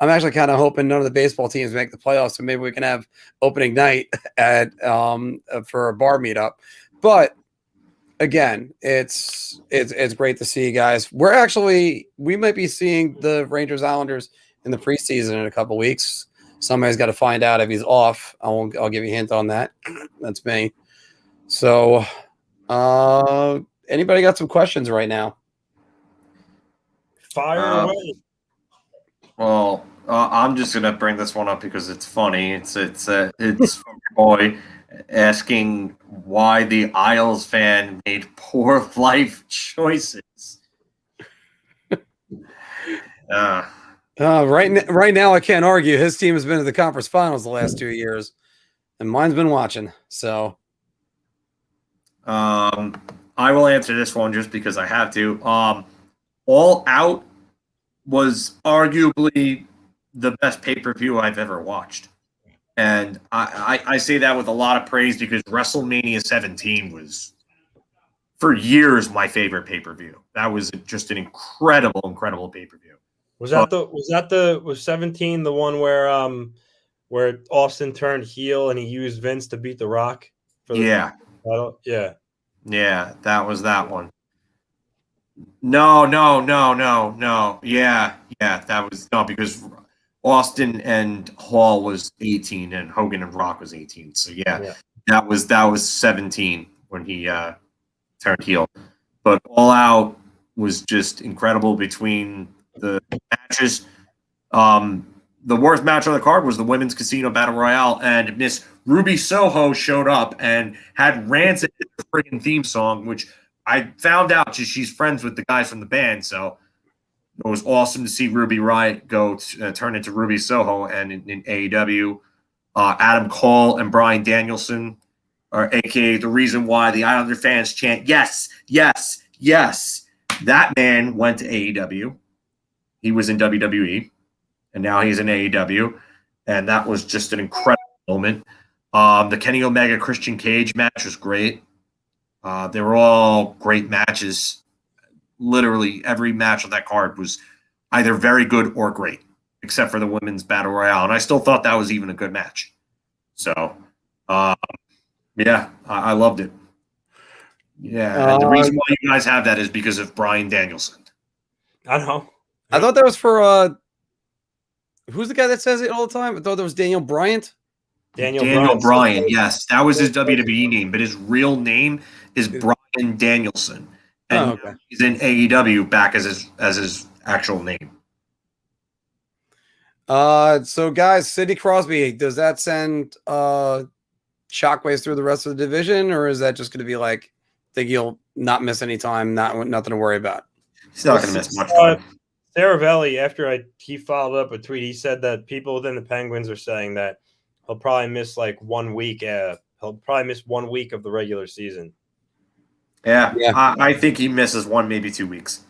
actually kind of hoping none of the baseball teams make the playoffs, so maybe we can have opening night at for a bar meetup. But again, it's great to see you guys. We might be seeing the Rangers Islanders in the preseason in a couple weeks. Somebody's got to find out if he's off. I'll give you a hint on that. That's me. So, anybody got some questions right now? Fire away. Well, I'm just gonna bring this one up because it's funny. It's from your boy asking why the Isles fan made poor life choices. Right now, I can't argue. His team has been to the conference finals the last 2 years, and mine's been watching. So, I will answer this one just because I have to. All Out was arguably the best pay-per-view I've ever watched. And I say that with a lot of praise because WrestleMania 17 was, for years, my favorite pay-per-view. That was just an incredible pay-per-view. Was 17 the one where Austin turned heel and he used Vince to beat The Rock? Yeah, that was that one. No. Yeah, that was because Austin and Hall was 18 and Hogan and Rock was 18. So yeah. that was 17 when he turned heel. But All Out was just incredible between the matches. The worst match on the card was the Women's Casino Battle Royale, and Miss Ruby Soho showed up and had rancid the friggin' theme song, which I found out she's friends with the guys from the band, so it was awesome to see Ruby Riott turn into Ruby Soho. And in AEW, Adam Cole and Bryan Danielson are AKA the reason why the Islander fans chant yes, yes, yes, That man went to AEW. He was in WWE, and now he's in AEW, and that was just an incredible moment. The Kenny Omega Christian Cage match was great. They were all great matches. Literally every match on that card was either very good or great, except for the women's battle royale, and I still thought that was even a good match. So, yeah, I loved it. Yeah, and the reason why you guys have that is because of Bryan Danielson. I know. I thought that was for who's the guy that says it all the time? I thought that was Daniel Bryant. Daniel Bryan, yes, that was his WWE name, but his real name is Bryan Danielson, and he's in AEW back as his actual name. So guys, Sidney Crosby, does that send shockwaves through the rest of the division, or is that just going to be like, think he'll not miss any time, nothing to worry about? He's not going to miss much time. Saravelli, after he followed up a tweet, he said that people within the Penguins are saying that he'll probably miss like 1 week. He'll probably miss 1 week of the regular season. Yeah. I think he misses 1, maybe 2 weeks.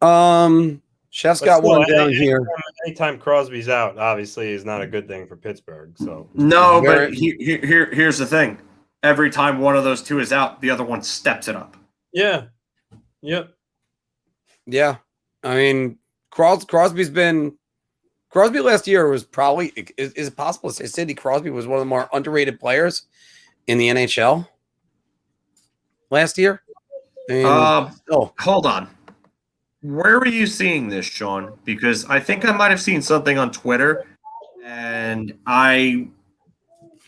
Chef's got one down here. Anytime Crosby's out, obviously, is not a good thing for Pittsburgh. So no, but here's the thing: every time one of those two is out, the other one steps it up. Yeah. Yep. Yeah. I mean, Crosby last year was probably, is it possible to say Sidney Crosby was one of the more underrated players in the NHL last year? Hold on. Where are you seeing this, Sean? Because I think I might have seen something on Twitter, and I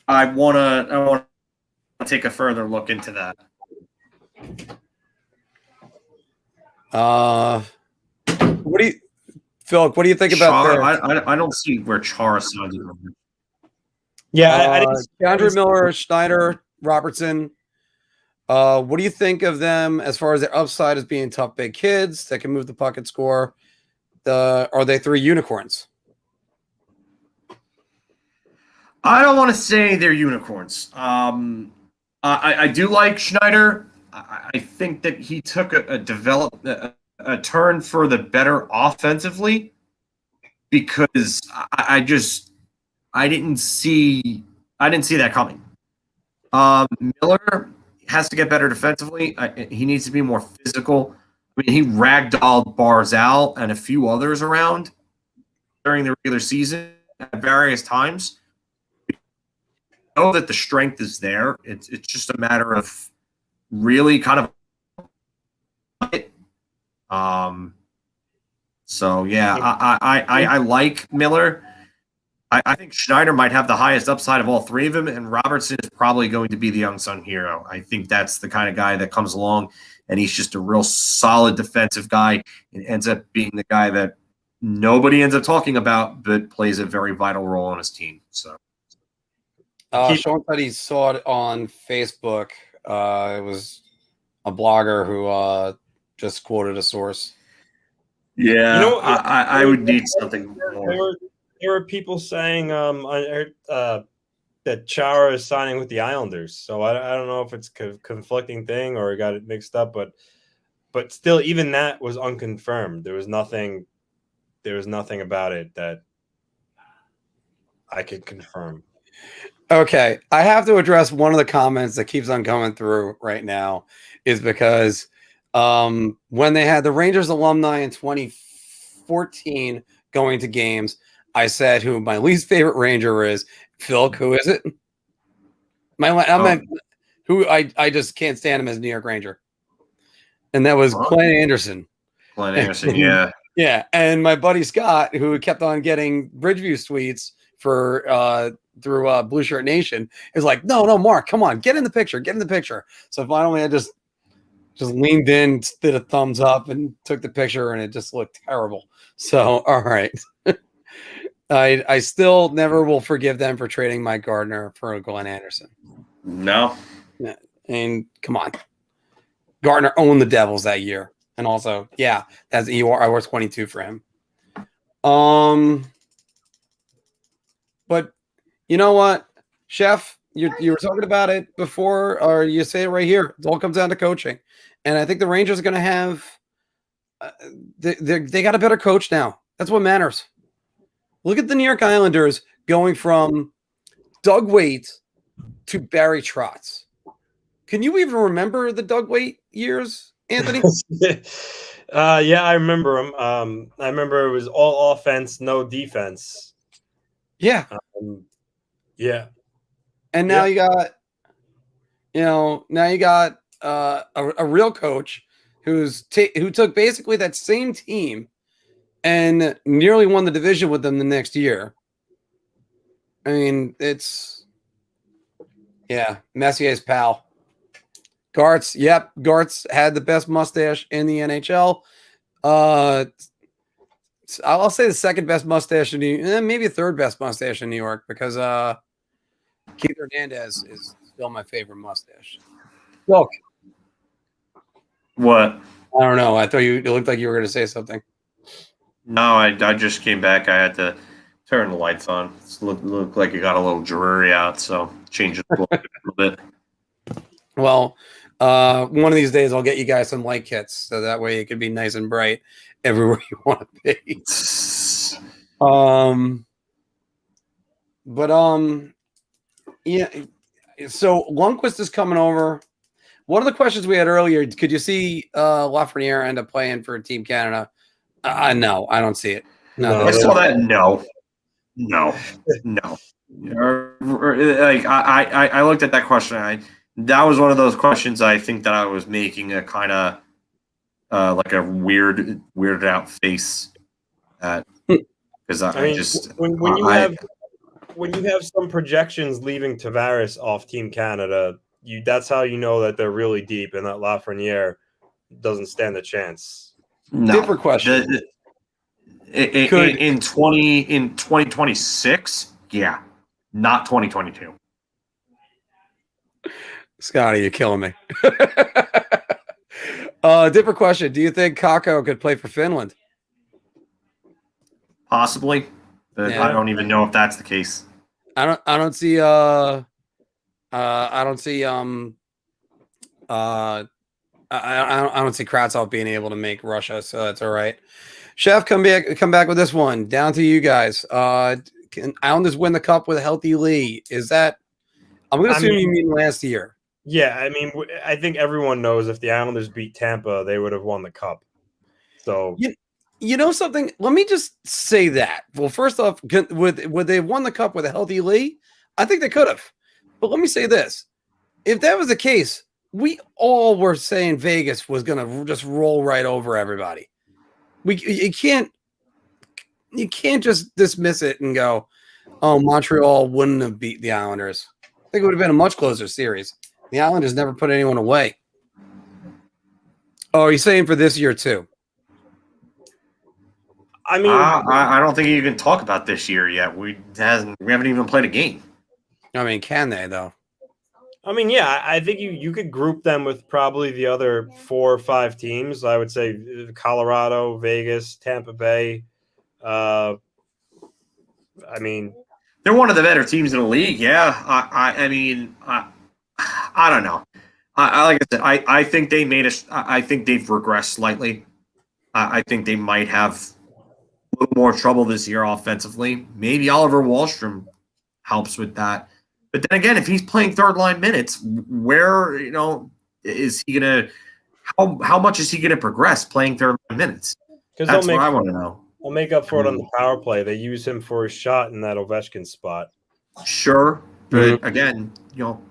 want to take a further look into that. What do you, Filk? What do you think about that? I don't see where Chara sounded. Yeah, Andre Miller, Schneider, Robertson. What do you think of them as far as their upside as being tough big kids that can move the puck and score? Are they 3 unicorns? I don't want to say they're unicorns. I do like Schneider. I think that he took a turn for the better offensively, because I didn't see that coming. Miller has to get better defensively. He needs to be more physical. I mean, he ragdolled Barzal and a few others around during the regular season at various times. We know that the strength is there. It's just a matter of really kind of so yeah, I like Miller. I think Schneider might have the highest upside of all 3 of them, and Robertson is probably going to be the unsung hero. I think that's the kind of guy that comes along, and he's just a real solid defensive guy, and ends up being the guy that nobody ends up talking about, but plays a very vital role on his team. So, Sean said he saw it on Facebook. It was a blogger who just quoted a source. Yeah, I would need something more. There were people saying that Chara is signing with the Islanders, so I don't know if it's a conflicting thing or got it mixed up, but still, even that was unconfirmed. There was nothing about it that I could confirm. Okay, I have to address one of the comments that keeps on coming through right now, is because when they had the Rangers alumni in 2014 going to games, I said who my least favorite Ranger is. Filk, who is it? Who I just can't stand him as New York Ranger. And that was Glenn Anderson. Glenn Anderson, yeah. Yeah, and my buddy Scott, who kept on getting Bridgeview tweets for through Blue Shirt Nation, is like, no, Mark, come on, get in the picture. So finally I just leaned in, did a thumbs up, and took the picture, and it just looked terrible. So, all right. I still never will forgive them for trading Mike Gardner for Glenn Anderson. No. Yeah. And come on. Gardner owned the Devils that year. And also, yeah, I wore 22 for him. But you know what, Chef, you were talking about it before, or you say it right here. It all comes down to coaching, and I think the Rangers are going to have. They got a better coach now. That's what matters. Look at the New York Islanders going from Doug Weight to Barry Trotz. Can you even remember the Doug Weight years, Anthony? Yeah, I remember him. I remember it was all offense, no defense. Yeah. Yeah. And now you got, a real coach who took basically that same team and nearly won the division with them the next year. I mean, Messier's pal. Gartz had the best mustache in the NHL. I'll say the second best mustache in maybe third best mustache in New York because Keith Hernandez is still my favorite mustache. Look. What? I don't know. I thought it looked like you were going to say something. No, I just came back. I had to turn the lights on. It looked like it got a little dreary out, so change it a little bit. Well, one of these days I'll get you guys some light kits so that way it could be nice and bright everywhere you want to be. Yeah. So Lundqvist is coming over. One of the questions we had earlier, could you see Lafreniere end up playing for Team Canada? No, I don't see it. No, I saw that. No. Like I looked at that question. That was one of those questions I think that I was making a kind of like a weirded out face at because when you have some projections leaving Tavares off Team Canada, that's how you know that they're really deep and that Lafreniere doesn't stand a chance. No. Different question. In 2026, yeah, not 2022. Scotty, you're killing me. Different question. Do you think Kakko could play for Finland? Possibly, but I don't even know if that's the case. I don't see Kravtsov being able to make Russia, so that's all right. Chef, come back with this one. Down to you guys. Can Islanders win the cup with a healthy Lee? Is that? I'm going to assume you mean last year. Yeah, I mean, I think everyone knows if the Islanders beat Tampa, they would have won the cup. So you know something? Let me just say that. Well, first off, would they have won the cup with a healthy Lee? I think they could have. But let me say this: if that was the case, we all were saying Vegas was going to just roll right over everybody. You can't just dismiss it and go, "Oh, Montreal wouldn't have beat the Islanders." I think it would have been a much closer series. The Islanders never put anyone away. Oh, are you saying for this year too? I mean, I don't think you can talk about this year yet. We haven't even played a game. I mean, can they though? I mean, yeah, I think you could group them with probably the other 4 or 5 teams. I would say Colorado, Vegas, Tampa Bay. I mean, they're one of the better teams in the league. Yeah, I don't know. Like I said, I think they I think they've regressed slightly. I think they might have a little more trouble this year offensively. Maybe Oliver Wahlstrom helps with that. But then again, if he's playing third line minutes, where is he gonna? How much is he gonna progress playing third line minutes? That's what I want to know. I'll make up for it on the power play. They use him for a shot in that Ovechkin spot. Sure, but again,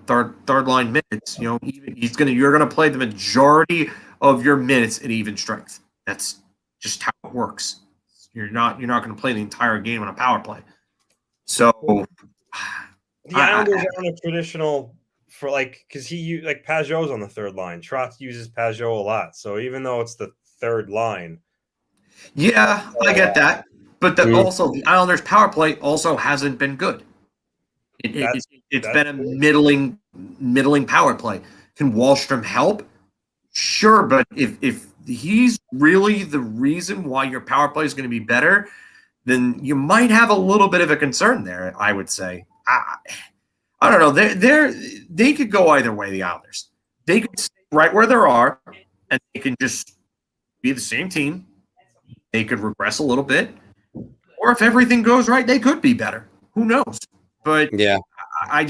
third line minutes. You're gonna play the majority of your minutes at even strength. That's just how it works. You're not going to play the entire game on a power play. So the Islanders aren't a traditional for because Pajot's on the third line. Trotz uses Pajot a lot. So even though it's the third line. Yeah, I get that. But also the Islanders power play also hasn't been good. It's been a middling power play. Can Wahlstrom help? Sure, but if he's really the reason why your power play is going to be better, then you might have a little bit of a concern there, I would say. I don't know. They could go either way, the Islanders. They could stay right where they are, and they can just be the same team. They could regress a little bit. Or if everything goes right, they could be better. Who knows? But Yeah, I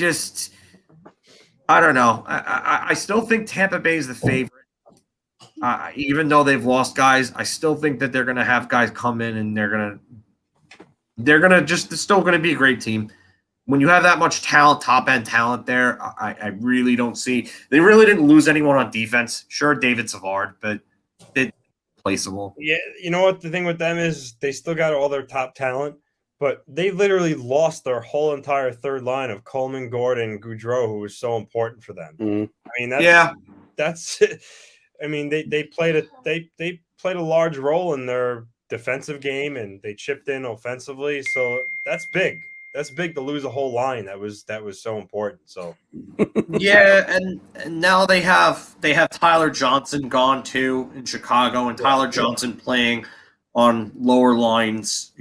don't know. I still think Tampa Bay is the favorite. Even though they've lost guys, I still think that they're going to have guys come in and it's still going to be a great team. When you have that much talent, top end talent there, I really don't see. They really didn't lose anyone on defense. Sure, David Savard, but it's placeable. Yeah, you know what the thing with them is they still got all their top talent, but they literally lost their whole entire third line of Coleman, Gordon, Goudreau, who was so important for them. Mhm. I mean, that's. I mean, they played a large role in their defensive game, and they chipped in offensively. So that's big. That's big to lose a whole line. That was so important. So Yeah, and now they have Tyler Johnson gone too in Chicago, and Tyler Johnson playing on lower lines,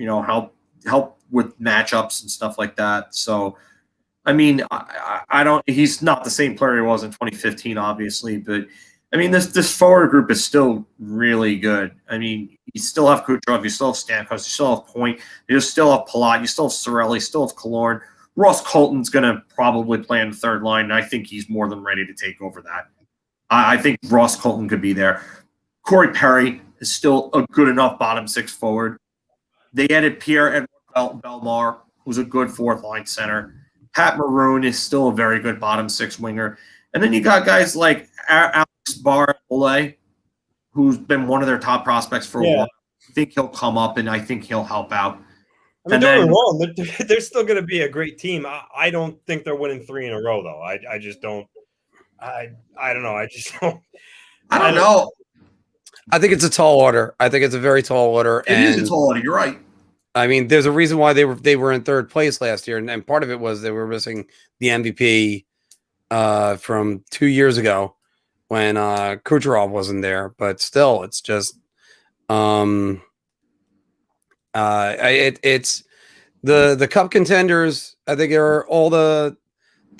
help with matchups and stuff like that. So, I mean, I don't. He's not the same player he was in 2015, obviously, but I mean, this forward group is still really good. I mean, you still have Kucherov, you still have Stamkos, you still have Point, you still have Palat, you still have Cirelli, you still have Killorn. Ross Colton's going to probably play in the third line, and I think he's more than ready to take over that. I think Ross Colton could be there. Corey Perry is still a good enough bottom six forward. They added Pierre-Edouard Bellemare, who's a good fourth line center. Pat Maroon is still a very good bottom six winger. And then you got guys like Alex Barre, who's been one of their top prospects for a while. I think he'll come up, and I think he'll help out. I mean, don't get me wrong, they're still going to be a great team. I don't think they're winning 3 in a row, though. I just don't. I don't know. I just don't. I don't know. I think it's a tall order. I think it's a very tall order. It is a tall order. You're right. I mean, there's a reason why they were in third place last year, and part of it was they were missing the MVP from 2 years ago when Kucherov wasn't there. But still, it's just it's the Cup contenders. I think are all the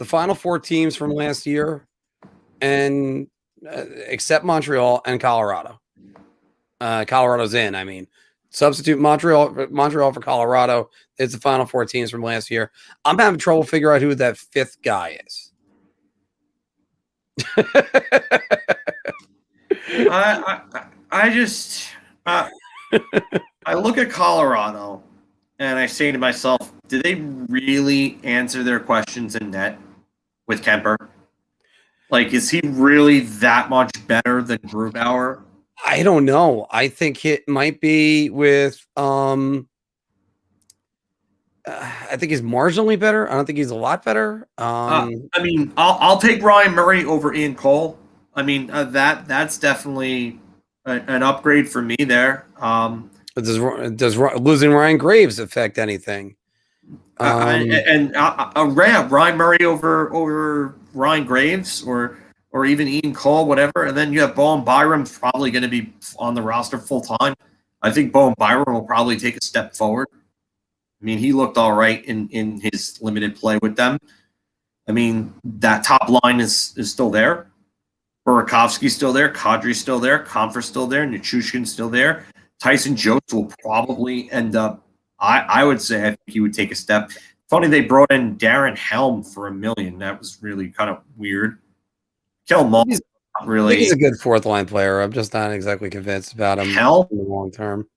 Final Four teams from last year, and except Montreal and Colorado. Colorado's in. I mean, substitute Montreal for Colorado. It's the Final Four teams from last year. I'm having trouble figuring out who that fifth guy is. I just I look at Colorado and I say to myself, did they really answer their questions in net with Kemper? Like, is he really that much better than Grubauer? I don't know. I think it might be with I think he's marginally better. I don't think he's a lot better. I mean, I'll take Ryan Murray over Ian Cole. I mean, that's definitely an upgrade for me there. Does losing Ryan Graves affect anything? Ryan Murray over Ryan Graves or even Ian Cole, whatever. And then you have Bowen Byram's probably going to be on the roster full time. I think Bowen Byram will probably take a step forward. I mean, he looked all right in his limited play with them. I mean, that top line is still there. Burakovsky's still there. Kadri's still there. Comfort's still there. Nichushkin's still there. Tyson Jost will probably end up, I would say, I think he would take a step. Funny they brought in Darren Helm for $1 million. That was really kind of weird. Kel Maltz, really. I think he's a good fourth line player. I'm just not exactly convinced about him Helm? in the long term.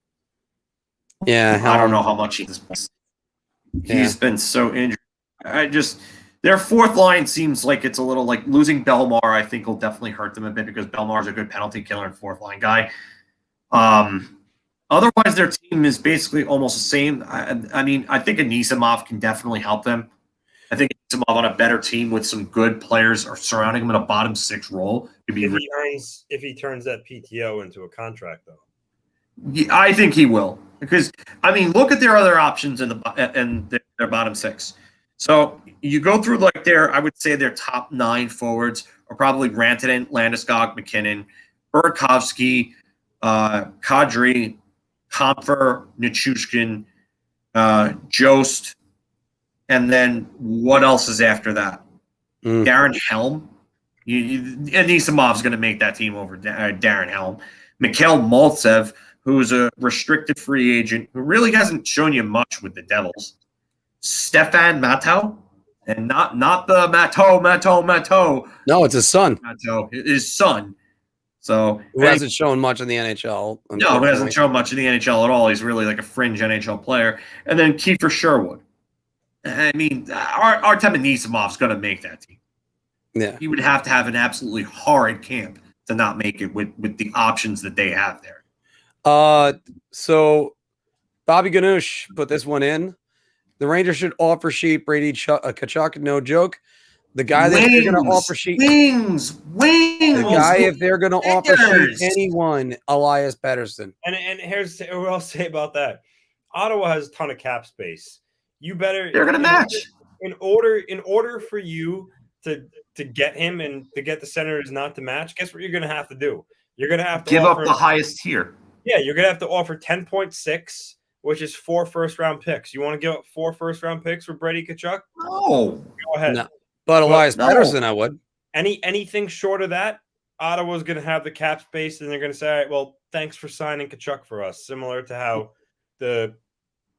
Yeah, I don't know how much he's been so injured. Their fourth line seems like it's a little like losing Bellemare. I think will definitely hurt them a bit because Bellemar's a good penalty killer and fourth line guy. Otherwise, their team is basically almost the same. I mean, I think Anisimov can definitely help them. I think Anisimov on a better team with some good players are surrounding him in a bottom six role. If he turns that PTO into a contract, though. Yeah, I think he will because I mean, look at their other options in their bottom six. So you go through I would say their top 9 forwards are probably Rantanen, Landeskog, McKinnon, Burakovsky, Kadri, Comfer, Nichushkin, Jost, and then what else is after that? Darren Helm. Anissimov's going to make that team over Darren Helm. Mikhail Maltsev, who's a restricted free agent, who really hasn't shown you much with the Devils. Stefan Matteau, and not the Matteau. No, it's his son. Matteau, his son. So who hasn't shown much in the NHL. No, who hasn't shown much in the NHL at all. He's really like a fringe NHL player. And then Kiefer Sherwood. I mean, Artem Anisimov's going to make that team. Yeah. He would have to have an absolutely horrid camp to not make it with the options that they have there. So Bobby Ganoush put this one in. The Rangers should offer sheet Brady Tkachuk, no joke. The guy that they're going to offer sheet wings. The guy if they're going to offer sheet anyone, Elias Pettersson. And here's what I'll say about that. Ottawa has a ton of cap space. You better they're going to match in order for you to get him and to get the Senators not to match. Guess what you're going to have to do? You're going to have to give up the highest tier. Yeah, you're going to have to offer 10.6. Which is 4 first-round picks. You want to give up 4 first-round picks for Brady Tkachuk? No. Go ahead. No. But Elias Pettersson, I would. Anything short of that, Ottawa's going to have the cap space, and they're going to say, all right, well, thanks for signing Tkachuk for us, similar to how the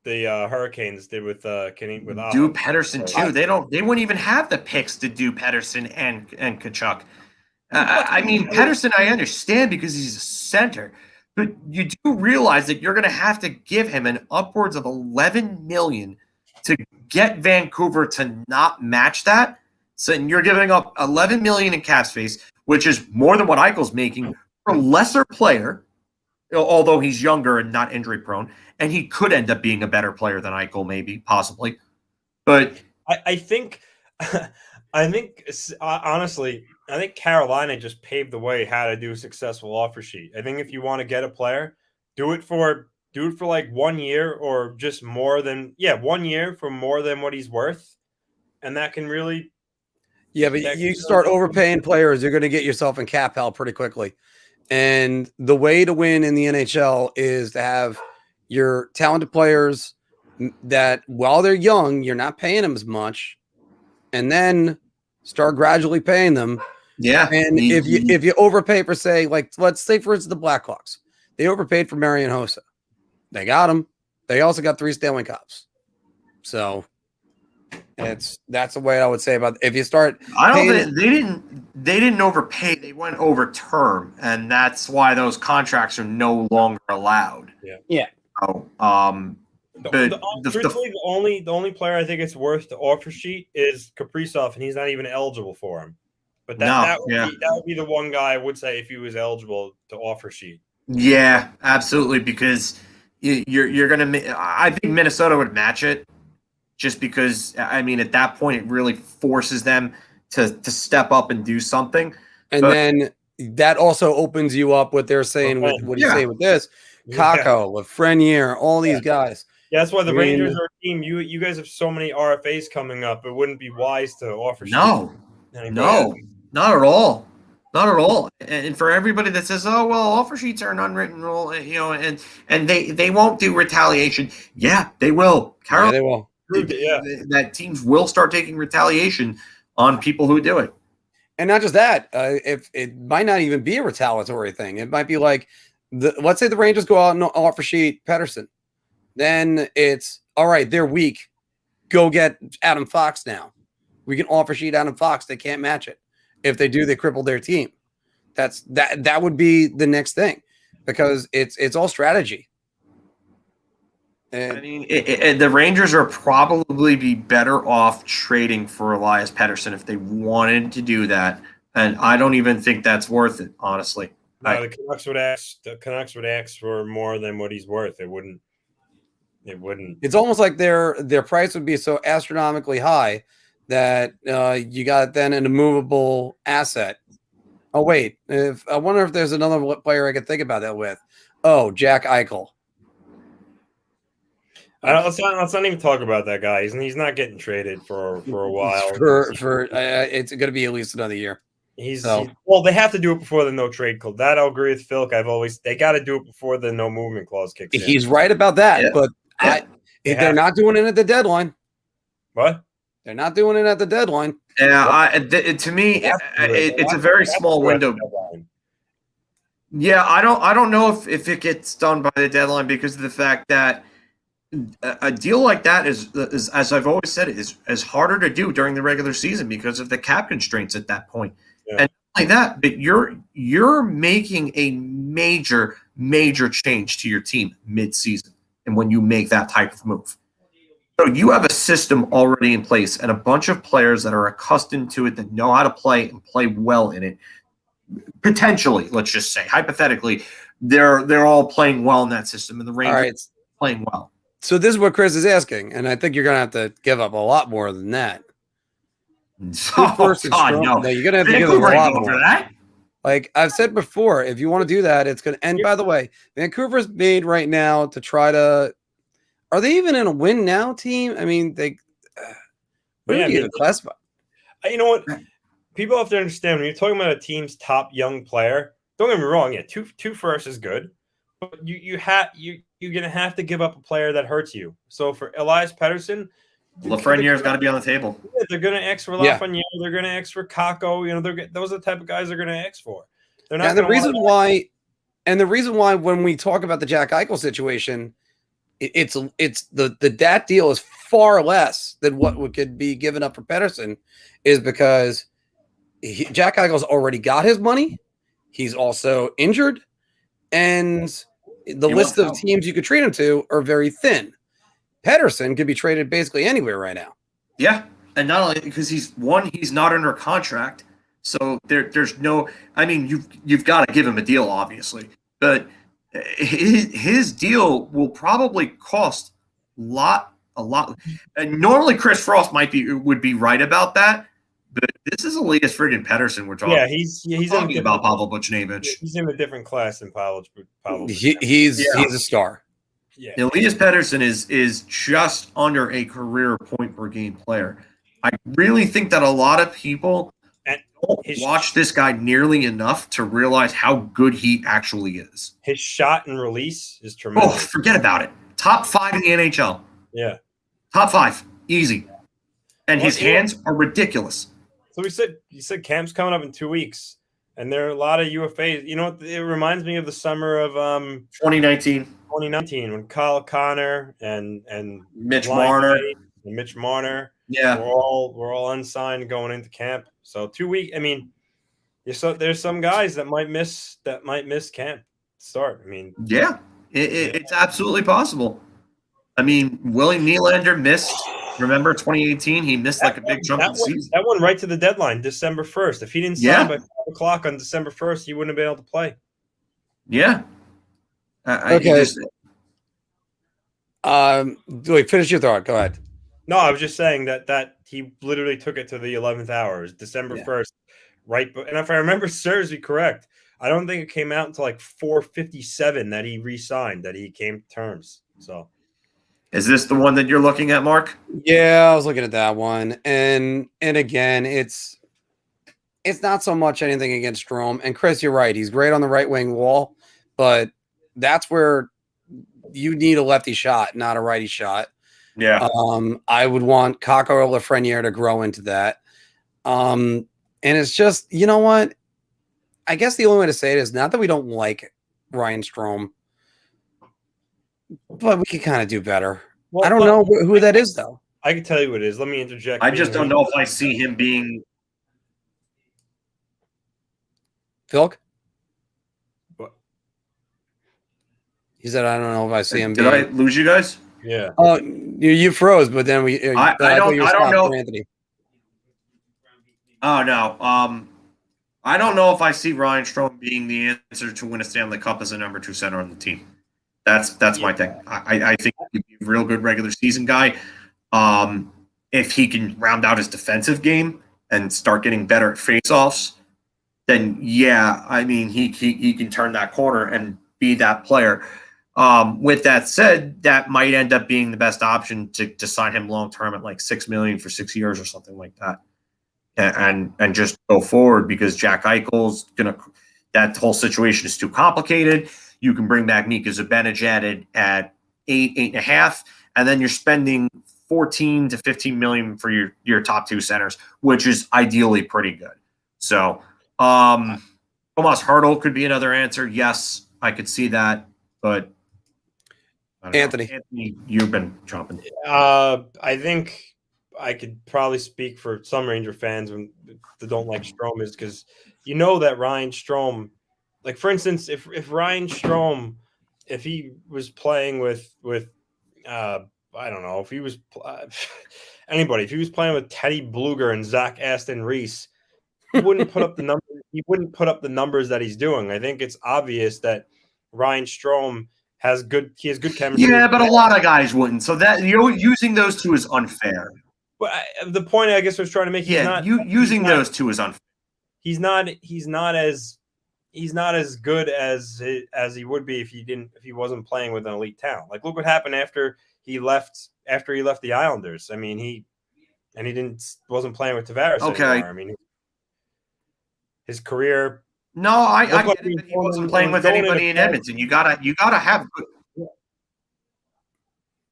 Hurricanes did with Ottawa. Do Pettersson, too. They wouldn't even have the picks to do Pettersson and Tkachuk. I mean, Pettersson, I understand because he's a center. But you do realize that you're going to have to give him an upwards of $11 million to get Vancouver to not match that. So you're giving up $11 million in cap space, which is more than what Eichel's making for a lesser player, although he's younger and not injury prone, and he could end up being a better player than Eichel, maybe, possibly. But I think honestly, I think Carolina just paved the way how to do a successful offer sheet. I think if you want to get a player, do it for like 1 year or just more than 1 year for more than what he's worth, and that can really. Yeah, but you start overpaying players, you're going to get yourself in cap hell pretty quickly. And the way to win in the NHL is to have your talented players that while they're young, you're not paying them as much, and then start gradually paying them. Yeah. And if you overpay for, say, like, let's say, for instance, the Blackhawks, they overpaid for Marian Hossa. They got him. They also got 3 Stanley Cups. So that's the way I would say about if you start. I don't think they didn't overpay. They went over term, and that's why those contracts are no longer allowed. Yeah. So, truthfully, the only player I think it's worth the offer sheet is Kaprizov, and he's not even eligible for him. But that would be the one guy I would say if he was eligible to offer sheet. Yeah, absolutely, because you're going to – I think Minnesota would match it just because, I mean, at that point it really forces them to step up and do something. And then that also opens you up what they're saying with what he's saying with this. Kakko, with Frenier, all these guys. Yeah, that's why the Rangers are a team. You guys have so many RFAs coming up. It wouldn't be wise to offer sheet. No, not at all. Not at all. And for everybody that says, "Oh well, offer sheets are an unwritten rule," and they won't do retaliation. Yeah, they will. Yeah, they will. That teams will start taking retaliation on people who do it. And not just that, if it might not even be a retaliatory thing. It might be like, let's say the Rangers go out and offer sheet Pettersson. Then it's all right. They're weak. Go get Adam Fox now. We can offer sheet Adam Fox. They can't match it. If they do, they cripple their team. That would be the next thing, because it's all strategy. And I mean, the Rangers are probably be better off trading for Elias Pettersson if they wanted to do that, and I don't even think that's worth it, honestly. No, the Canucks would ask for more than what he's worth. It wouldn't. It's almost like their price would be so astronomically high that you got then an immovable asset. Oh wait, I wonder if there's another player I could think about that with. Oh, Jack Eichel. Let's not even talk about that guy. He's not getting traded for a while. It's going to be at least another year. Well, they have to do it before the no trade clause. That I'll agree with Filk. They got to do it before the no movement clause kicks in. He's right about that, but they're not doing it at the deadline. What? They're not doing it at the deadline. Yeah, to me, it's a very small window. Yeah, I don't know if it gets done by the deadline because of the fact that a deal like that is as I've always said, is harder to do during the regular season because of the cap constraints at that point. Yeah. And not only that, but you're making a major change to your team mid-season, and when you make that type of move. So you have a system already in place and a bunch of players that are accustomed to it, that know how to play and play well in it. Potentially, let's just say, hypothetically, they're all playing well in that system, and the Rangers are playing well. So this is what Chris is asking, and I think you're going to have to give up a lot more than that. Oh, God, no. You're going to have to give up a lot more. For that? Like I've said before, if you want to do that, it's going to. And by the way, Vancouver's made right now to try to. Are they even in a win now team? I mean, they. What do you even classify? You know what? People have to understand when you're talking about a team's top young player. Don't get me wrong. Yeah, two firsts is good, but you're gonna have to give up a player that hurts you. So for Elias Pettersson, Lafreniere's got to be on the table. Yeah, they're gonna X for Lafreniere. They're gonna X for Kakko. You know, those are the type of guys they're gonna X for. They're not. And the reason why when we talk about the Jack Eichel situation. It's that deal is far less than what could be given up for Pettersson, is because Jack Eichel's already got his money. He's also injured, and the list of teams you could trade him to are very thin. Pettersson could be traded basically anywhere right now. Yeah, and not only because he's not under contract, so there's no. I mean, you've got to give him a deal, obviously, but. His deal will probably cost a lot. And normally, Chris Frost would be right about that, but this is Elias friggin' Pettersson we're talking. Yeah, he's talking about Pavel Buchnevich. He's in a different class than Pavel. He's a star. Yeah, Elias Pettersson is just under a career point per game player. I really think that a lot of people don't watch this guy nearly enough to realize how good he actually is. His shot and release is tremendous. Oh, forget about it. Top 5 in the NHL. Yeah. Top 5. Easy. And his hands are ridiculous. So you said camp's coming up in 2 weeks, and there are a lot of UFAs. You know what? It reminds me of the summer of 2019. 2019 when Kyle Connor and Mitch Marner. Yeah. We're all unsigned going into camp. So 2 weeks. I mean, there's some guys that might miss camp start. I mean, yeah, it's absolutely possible. I mean, Willie Nylander missed. Remember 2018? He missed like a big chunk of the season. That one right to the deadline, December 1st. If he didn't sign by 5 o'clock on December 1st, he wouldn't have been able to play. Yeah. Okay. Wait, finish your thought. Go ahead. No, I was just saying that he literally took it to the 11th hour. It was December 1st, right? And if I remember serves me correct, I don't think it came out until like 4:57 that he re-signed, that he came to terms. So, is this the one that you're looking at, Mark? Yeah, I was looking at that one, and again, it's not so much anything against Strome. And Chris, you're right; he's great on the right wing wall, but that's where you need a lefty shot, not a righty shot. Yeah. I would want Kakko or Lafreniere to grow into that. And it's just, you know what? I guess the only way to say it is not that we don't like Ryan Strome, but we could kind of do better. Well, I don't know who that is, though. I can tell you what it is. Let me interject. I just don't know if I see him being Filk. What? He said, "I don't know if I see him." Did I lose you guys? Yeah. Oh, you froze, but then we. I don't know. Anthony. Oh no. I don't know if I see Ryan Strome being the answer to win a Stanley Cup as a number 2 center on the team. That's my thing. I think he'd be a real good regular season guy. If he can round out his defensive game and start getting better at faceoffs, then yeah, I mean he can turn that corner and be that player. With that said, that might end up being the best option to sign him long term at like $6 million for 6 years or something like that, and just go forward because Jack Eichel's that whole situation is too complicated. You can bring back Mika Zibanejad at 8.5, and then you're spending 14 to 15 million for your top two centers, which is ideally pretty good. So Tomas Hertl could be another answer. Yes, I could see that, but Anthony, you've been chomping. I think I could probably speak for some Ranger fans that don't like Strome, is because you know that Ryan Strome, like for instance, if Ryan Strome, if he was playing with I don't know, if he was anybody, if he was playing with Teddy Bluger and Zach Aston Reese, he wouldn't put up the numbers. He wouldn't put up the numbers that he's doing. I think it's obvious that Ryan Strome has good chemistry. Yeah, but a lot of guys wouldn't. So that using those two is unfair. But the point I guess I was trying to make, using those two is unfair. He's not as good as he would be if he wasn't playing with an elite talent. Like look what happened after he left the Islanders. I mean, he wasn't playing with Tavares anymore. I mean, his career. No, I get it, but he wasn't playing with anybody in Edmonton. You gotta have good.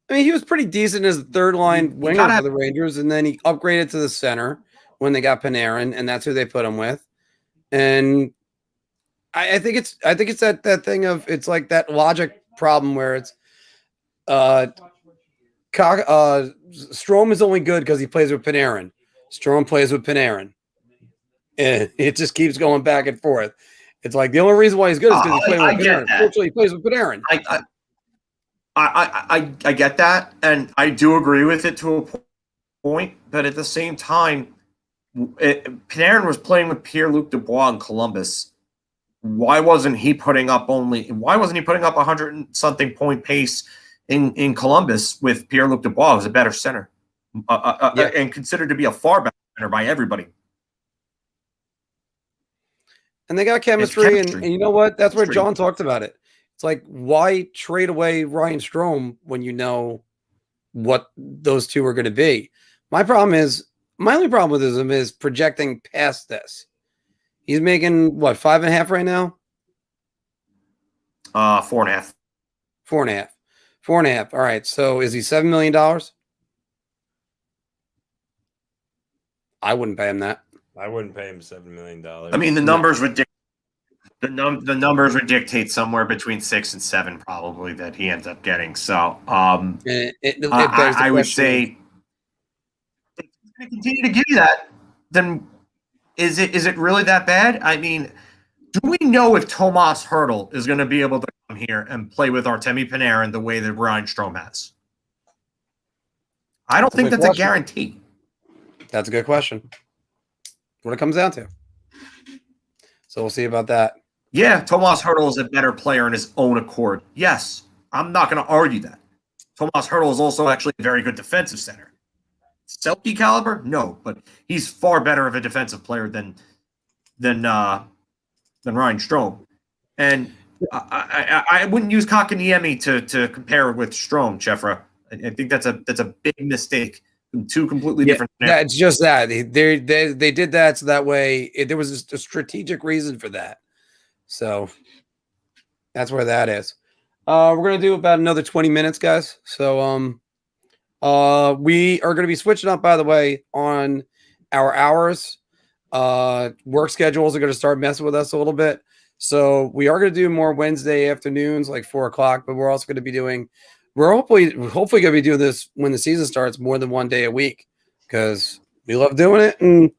I mean, he was pretty decent as a third line winger for the Rangers, and then he upgraded to the center when they got Panarin, and that's who they put him with. And I think it's that thing of, it's like that logic problem where it's Strome is only good because he plays with Panarin. Strome plays with Panarin. And it just keeps going back and forth. It's like the only reason why he's good is because he's playing with Panarin. Fortunately, he plays with Panarin. I get that, and I do agree with it to a point. But at the same time, Panarin was playing with Pierre-Luc Dubois in Columbus. Why wasn't he putting up 100 and something point pace in Columbus with Pierre-Luc Dubois, who's a better center, and considered to be a far better center by everybody? And they got chemistry, and you know what? That's where John talked about it. It's like, why trade away Ryan Strome when you know what those two are going to be? My only problem with him is projecting past this. He's making what, 5.5 right now? 4.5. 4.5. 4.5. All right. So is he $7 million? I wouldn't pay him that. I wouldn't pay him $7 million. I mean, the numbers would the numbers would dictate somewhere between 6 and 7 probably that he ends up getting. So I would say if he's going to continue to give you that, then is it really that bad? I mean, do we know if Tomas Hertl is going to be able to come here and play with Artemi Panarin the way that Ryan Strome has? I don't think that's a guarantee. That's a good question. What it comes down to. So we'll see about that. Yeah, Tomas Hertl is a better player in his own accord. Yes, I'm not going to argue that. Tomas Hertl is also actually a very good defensive center. Selke caliber? No, but he's far better of a defensive player than Ryan Strome. And I wouldn't use Kotkaniemi to compare with Strome, Jeffra. I think that's a big mistake. Two completely different. Yeah, it's just that they did that so that way there was a strategic reason for that. So that's where that is. We're gonna do about another 20 minutes, guys. So we are gonna be switching up, by the way, on our hours. Work schedules are gonna start messing with us a little bit. So we are gonna do more Wednesday afternoons, like 4 o'clock, but we're also gonna be doing. We're hopefully going to be doing this when the season starts more than one day a week because we love doing it. And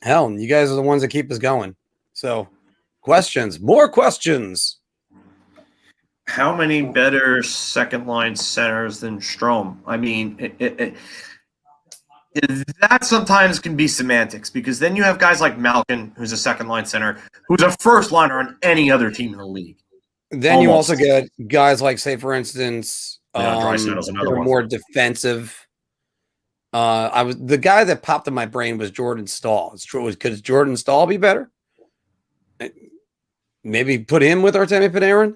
hell, you guys are the ones that keep us going. So more questions. How many better second line centers than Strome? I mean, that sometimes can be semantics because then you have guys like Malkin, who's a second line center, who's a first liner on any other team in the league. Then you also get guys like, say, for instance, more defensive. The guy that popped in my brain was Jordan Staal. It's true. Could Jordan Staal be better? Maybe put him with Artemi Panarin.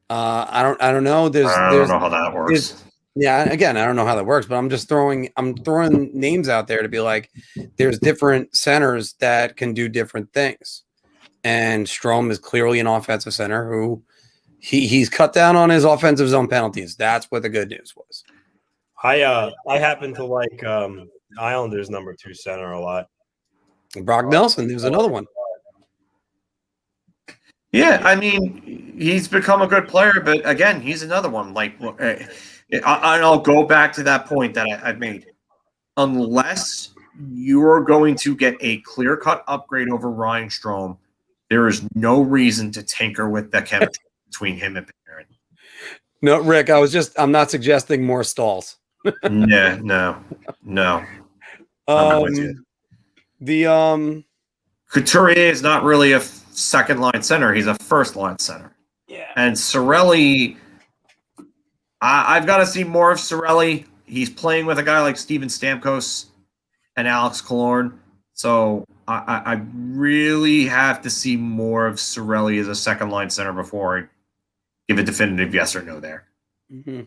I don't know. I don't know how that works. Yeah, again, I don't know how that works, but I'm throwing names out there to be like, there's different centers that can do different things, and Strome is clearly an offensive center who. He's cut down on his offensive zone penalties. That's what the good news was. I happen to like Islanders number 2 center a lot. Brock Nelson, there's another one. Yeah, I mean, he's become a good player, but again, he's another one. Like, I'll go back to that point that I've made. Unless you are going to get a clear-cut upgrade over Ryan Strome, there is no reason to tinker with the chemistry between him and Panarin. No, Rick, I'm not suggesting more stalls. No. I'm with you. Couturier is not really a second-line center. He's a first-line center. Yeah. And Cirelli, I've got to see more of Cirelli. He's playing with a guy like Steven Stamkos and Alex Killorn. So I really have to see more of Cirelli as a second-line center before I give a definitive yes or no there. Mm-hmm.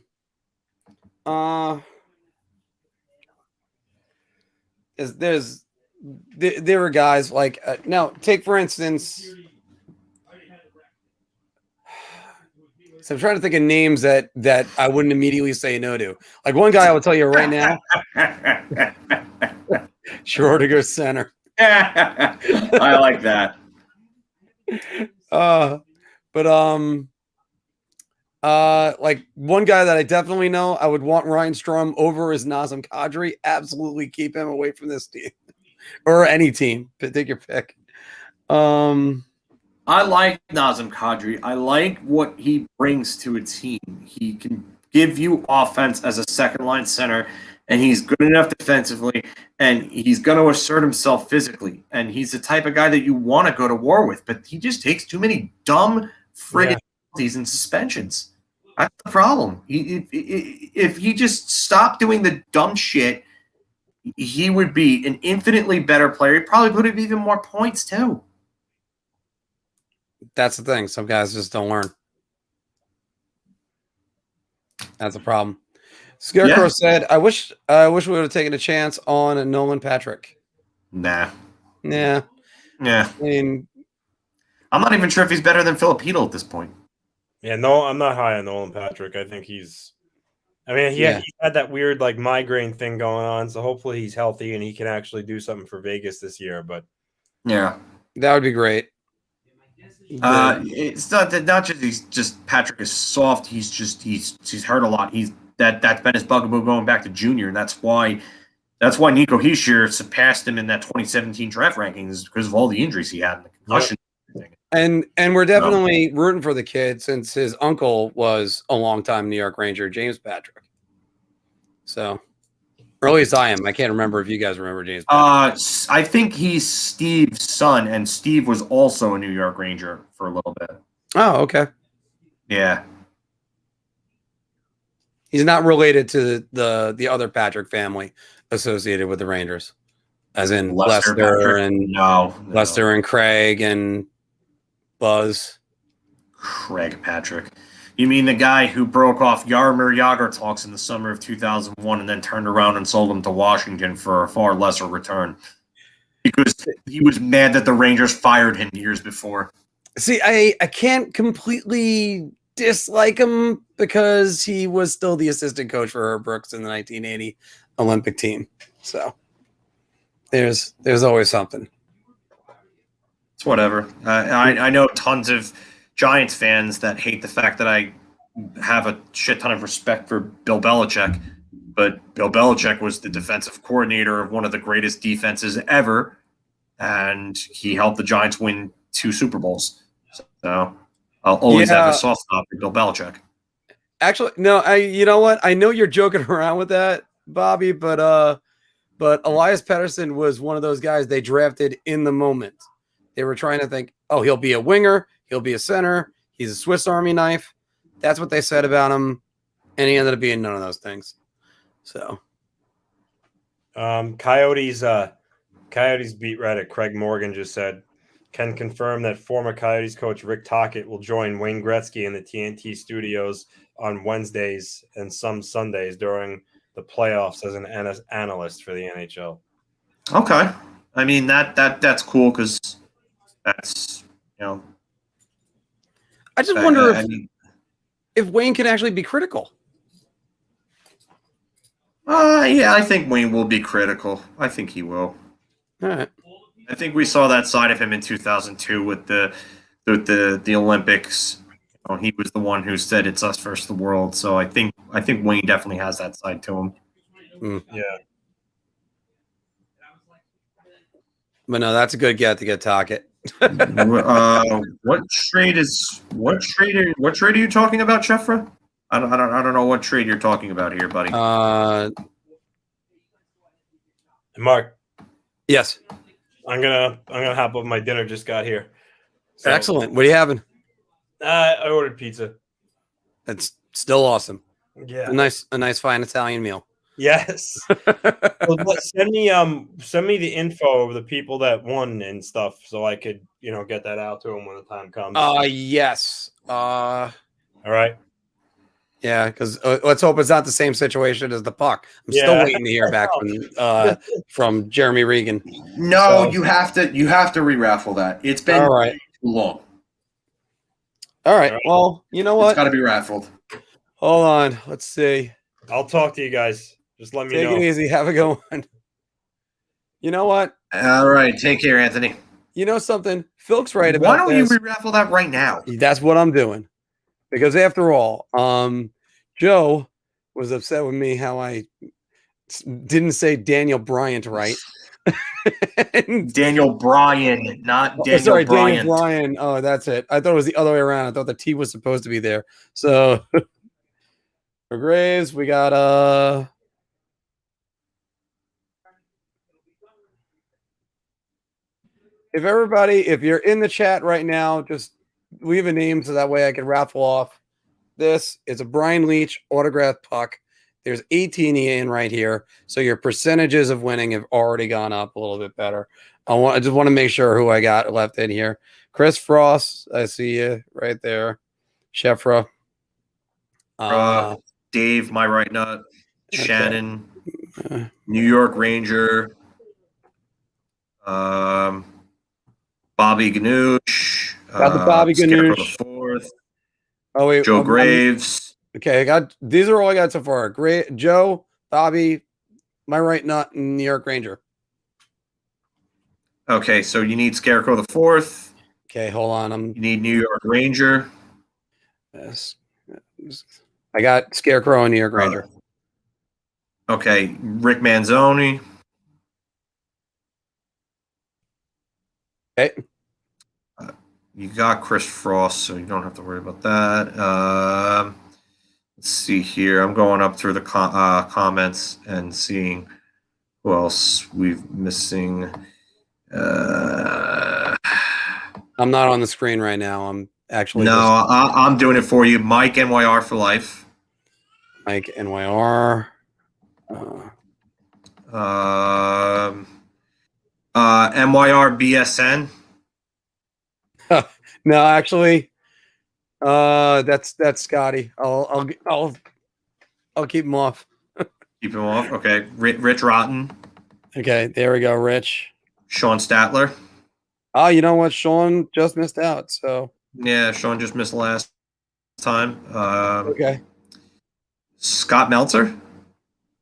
There are guys like now. Take for instance. So I'm trying to think of names that I wouldn't immediately say no to. Like one guy I will tell you right now, Schroeder center. I like that. Like one guy that I definitely know I would want Ryan Strome over is Nazem Kadri. Absolutely keep him away from this team or any team. Take your pick. I like Nazem Kadri. I like what he brings to a team. He can give you offense as a second-line center, and he's good enough defensively, and he's going to assert himself physically. And he's the type of guy that you want to go to war with, but he just takes too many dumb friggin' penalties and suspensions. That's the problem. If he just stopped doing the dumb shit, he would be an infinitely better player. He probably would have even more points, too. That's the thing. Some guys just don't learn. That's a problem. Scarecrow said, I wish we would have taken a chance on Nolan Patrick. Nah. Yeah. Yeah. I mean, I'm not even sure if he's better than Filipino at this point. Yeah, no, I'm not high on Nolan Patrick. I think he had that weird like migraine thing going on, so hopefully he's healthy and he can actually do something for Vegas this year. But yeah, that would be great. It's not just he's just Patrick is soft. He's hurt a lot. That's been his bugaboo going back to junior, and that's why Nico Hischier surpassed him in that 2017 draft rankings because of all the injuries he had and the concussion. And we're definitely rooting for the kid since his uncle was a longtime New York Ranger, James Patrick. So, or at least I am. I can't remember if you guys remember James Patrick. I think he's Steve's son, and Steve was also a New York Ranger for a little bit. Oh, okay. Yeah. He's not related to the other Patrick family associated with the Rangers, as in Lester and Lester and Craig and Buzz. Craig Patrick. You mean the guy who broke off Jaromir Jager talks in the summer of 2001 and then turned around and sold him to Washington for a far lesser return? Because he was mad that the Rangers fired him years before. See, I can't completely dislike him because he was still the assistant coach for Herb Brooks in the 1980 Olympic team. So there's always something. It's whatever. I know tons of Giants fans that hate the fact that I have a shit ton of respect for Bill Belichick, but Bill Belichick was the defensive coordinator of one of the greatest defenses ever, and he helped the Giants win 2 Super Bowls. So I'll always have a soft spot for Bill Belichick. Actually, no, you know what? I know you're joking around with that, Bobby, but Elias Pettersson was one of those guys they drafted in the moment. They were trying to think, oh, he'll be a winger, he'll be a center, he's a Swiss Army knife. That's what they said about him, and he ended up being none of those things. So, Coyotes beat Reddit. Craig Morgan just said, can confirm that former Coyotes coach Rick Tocchet will join Wayne Gretzky in the TNT studios on Wednesdays and some Sundays during the playoffs as an analyst for the NHL. Okay. I mean, that's cool because that's, I just wonder if Wayne can actually be critical. Yeah, I think Wayne will be critical. I think he will. All right. I think we saw that side of him in 2002 with the Olympics. He was the one who said it's us versus the world. So I think Wayne definitely has that side to him. Yeah. But no, that's a good get to get Tocchet. What trade are you talking about, Chefra? I don't know what trade you're talking about here, buddy. Mark, Yes. I'm gonna hop up. My dinner just got here. So, Excellent. What are you having? I ordered pizza. That's still awesome. Yeah. A nice fine Italian meal. Yes. Well, send me the info of the people that won and stuff, so I could get that out to them when the time comes. Yes. All right. Yeah, because let's hope it's not the same situation as the puck. I'm still waiting to hear back from Jeremy Regan. No, So, you have to re-raffle that. It's been all right. too long. All right. Well, you know what? It's got to be raffled. Hold on. Let's see. I'll talk to you guys. Just let me know. Take it easy. Have a good one. You know what? All right. Take care, Anthony. You know something? Filk's right about Why don't this. you re-raffle that right now? That's what I'm doing. Because after all, Joe was upset with me how I didn't say Daniel Bryant right. Daniel Bryan, not Daniel sorry, Bryant. Daniel Bryan. Oh, that's it. I thought it was the other way around. I thought the T was supposed to be there. So for Graves, we got if you're in the chat right now, just leave a name so that way I can raffle off. This is a Brian Leach autographed puck. There's 18 in right here, so your percentages of winning have already gone up a little bit better. I just want to make sure who I got left in here. Chris Frost, I see you right there. Chefra. Dave, my right nut. Shannon, New York Ranger. Bobby Ganoush. Got the Bobby Ganoush. The fourth. Oh wait, Joe Graves. Okay, I got these are all I got so far. Great, Joe, Bobby, my right nut, and New York Ranger. Okay, so you need Scarecrow the fourth. Okay, hold on. You need New York Ranger. Yes, I got Scarecrow and New York Ranger. Okay, Rick Manzoni. Okay. You got Chris Frost, so you don't have to worry about that. Let's see here. I'm going up through the comments and seeing who else we've missing. I'm not on the screen right now. I'm actually I'm doing it for you. Mike NYR for life. Mike NYR. MYR BSN. No, actually, that's Scotty. I'll keep him off. Keep him off. Okay, Rich Rotten. Okay, there we go, Rich. Sean Statler. Oh, you know what? Sean just missed out. So yeah, Sean just missed last time. Okay. Scott Meltzer,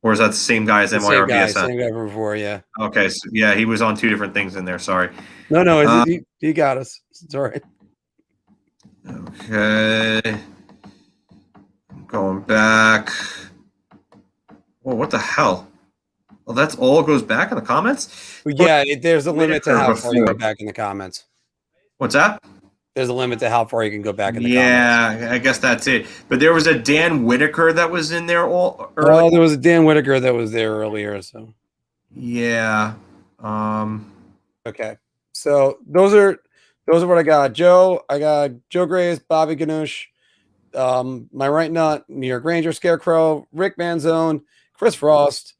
or is that the same guy as MYR BSN? Same guy from before, yeah. Okay, so yeah, he was on two different things in there. Sorry. No, he got us. It's all right. Okay. Going back. Well, what the hell? Well, that's all goes back in the comments? Yeah, there's a limit to how far you go back in the comments. What's that? There's a limit to how far you can go back in the comments. Yeah, I guess that's it. But there was a Dan Whitaker that was in there all early. Well, there was a Dan Whitaker that was there earlier, so. Yeah. Okay. So those are what I got. Joe, I got Joe Graves, Bobby Ganoush, my right nut, New York Ranger, Scarecrow, Rick Manzone, Chris Frost.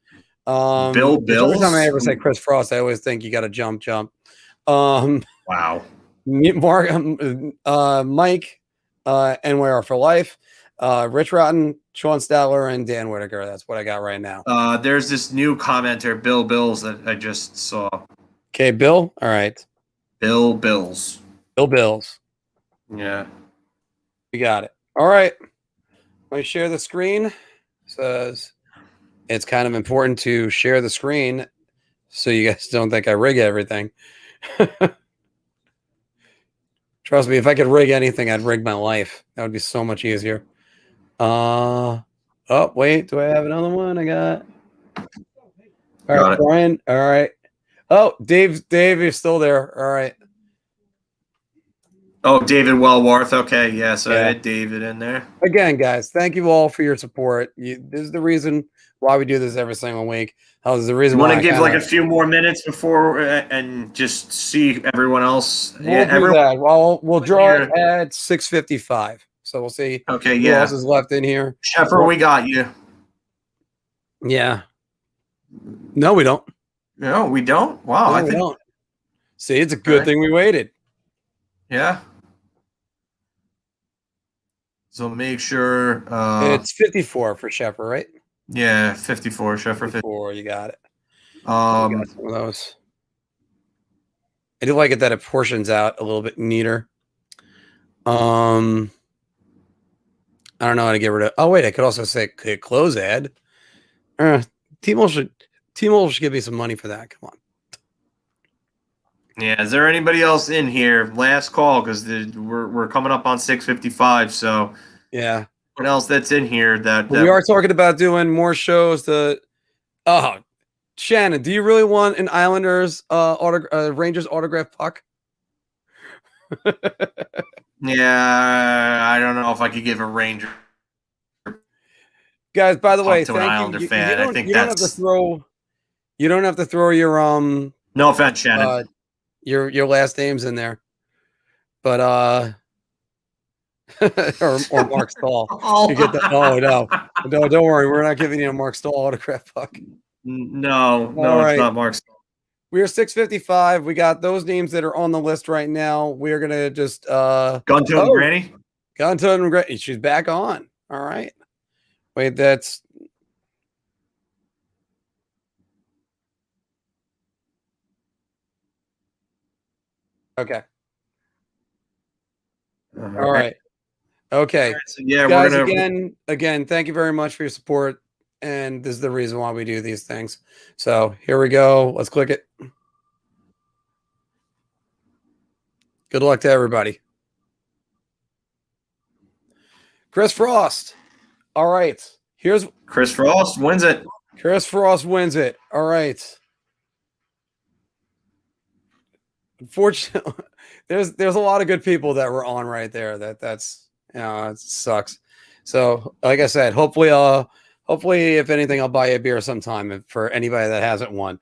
Bill Bills. Every time I ever say Chris Frost, I always think you got to jump. Wow. Marc, Mike, NYR for life, Rich Rotten, Sean Statler, and Dan Whitaker. That's what I got right now. There's this new commenter, Bill Bills, that I just saw. Okay, Bill. All right. Bill Bills. Yeah. You got it. All right. Let me share the screen. It says it's kind of important to share the screen so you guys don't think I rig everything. Trust me, if I could rig anything, I'd rig my life. That would be so much easier. Oh, wait. Do I have another one? I got. All right, Brian. All right. Oh, Dave is still there. All right. Oh, David Wellworth. Okay, yeah, so I had David in there. Again, guys, thank you all for your support. This is the reason why we do this every single week. This is the reason why. Want to give like a few more minutes before and just see everyone else? We'll do that. Well, we'll draw it at 6:55. So we'll see. Okay, who else is left in here. Sheffer, we got you. Yeah. No, we don't. No, we don't. Wow, no, we don't. See, it's a good thing we waited. Yeah. So make sure it's 54 for Sheffer, right? Yeah, 54. Sheffer 54. You got it. Got some of those. I do like it that it portions out a little bit neater. I don't know how to get rid of. Oh wait, I could also say close ad. T-Mobile should give me some money for that. Come on. Yeah, is there anybody else in here? Last call because we're coming up on 6:55. So yeah, what else that's in here that we are talking about doing more shows? Shannon, do you really want an Islanders Rangers autograph puck? Yeah, I don't know if I could give a Ranger. Guys, by the way, to an Islander fan. You don't, I think you don't have to throw. You don't have to throw your No offense, Shannon. Your last names in there, but or Mark Stahl. You get that? Oh no, don't worry, we're not giving you a Mark Stahl autograph puck. No, right. It's not Mark Stahl. We are 6:55. We got those names that are on the list right now. We are gonna just Guntoon Granny. Guntoon Granny. She's back on. All right. Wait, that's. Okay. All right. Okay. So yeah, guys, we're gonna again, thank you very much for your support. And this is the reason why we do these things. So here we go. Let's click it. Good luck to everybody. Chris Frost. All right. Here's Chris Frost wins it. Chris Frost wins it. All right. Unfortunately, there's a lot of good people that were on right there. That's it sucks. So like I said, hopefully if anything, I'll buy you a beer sometime for anybody that hasn't won.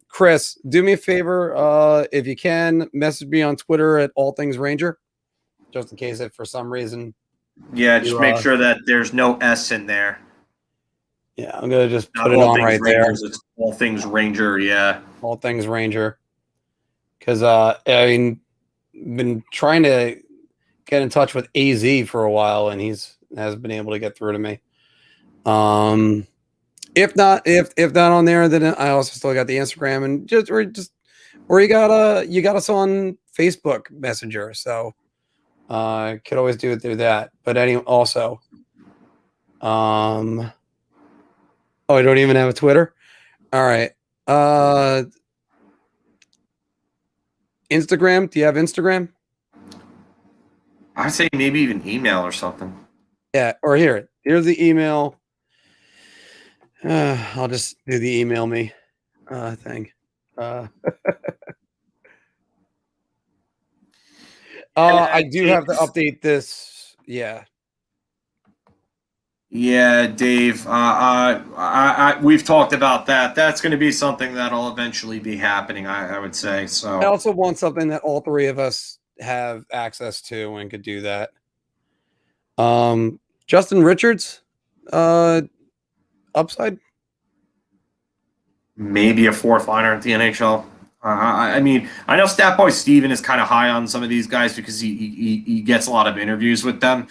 Chris, do me a favor. If you can, message me on Twitter at All Things Ranger, just in case if for some reason. Yeah, just make sure that there's no S in there. Yeah, I'm gonna just put it on right there. It's All Things Ranger, yeah. All Things Ranger. Because been trying to get in touch with AZ for a while, and has been able to get through to me. If not on there, then I also still got the Instagram and or you got us on Facebook Messenger, so could always do it through that. But also, I don't even have a Twitter. All right, Instagram. Do you have Instagram? I'd say maybe even email or something. Yeah, or here's the email. I'll just do the email me thing. I do have to update this. Yeah. Yeah, Dave. We've talked about that. That's going to be something that'll eventually be happening, I would say. So I also want something that all three of us have access to and could do that. Justin Richards, upside. Maybe a fourth liner at the NHL. I mean, I know Stat Boy Steven is kind of high on some of these guys because he gets a lot of interviews with them.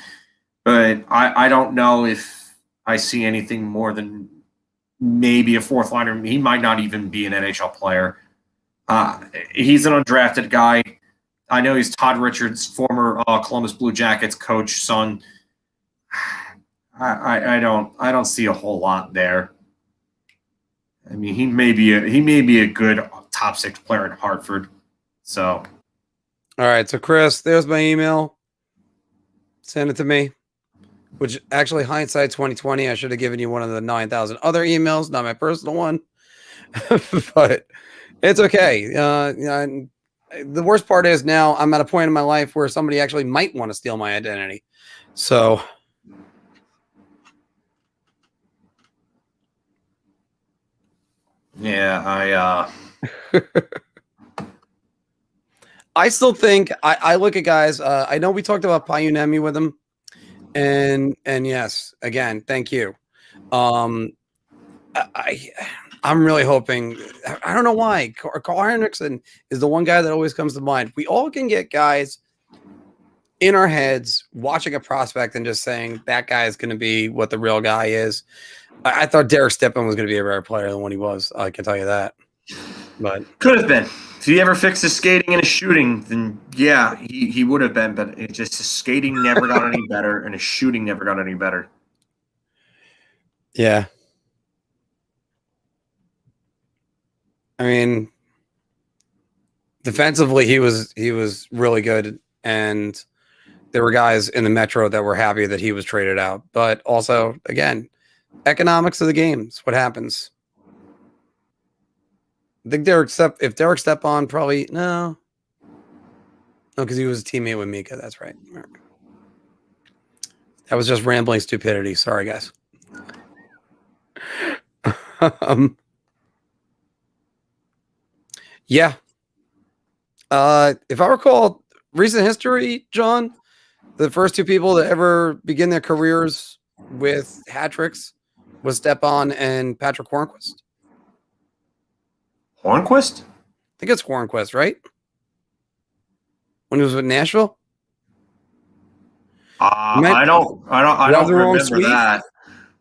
But I don't know if I see anything more than maybe a fourth liner. He might not even be an NHL player. He's an undrafted guy. I know he's Todd Richards, former Columbus Blue Jackets coach, son. I don't see a whole lot there. I mean, he may be a good top 6 player in Hartford. So, All right. So, Chris, there's my email. Send it to me. Which actually, hindsight 2020, I should have given you one of the 9,000 other emails, not my personal one. But it's okay. The worst part is now I'm at a point in my life where somebody actually might want to steal my identity. So, yeah, I still think I look at guys. I know we talked about Pyeongchang with him, and yes, again, thank you. I'm really hoping. I don't know why Carl Henriksen is the one guy that always comes to mind. We all can get guys in our heads watching a prospect and just saying that guy is going to be what the real guy is. I thought Derek Stepan was going to be a better player than what he was. I can tell you that. But could have been. If he ever fixed his skating and his shooting, then yeah, he would have been. But it just his skating never got any better, and his shooting never got any better. Yeah. I mean, defensively, he was really good, and there were guys in the Metro that were happy that he was traded out. But also, again, economics of the game is what happens. I think if Derek Stepan probably no, because he was a teammate with Mika. That's right. That was just rambling stupidity. Sorry, guys. Yeah. If I recall recent history, John, the first 2 people that ever begin their careers with hat tricks was Stepan and Patrick Hornquist. Hornquist? I think it's Hornquist, right? When he was with Nashville? I don't remember that.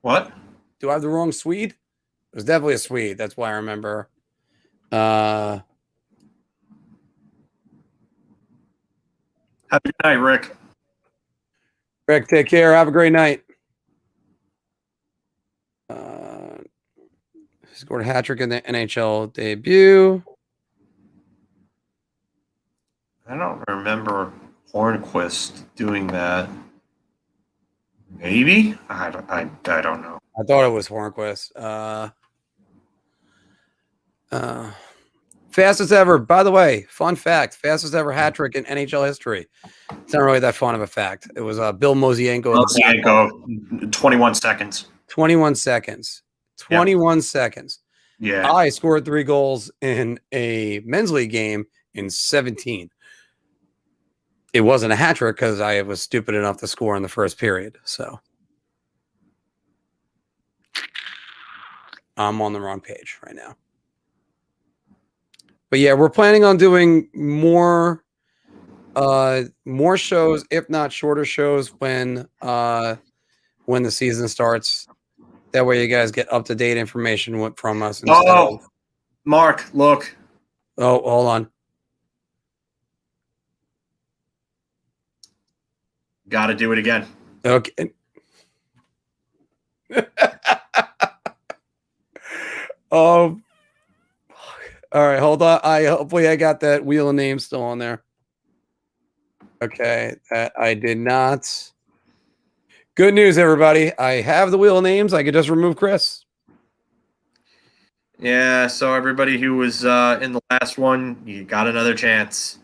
What? Do I have the wrong Swede? It was definitely a Swede. That's why I remember. Have a good night, Rick. Rick, take care. Have a great night. Scored a hat trick in the NHL debut. I don't remember Hornquist doing that. Maybe? I don't know. I thought it was Hornquist. Fastest ever, by the way, fun fact, fastest ever hat trick in NHL history. It's not really that fun of a fact. It was Bill Mosienko. 21 seconds. 21 seconds. 21 seconds. Yeah. I scored 3 goals in a men's league game in 17. It wasn't a hat trick because I was stupid enough to score in the first period. So I'm on the wrong page right now. But yeah, we're planning on doing more shows, if not shorter shows, when the season starts. That way, you guys get up to date information from us. Mark, look. Oh, hold on. Got to do it again. Okay. All right, hold on. Hopefully I got that wheel of names still on there. Okay, that I did not. Good news, everybody. I have the wheel of names. I could just remove Chris. Yeah, so everybody who was in the last one, you got another chance.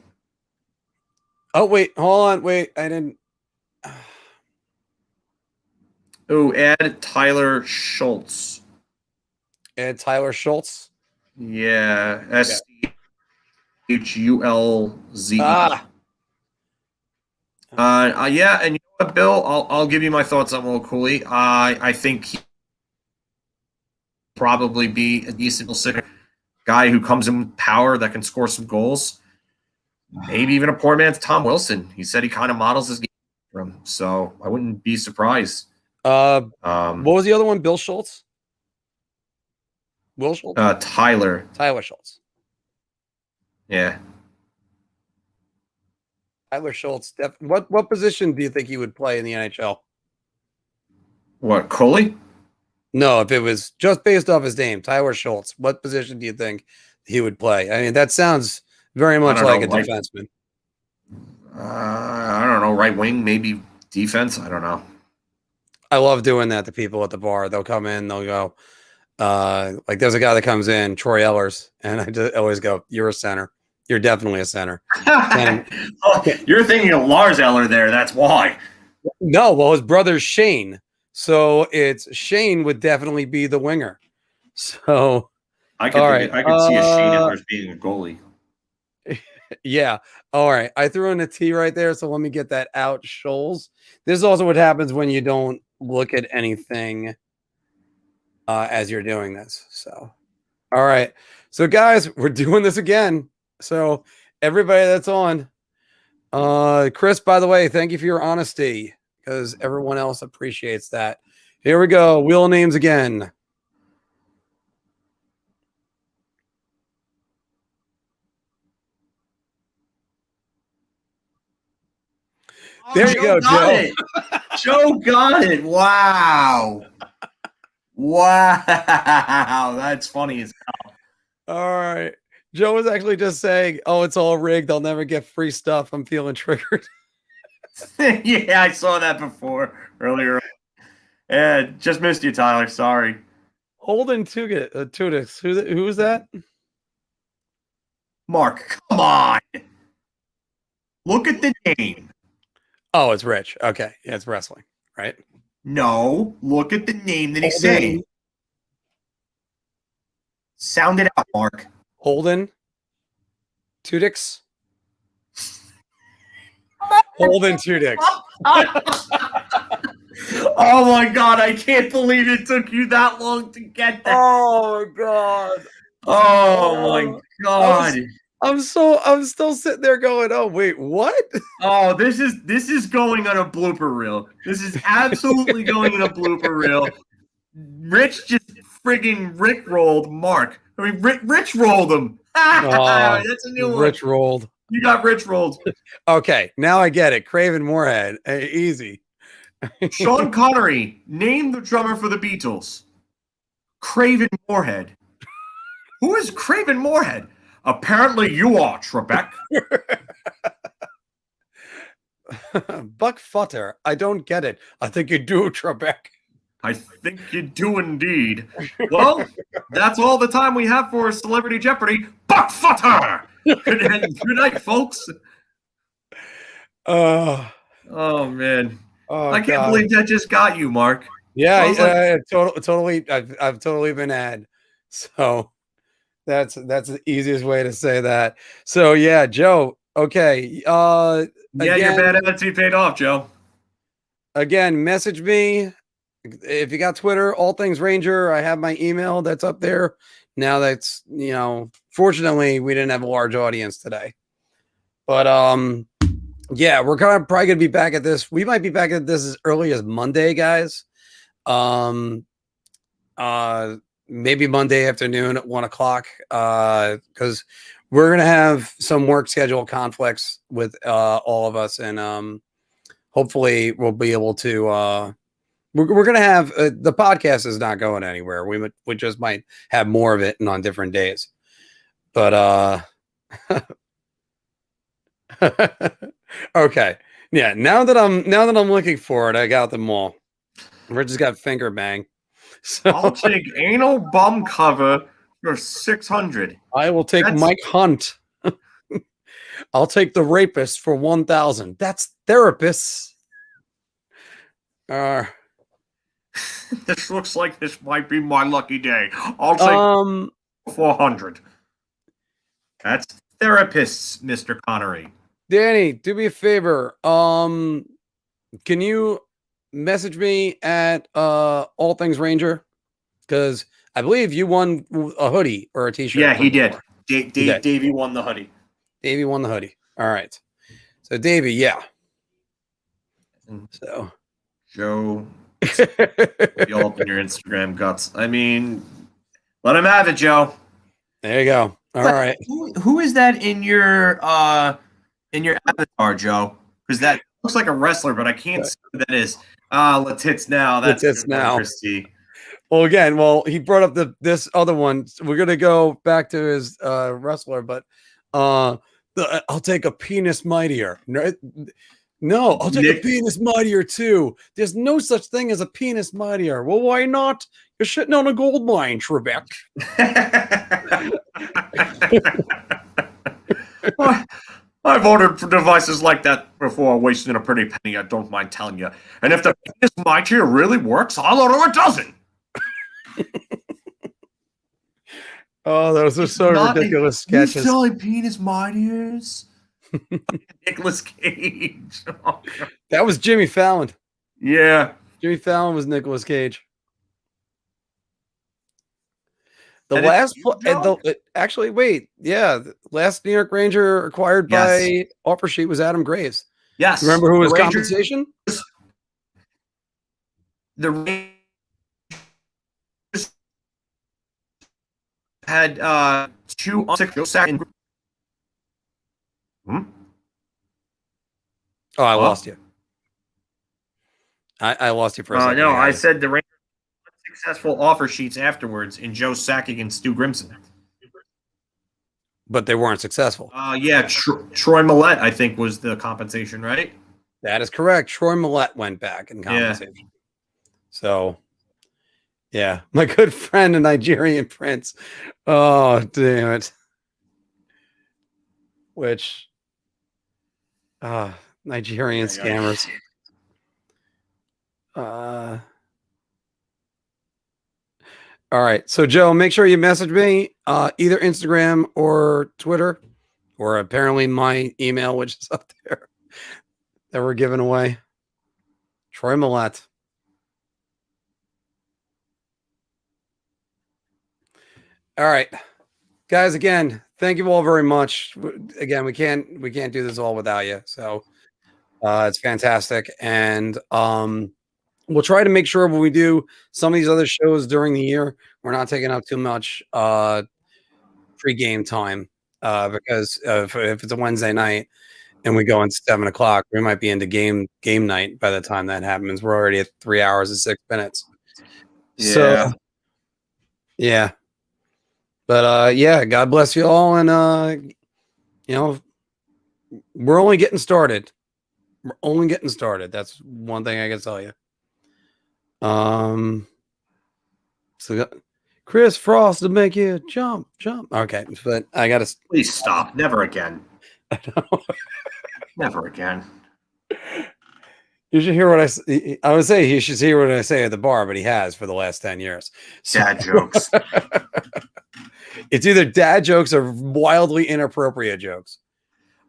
Oh, wait. Hold on. Wait. I didn't. Oh, add Tyler Schultz. Add Tyler Schultz. Yeah, SCHULZ. Yeah, and you know what, Bill? I'll give you my thoughts on Will Cooley. I think he probably be a decent guy who comes in with power that can score some goals. Maybe even a poor man's Tom Wilson. He said he kind of models his game from, so I wouldn't be surprised. What was the other one? Bill Schultz? Will Schultz? Tyler Schultz. Yeah. Tyler Schultz. What position do you think he would play in the NHL? What, Coley? No, if it was just based off his name, Tyler Schultz, what position do you think he would play? I mean, that sounds very much like a defenseman. I don't know, right wing, maybe defense. I don't know. I love doing that to people at the bar. They'll come in, they'll go, like there's a guy that comes in, Troy Ellers, and I just always go, "You're a center. You're definitely a center." Oh, you're thinking of Lars Eller there. That's why. No, well, his brother's Shane. So it's Shane would definitely be the winger. So I could see a Shane Ellers being a goalie. Yeah. All right. I threw in a T right there. So let me get that out. Scholes. This is also what happens when you don't look at anything as you're doing this. So, all right. So, guys, we're doing this again. So, everybody that's on, Chris, by the way, thank you for your honesty because everyone else appreciates that. Here we go. Wheel names again. There you go, Joe. Joe got it. Wow. Wow. That's funny as hell. All right. Joe was actually just saying, "Oh, it's all rigged. I'll never get free stuff. I'm feeling triggered." Yeah, I saw that before earlier. Yeah, just missed you, Tyler. Sorry. Holden Tudix. Who was that? Marc, come on. Look at the name. Oh, it's Rich. Okay. Yeah, it's wrestling, right? No, look at the name that he's saying. Sound it out, Marc. Holden Tudix. Holden Tudix. Oh my God, I can't believe it took you that long to get that. Oh my God. Oh my God. I'm still sitting there going, "Oh, wait, what?" Oh, this is going on a blooper reel. This is absolutely going on a blooper reel. Rich just friggin' Rick rolled Marc. I mean, Rich rolled him. That's a new one. Rich rolled. You got Rich rolled. Okay, now I get it. Craven Moorhead. Easy. Sean Connery, name the drummer for the Beatles. Craven Moorhead. Who is Craven Moorhead? Apparently you are, Trebek. Buck Futter. I don't get it. I think you do, Trebek. I think you do indeed. Well, that's all the time we have for Celebrity Jeopardy. Buck Futter! Good night, folks. Oh, man. Oh, I can't believe that just got you, Marc. Yeah, totally. I've totally been had. So that's the easiest way to say that. So yeah, Joe. Okay. Your bad attitude paid off, Joe. Again, message me if you got Twitter. All Things Ranger. I have my email that's up there. Now that's fortunately we didn't have a large audience today, but yeah, we're probably gonna be back at this. We might be back at this as early as Monday, guys. Maybe Monday afternoon at 1:00, because we're gonna have some work schedule conflicts with all of us, and hopefully we'll be able to. We're gonna have the podcast is not going anywhere. We just might have more of it and on different days, but okay, yeah. Now that I'm looking for it, I got them all. We just got finger bang. So I'll take anal bum cover for 600. I will take Mike Hunt. I'll take the rapist for 1,000. That's therapists. This looks like this might be my lucky day. I'll take 400. That's therapists, Mr. Connery. Danny, do me a favor. Can you message me at All Things Ranger? Because I believe you won a hoodie or a t-shirt. Yeah, he did. Davey won the hoodie. Davey won the hoodie. All right. So Davey, yeah. So Joe, you open your Instagram guts. I mean, let him have it, Joe. There you go. All right. Who is that in your avatar, Joe? Because that looks like a wrestler, but I can't see who that is. Letits now. That's Letits now. Christy. Well, again, he brought up this other one. We're gonna go back to his wrestler, but I'll take a penis mightier. No, I'll take a penis mightier too. There's no such thing as a penis mightier. Well, why not? You're shitting on a gold mine, Trebek. I've ordered devices like that before, wasting a pretty penny. I don't mind telling you. And if the penis mightier really works, I'll order a dozen. Oh, those are so ridiculous sketches. You selling penis mightiers? Nicolas Cage. Oh, that was Jimmy Fallon. Yeah. Jimmy Fallon was Nicolas Cage. The last, actually, wait, yeah, the last New York Ranger acquired by offer sheet was Adam Graves. Yes. Remember who was compensation? The Rangers had 2 on 6 second. Oh, I lost you. I lost you for a second. No, I said the Rangers successful offer sheets afterwards in Joe Sakic and Stu Grimson. But they weren't successful. Troy Millette, I think, was the compensation, right? That is correct. Troy Millette went back in compensation. Yeah. So, yeah, my good friend, a Nigerian prince. Oh, damn it. Which, Nigerian scammers. All right. So, Joe, make sure you message me either Instagram or Twitter, or apparently my email, which is up there, that we're giving away. Troy Millette. All right. Guys, again, thank you all very much. Again, we can't do this all without you. So it's fantastic. And we'll try to make sure when we do some of these other shows during the year, we're not taking up too much pre-game time because if it's a Wednesday night and we go in 7 o'clock, we might be into game night by the time that happens. We're already at 3 hours and 6 minutes. Yeah. So, yeah. But yeah, God bless you all. And, we're only getting started. We're only getting started. That's one thing I can tell you. So Chris Frost to make you jump. Okay, but I gotta please stop. Never again. Never again. You should hear what I would say. He should hear what I say at the bar, but he has for the last 10 years. So, dad jokes. It's either dad jokes or wildly inappropriate jokes.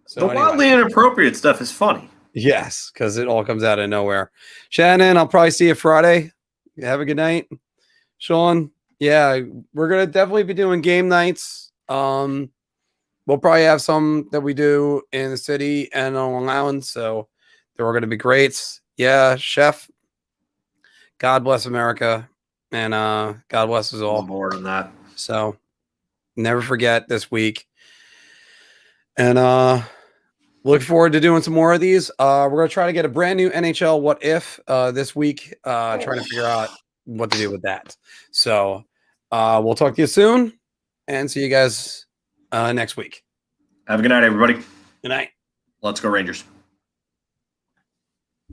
So the wildly inappropriate stuff is funny. Yes, because it all comes out of nowhere. Shannon, I'll probably see you Friday. Have a good night. Sean, yeah, we're going to definitely be doing game nights. We'll probably have some that we do in the city and on Long Island, so they're all going to be great. Yeah, Chef, God bless America, and God bless us all. I'm bored on that. So never forget this week. And look forward to doing some more of these. We're going to try to get a brand new NHL What If this week, trying to figure out what to do with that. So we'll talk to you soon and see you guys next week. Have a good night, everybody. Good night. Let's go Rangers.